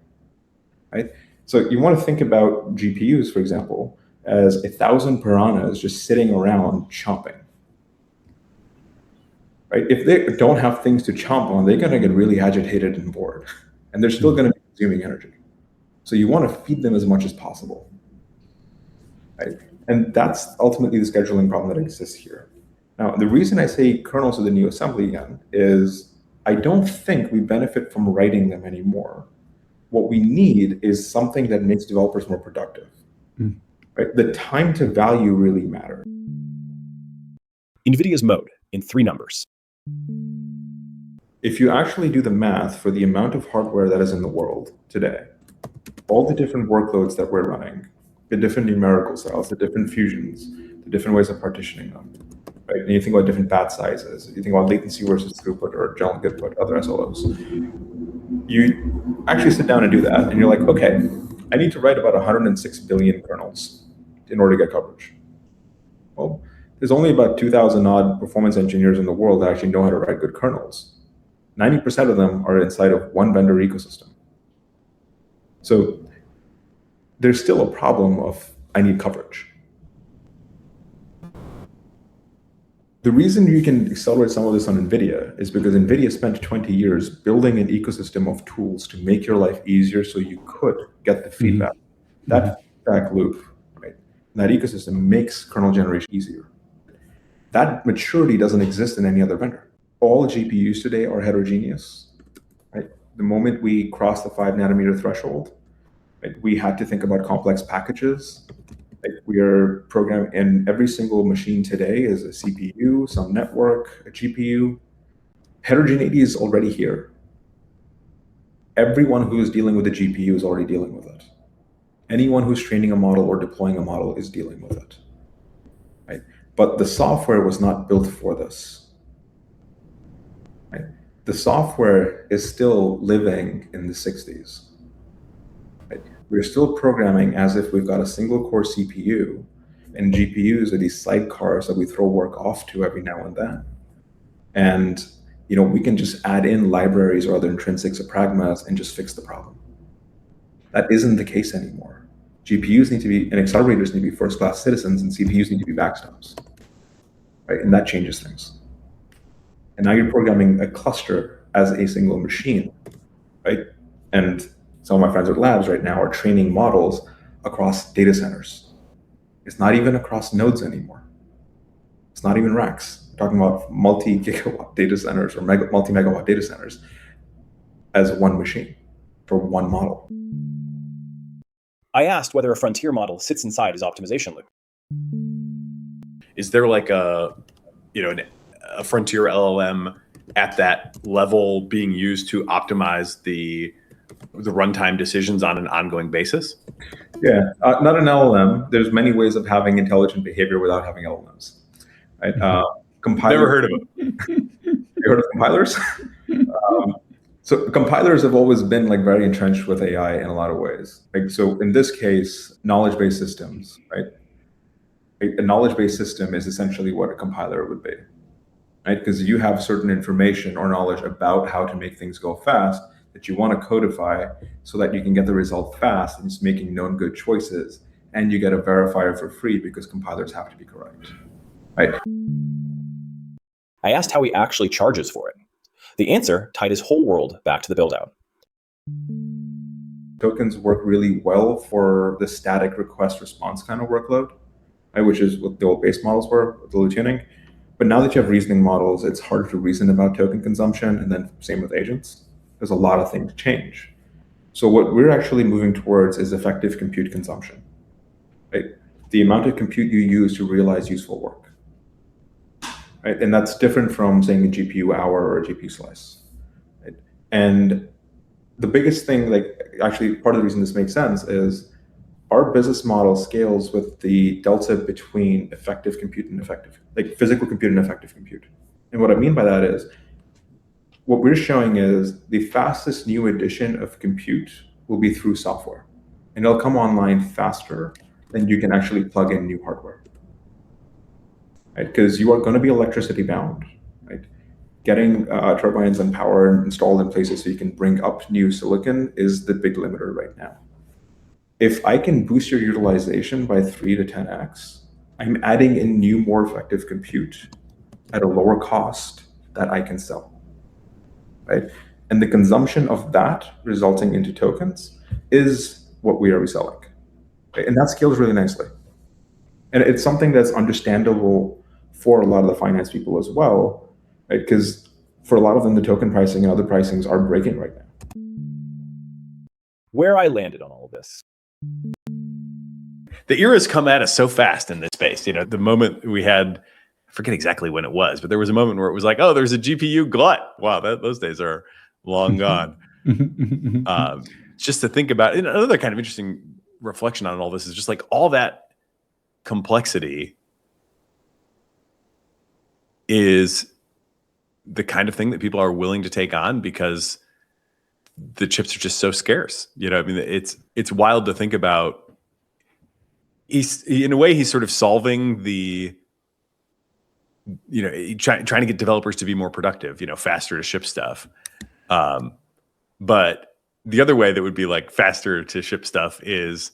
Right? So you want to think about GPUs, for example, as 1,000 piranhas just sitting around chomping. Right? If they don't have things to chomp on, they're going to get really agitated and bored. And they're still going to be consuming energy. So you want to feed them as much as possible. Right? And that's ultimately the scheduling problem that exists here. Now, the reason I say kernels are the new assembly again is I don't think we benefit from writing them anymore. What we need is something that makes developers more productive. Right? The time to value really matters. NVIDIA's mode in 3 numbers. If you actually do the math for the amount of hardware that is in the world today, all the different workloads that we're running, the different numerical cells, the different fusions, the different ways of partitioning them, right? And you think about different batch sizes, you think about latency versus throughput or general input, other SLOs. You actually sit down and do that, and you're like, okay, I need to write about 106 billion kernels in order to get coverage. Well, there's only about 2,000 odd performance engineers in the world that actually know how to write good kernels. 90% of them are inside of one vendor ecosystem. So there's still a problem of I need coverage. The reason you can accelerate some of this on NVIDIA is because NVIDIA spent 20 years building an ecosystem of tools to make your life easier so you could get the feedback That feedback loop, right? That ecosystem makes kernel generation easier. That maturity doesn't exist in any other vendor. All GPUs today are heterogeneous, right? The moment we cross the 5 nanometer threshold, right, we had to think about complex packages. Like we are programming, and every single machine today is a CPU, some network, a GPU. Heterogeneity is already here. Everyone who is dealing with a GPU is already dealing with it. Anyone who's training a model or deploying a model is dealing with it, right? But the software was not built for this, right? The software is still living in the 60s, right? We're still programming as if we've got a single core CPU, and GPUs are these sidecars that we throw work off to every now and then. And we can just add in libraries or other intrinsics or pragmas and just fix the problem. That isn't the case anymore. GPUs need to be, and accelerators need to be first-class citizens, and CPUs need to be backstops, right? And that changes things. And now you're programming a cluster as a single machine, right? And some of my friends at labs right now are training models across data centers. It's not even across nodes anymore. It's not even racks. We're talking about multi-gigawatt data centers or multi-megawatt data centers as one machine for one model. I asked whether a frontier model sits inside his optimization loop. Is there like a frontier LLM at that level being used to optimize the runtime decisions on an ongoing basis? Yeah, not an LLM. There's many ways of having intelligent behavior without having LLMs. Right? Never heard of them. You heard of compilers? So compilers have always been like very entrenched with AI in a lot of ways. Like, so in this case, knowledge-based systems, right? A knowledge-based system is essentially what a compiler would be, right? Because you have certain information or knowledge about how to make things go fast that you want to codify so that you can get the result fast and it's making known good choices. And you get a verifier for free because compilers have to be correct, right? I asked how he actually charges for it. The answer tied his whole world back to the build-out. Tokens work really well for the static request response kind of workload, right, which is what the old base models were with the tuning. But now that you have reasoning models, it's hard to reason about token consumption, and then same with agents. There's a lot of things change. So what we're actually moving towards is effective compute consumption, right? The amount of compute you use to realize useful work. Right? And that's different from saying a GPU hour or a GPU slice. Right? And the biggest thing, actually part of the reason this makes sense is our business model scales with the delta between effective compute and physical compute and effective compute. And what I mean by that is, what we're showing is the fastest new addition of compute will be through software. And it'll come online faster than you can actually plug in new hardware. Right? Because you are going to be electricity bound, right? Getting turbines and power installed in places so you can bring up new silicon is the big limiter right now. If I can boost your utilization by 3 to 10x, I'm adding in new, more effective compute at a lower cost that I can sell, right? And the consumption of that resulting into tokens is what we are reselling, right? And that scales really nicely. And it's something that's understandable for a lot of the finance people as well, right? Because for a lot of them, the token pricing and other pricings are breaking right now. Where I landed on all of this. The era's come at us so fast in this space. The moment we had, I forget exactly when it was, but there was a moment where it was like, oh, there's a GPU glut. Wow, those days are long gone. Just to think about it, another kind of interesting reflection on all this is just like all that complexity is the kind of thing that people are willing to take on because the chips are just so scarce. It's wild to think about. In a way, he's sort of solving the, trying to get developers to be more productive, faster to ship stuff. But the other way that would be like faster to ship stuff is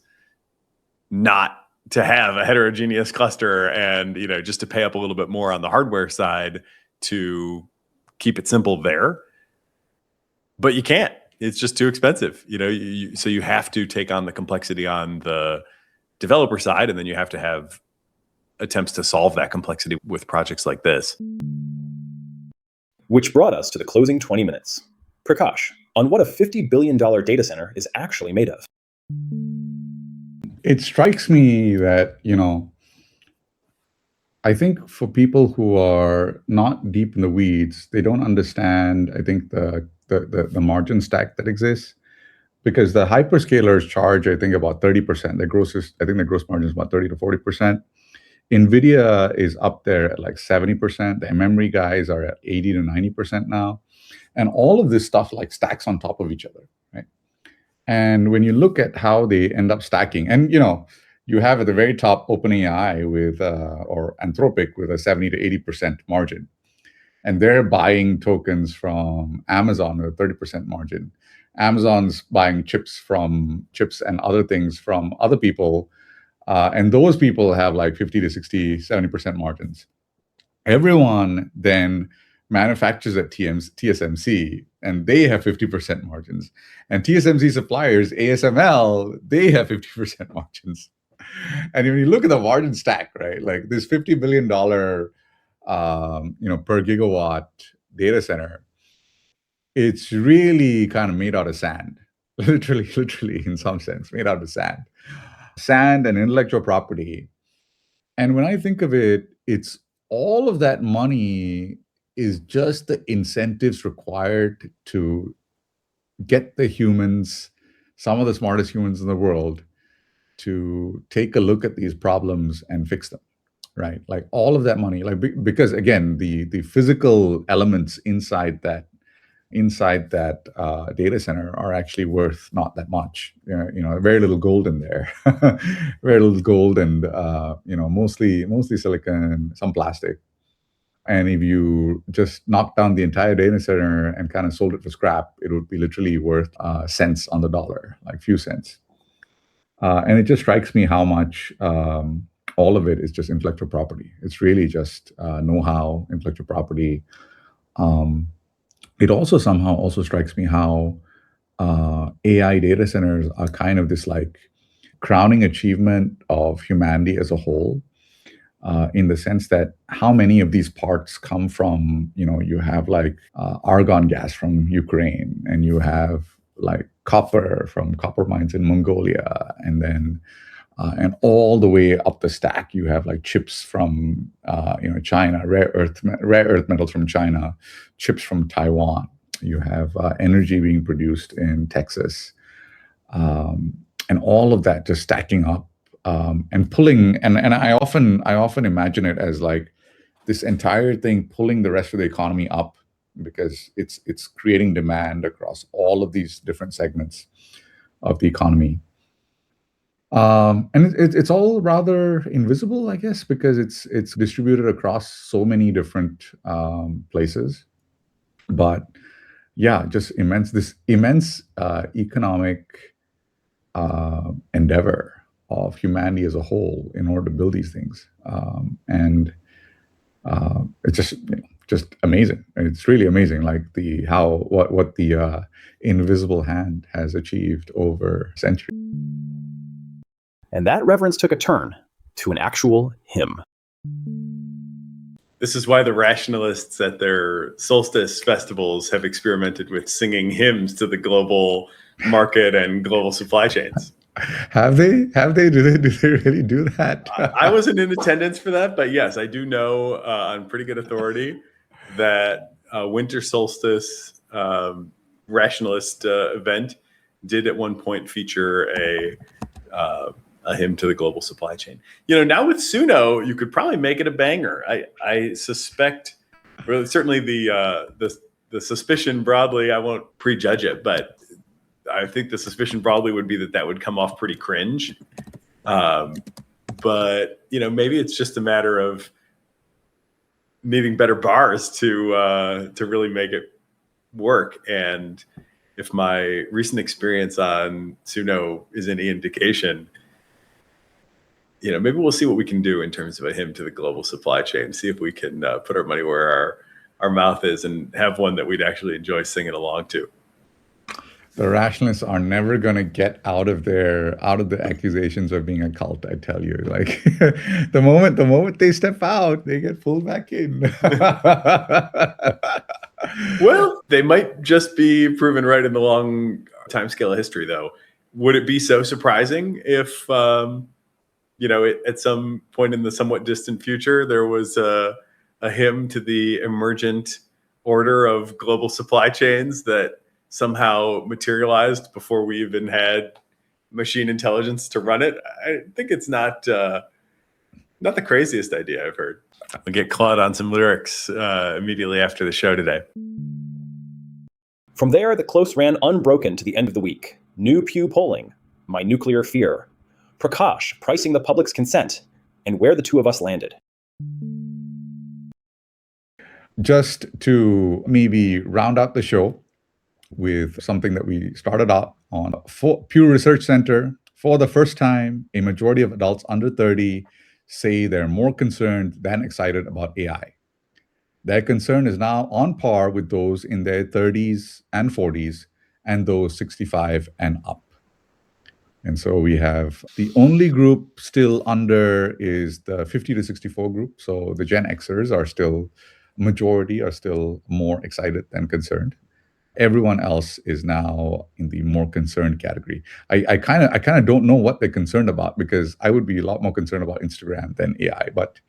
not to have a heterogeneous cluster and, just to pay up a little bit more on the hardware side to keep it simple there. But you can't. it's just too expensive. So you have to take on the complexity on the developer side, and then you have to have attempts to solve that complexity with projects like this. Which brought us to the closing 20 minutes. Prakash, on what a $50 billion data center is actually made of. It strikes me that, I think for people who are not deep in the weeds, they don't understand, I think, the margin stack that exists. Because the hyperscalers charge, I think, about 30%. I think the gross margin is about 30 to 40%. NVIDIA is up there at like 70%. The memory guys are at 80 to 90% now. And all of this stuff like stacks on top of each other, right? And when you look at how they end up stacking, and you have at the very top OpenAI or Anthropic with a 70 to 80% margin. And they're buying tokens from Amazon with a 30% margin. Amazon's buying chips and other things from other people. And those people have like 50 to 60, 70% margins. Everyone then manufactures at TSMC, and they have 50% margins. And TSMC suppliers, ASML, they have 50% margins. And when you look at the margin stack, right, like this $50 billion per gigawatt data center, it's really kind of made out of sand. Literally in some sense, made out of sand. Sand and intellectual property. And when I think of it, it's all of that money is just the incentives required to get the humans, some of the smartest humans in the world, to take a look at these problems and fix them, right? Like all of that money, because again, the physical elements inside that data center are actually worth not that much. Very little gold in there, very little gold, and mostly silicon, some plastic. And if you just knock down the entire data center and kind of sold it for scrap, it would be literally worth cents on the dollar, like few cents. And it just strikes me how much all of it is just intellectual property. It's really just know-how, intellectual property. It also somehow also strikes me how AI data centers are kind of this like crowning achievement of humanity as a whole, in the sense that how many of these parts come from, you have like argon gas from Ukraine, and you have like copper from copper mines in Mongolia, and then and all the way up the stack, you have like chips from China, rare earth metals from China, chips from Taiwan. You have energy being produced in Texas, and all of that just stacking up and pulling. And I often imagine it as like this entire thing pulling the rest of the economy up, because it's creating demand across all of these different segments of the economy. And it's all rather invisible, I guess, because it's distributed across so many different places. But yeah, just this immense economic endeavor of humanity as a whole in order to build these things, and it's just amazing. It's really amazing, like what the invisible hand has achieved over centuries. And that reverence took a turn to an actual hymn. This is why the rationalists at their solstice festivals have experimented with singing hymns to the global market and global supply chains. Have they? Do they really do that? I wasn't in attendance for that, but yes, I do know on pretty good authority that winter solstice rationalist event did at one point feature a hymn to the global supply chain. Now with Suno, you could probably make it a banger. I suspect, or certainly the suspicion broadly, I won't prejudge it, but I think the suspicion broadly would be that would come off pretty cringe. But maybe it's just a matter of needing better bars to really make it work. And if my recent experience on Suno is any indication, maybe we'll see what we can do in terms of a hymn to the global supply chain. See if we can put our money where our mouth is and have one that we'd actually enjoy singing along to. The rationalists are never going to get out of the accusations of being a cult. I tell you, like the moment they step out, they get pulled back in. Well, they might just be proven right in the long time scale of history, though. Would it be so surprising if, at some point in the somewhat distant future, there was a hymn to the emergent order of global supply chains that somehow materialized before we even had machine intelligence to run it? I think it's not the craziest idea I've heard. I'll get Claude on some lyrics immediately after the show today. From there, the close ran unbroken to the end of the week. New Pew polling, my nuclear fear, Prakash pricing the public's consent, and where the two of us landed. Just to maybe round out the show with something that we started out on. For Pew Research Center, for the first time, a majority of adults under 30 say they're more concerned than excited about AI. Their concern is now on par with those in their 30s and 40s and those 65 and up. And so we have the only group still under is the 50 to 64 group. So the Gen Xers are still, majority are still more excited than concerned. Everyone else is now in the more concerned category. I kind of don't know what they're concerned about, because I would be a lot more concerned about Instagram than AI. But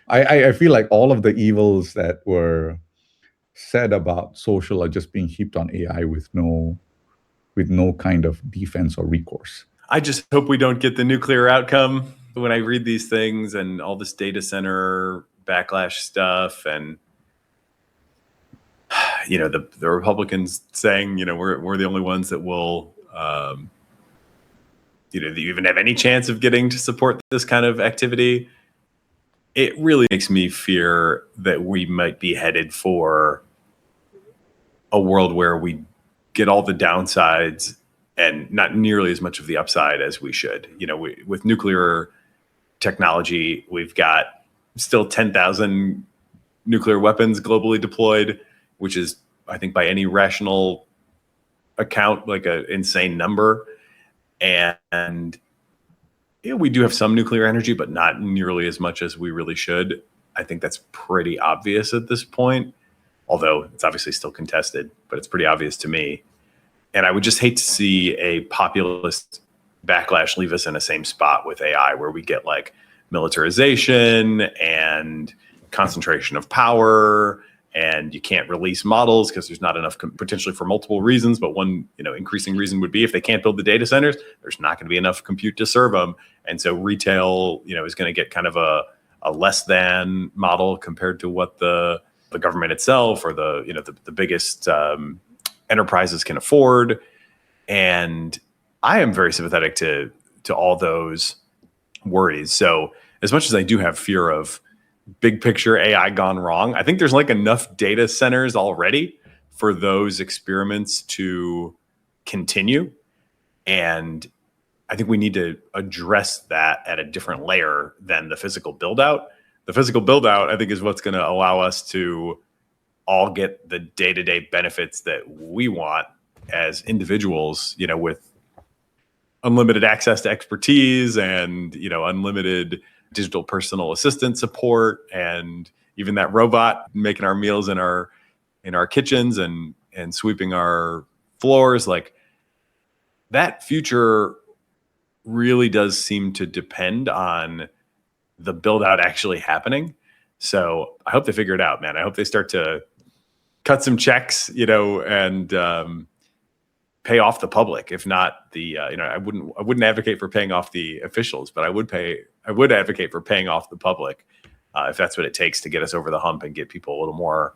I feel like all of the evils that were said about social are just being heaped on AI with no kind of defense or recourse. I just hope we don't get the nuclear outcome when I read these things and all this data center backlash stuff, and the Republicans saying, we're the only ones that will, that you even have any chance of getting to support this kind of activity. It really makes me fear that we might be headed for a world where we get all the downsides and not nearly as much of the upside as we should. With nuclear technology, we've got still 10,000 nuclear weapons globally deployed, which is, I think, by any rational account, like an insane number. And we do have some nuclear energy, but not nearly as much as we really should. I think that's pretty obvious at this point, although it's obviously still contested, but it's pretty obvious to me. And I would just hate to see a populist backlash leave us in the same spot with AI, where we get like militarization and concentration of power, and you can't release models because there's not enough, potentially for multiple reasons. But one, increasing reason would be if they can't build the data centers, there's not going to be enough compute to serve them. And so retail, is going to get kind of a less than model compared to what the government itself or the biggest enterprises can afford. And I am very sympathetic to all those worries. So as much as I do have fear of big picture AI gone wrong, I think there's like enough data centers already for those experiments to continue. And I think we need to address that at a different layer than the physical build out. The physical build out, I think, is what's going to allow us to all get the day-to-day benefits that we want as individuals, with unlimited access to expertise and, unlimited digital personal assistant support, and even that robot making our meals in our kitchens and sweeping our floors. Like, that future really does seem to depend on the build out actually happening. So I hope they figure it out, man. I hope they start to cut some checks, and pay off the public. If not the, I wouldn't advocate for paying off the officials, but I would advocate for paying off the public if that's what it takes to get us over the hump and get people a little more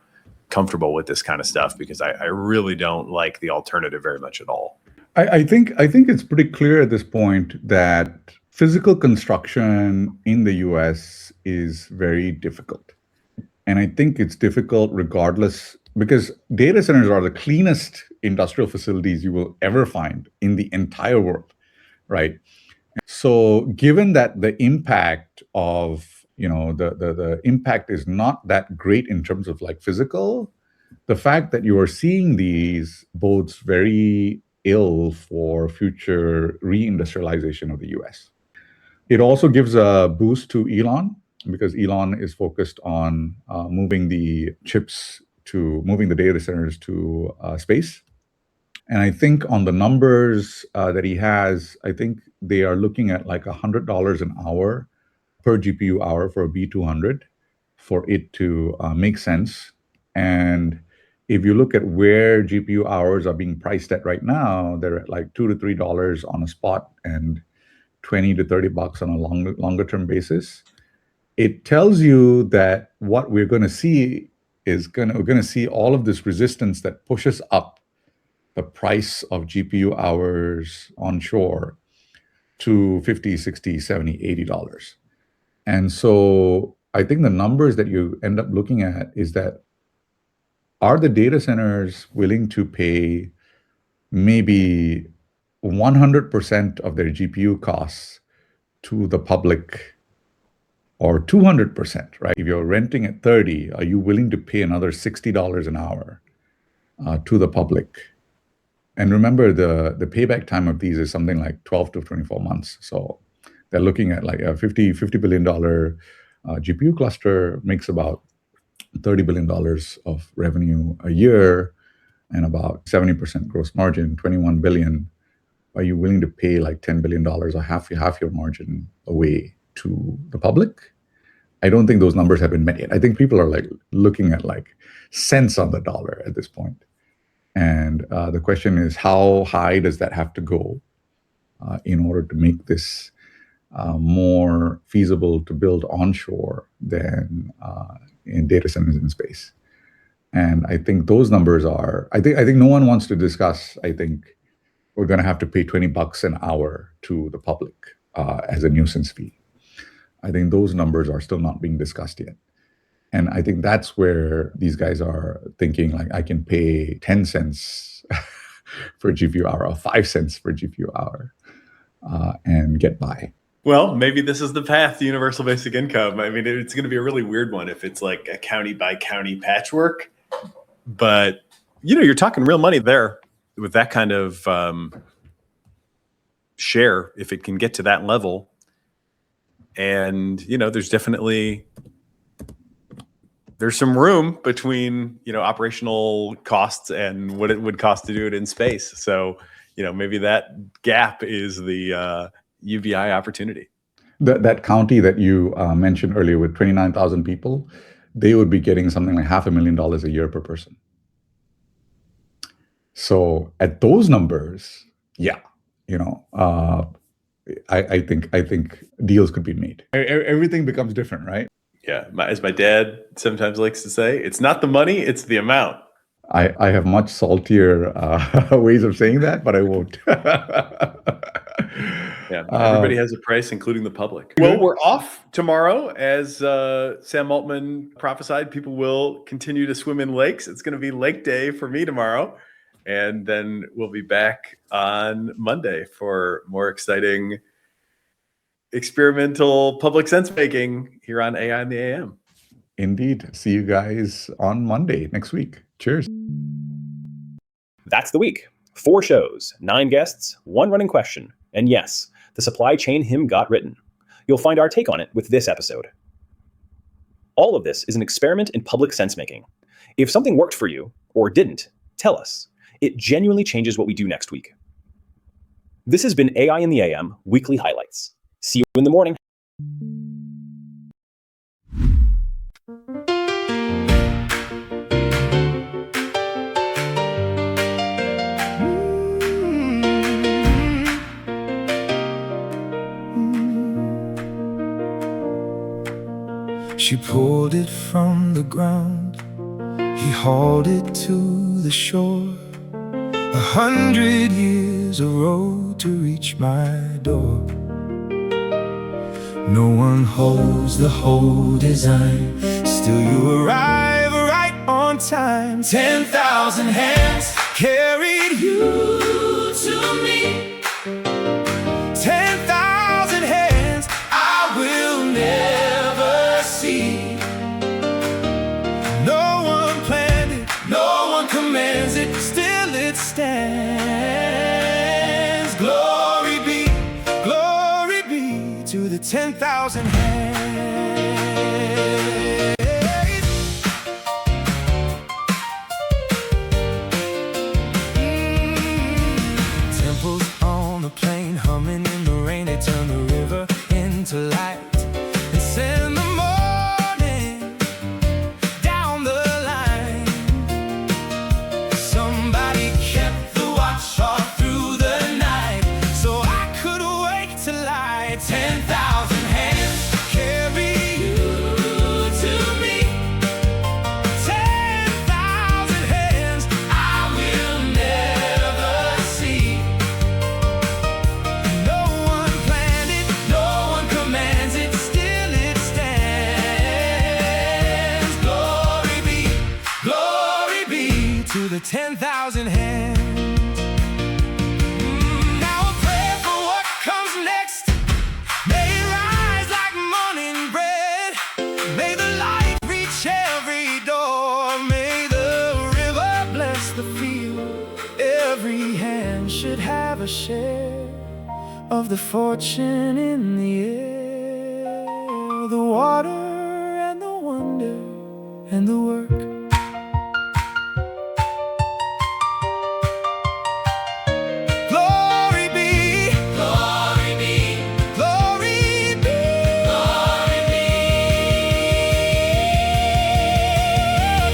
comfortable with this kind of stuff, because I really don't like the alternative very much at all. I think it's pretty clear at this point that physical construction in the US is very difficult. And I think it's difficult regardless, because data centers are the cleanest industrial facilities you will ever find in the entire world, right? So given that the impact of, the impact is not that great in terms of like physical, the fact that you are seeing these bodes very ill for future reindustrialization of the US. It also gives a boost to Elon because Elon is focused on moving the data centers to space. And I think on the numbers that he has, I think they are looking at like $100 an hour per GPU hour for a B200 for it to make sense. And if you look at where GPU hours are being priced at right now, they're at like $2 to $3 on a spot and 20 to 30 bucks on a longer term basis. It tells you that what we're going to see is we're going to see all of this resistance that pushes up the price of GPU hours onshore to $50, $60, $70, $80. And so I think the numbers that you end up looking at is that are the data centers willing to pay maybe 100% of their GPU costs to the public, or 200%, right? If you're renting at 30, are you willing to pay another $60 an hour to the public? And remember, the payback time of these is something like 12 to 24 months. So they're looking at like a $50 billion GPU cluster makes about $30 billion of revenue a year and about 70% gross margin, 21 billion. Are you willing to pay like $10 billion or half your margin away to the public? I don't think those numbers have been met yet. I think people are like looking at like cents on the dollar at this point. And the question is, how high does that have to go in order to make this more feasible to build onshore than in data centers in space? And I think those numbers are, I think no one wants to discuss, I think we're going to have to pay 20 bucks an hour to the public as a nuisance fee. I think those numbers are still not being discussed yet. And I think that's where these guys are thinking like, I can pay 10 cents for GPU hour or 5 cents for GPU hour and get by. Well, maybe this is the path to universal basic income. I mean, it's going to be a really weird one if it's like a county by county patchwork. But, you know, you're talking real money there with that kind of share, if it can get to that level. And, you know, there's some room between, you know, operational costs and what it would cost to do it in space. So, you know, maybe that gap is the UBI opportunity. That county that you mentioned earlier with 29,000 people, they would be getting something like $500,000 a year per person. So at those numbers, yeah, you know, I think deals could be made. Everything becomes different, right? Yeah, as my dad sometimes likes to say, it's not the money, it's the amount. I have much saltier ways of saying that, but I won't. Yeah, everybody has a price, including the public. Well, we're off tomorrow. As Sam Altman prophesied, people will continue to swim in lakes. It's going to be lake day for me tomorrow. And then we'll be back on Monday for more exciting experimental public sense making here on AI in the AM. Indeed. See you guys on Monday next week. Cheers. That's the week. 4 shows, 9 guests, 1 running question. And yes, the supply chain hymn got written. You'll find our take on it with this episode. All of this is an experiment in public sense making. If something worked for you, or didn't, tell us. It genuinely changes what we do next week. This has been AI in the AM Weekly Highlights. See you in the morning. She pulled it from the ground, he hauled it to the shore. 100 years a road to reach my door. No one holds the whole design, still you arrive right on time. 10,000 hands carried you to me. 10,000 hands I will never see. No one planned it, no one commands it, still it stands. 10,000 hands. Temples on the plain, humming in the rain. They turn the river into light and send the morning down the line. Somebody kept the watch all through the night, so I could wake to light. 10,000 hands carry you to me. 10,000 hands I will never see. No one planned it, no one commands it, still it stands. Glory be to the 10,000 hands. Now a prayer for what comes next. May it rise like morning bread. May the light reach every door. May the river bless the field. Every hand should have a share of the fortune in the air. The water and the wonder and the work. Glory be, glory be, glory be, glory be.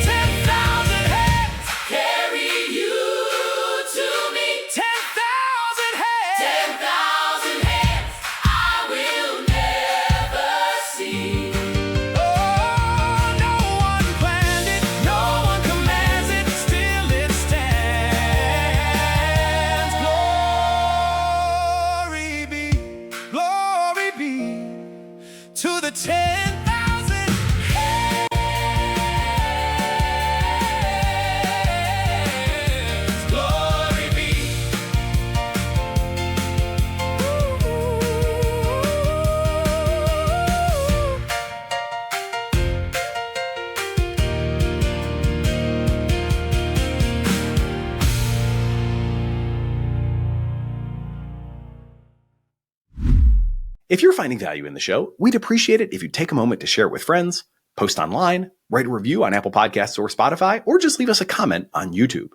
10,000 hands carry you to me. 10,000 hands, 10,000 hands I will never see. Oh, no one planned it, no one commands it, still it stands. Glory be to the 10,000 hands. Glory be. If you're finding value in the show, we'd appreciate it if you'd take a moment to share it with friends, post online, write a review on Apple Podcasts or Spotify, or just leave us a comment on YouTube.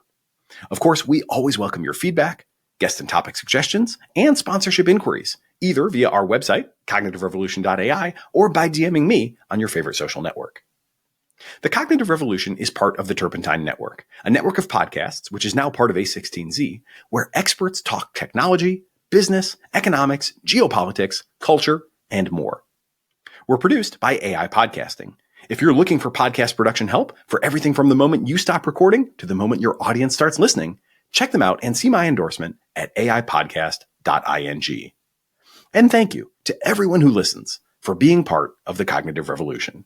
Of course, we always welcome your feedback, guest and topic suggestions, and sponsorship inquiries, either via our website, cognitiverevolution.ai, or by DMing me on your favorite social network. The Cognitive Revolution is part of the Turpentine Network, a network of podcasts which is now part of A16Z, where experts talk technology, business, economics, geopolitics, culture, and more. We're produced by AI Podcasting. If you're looking for podcast production help for everything from the moment you stop recording to the moment your audience starts listening, check them out and see my endorsement at aipodcast.ing. And thank you to everyone who listens for being part of the Cognitive Revolution.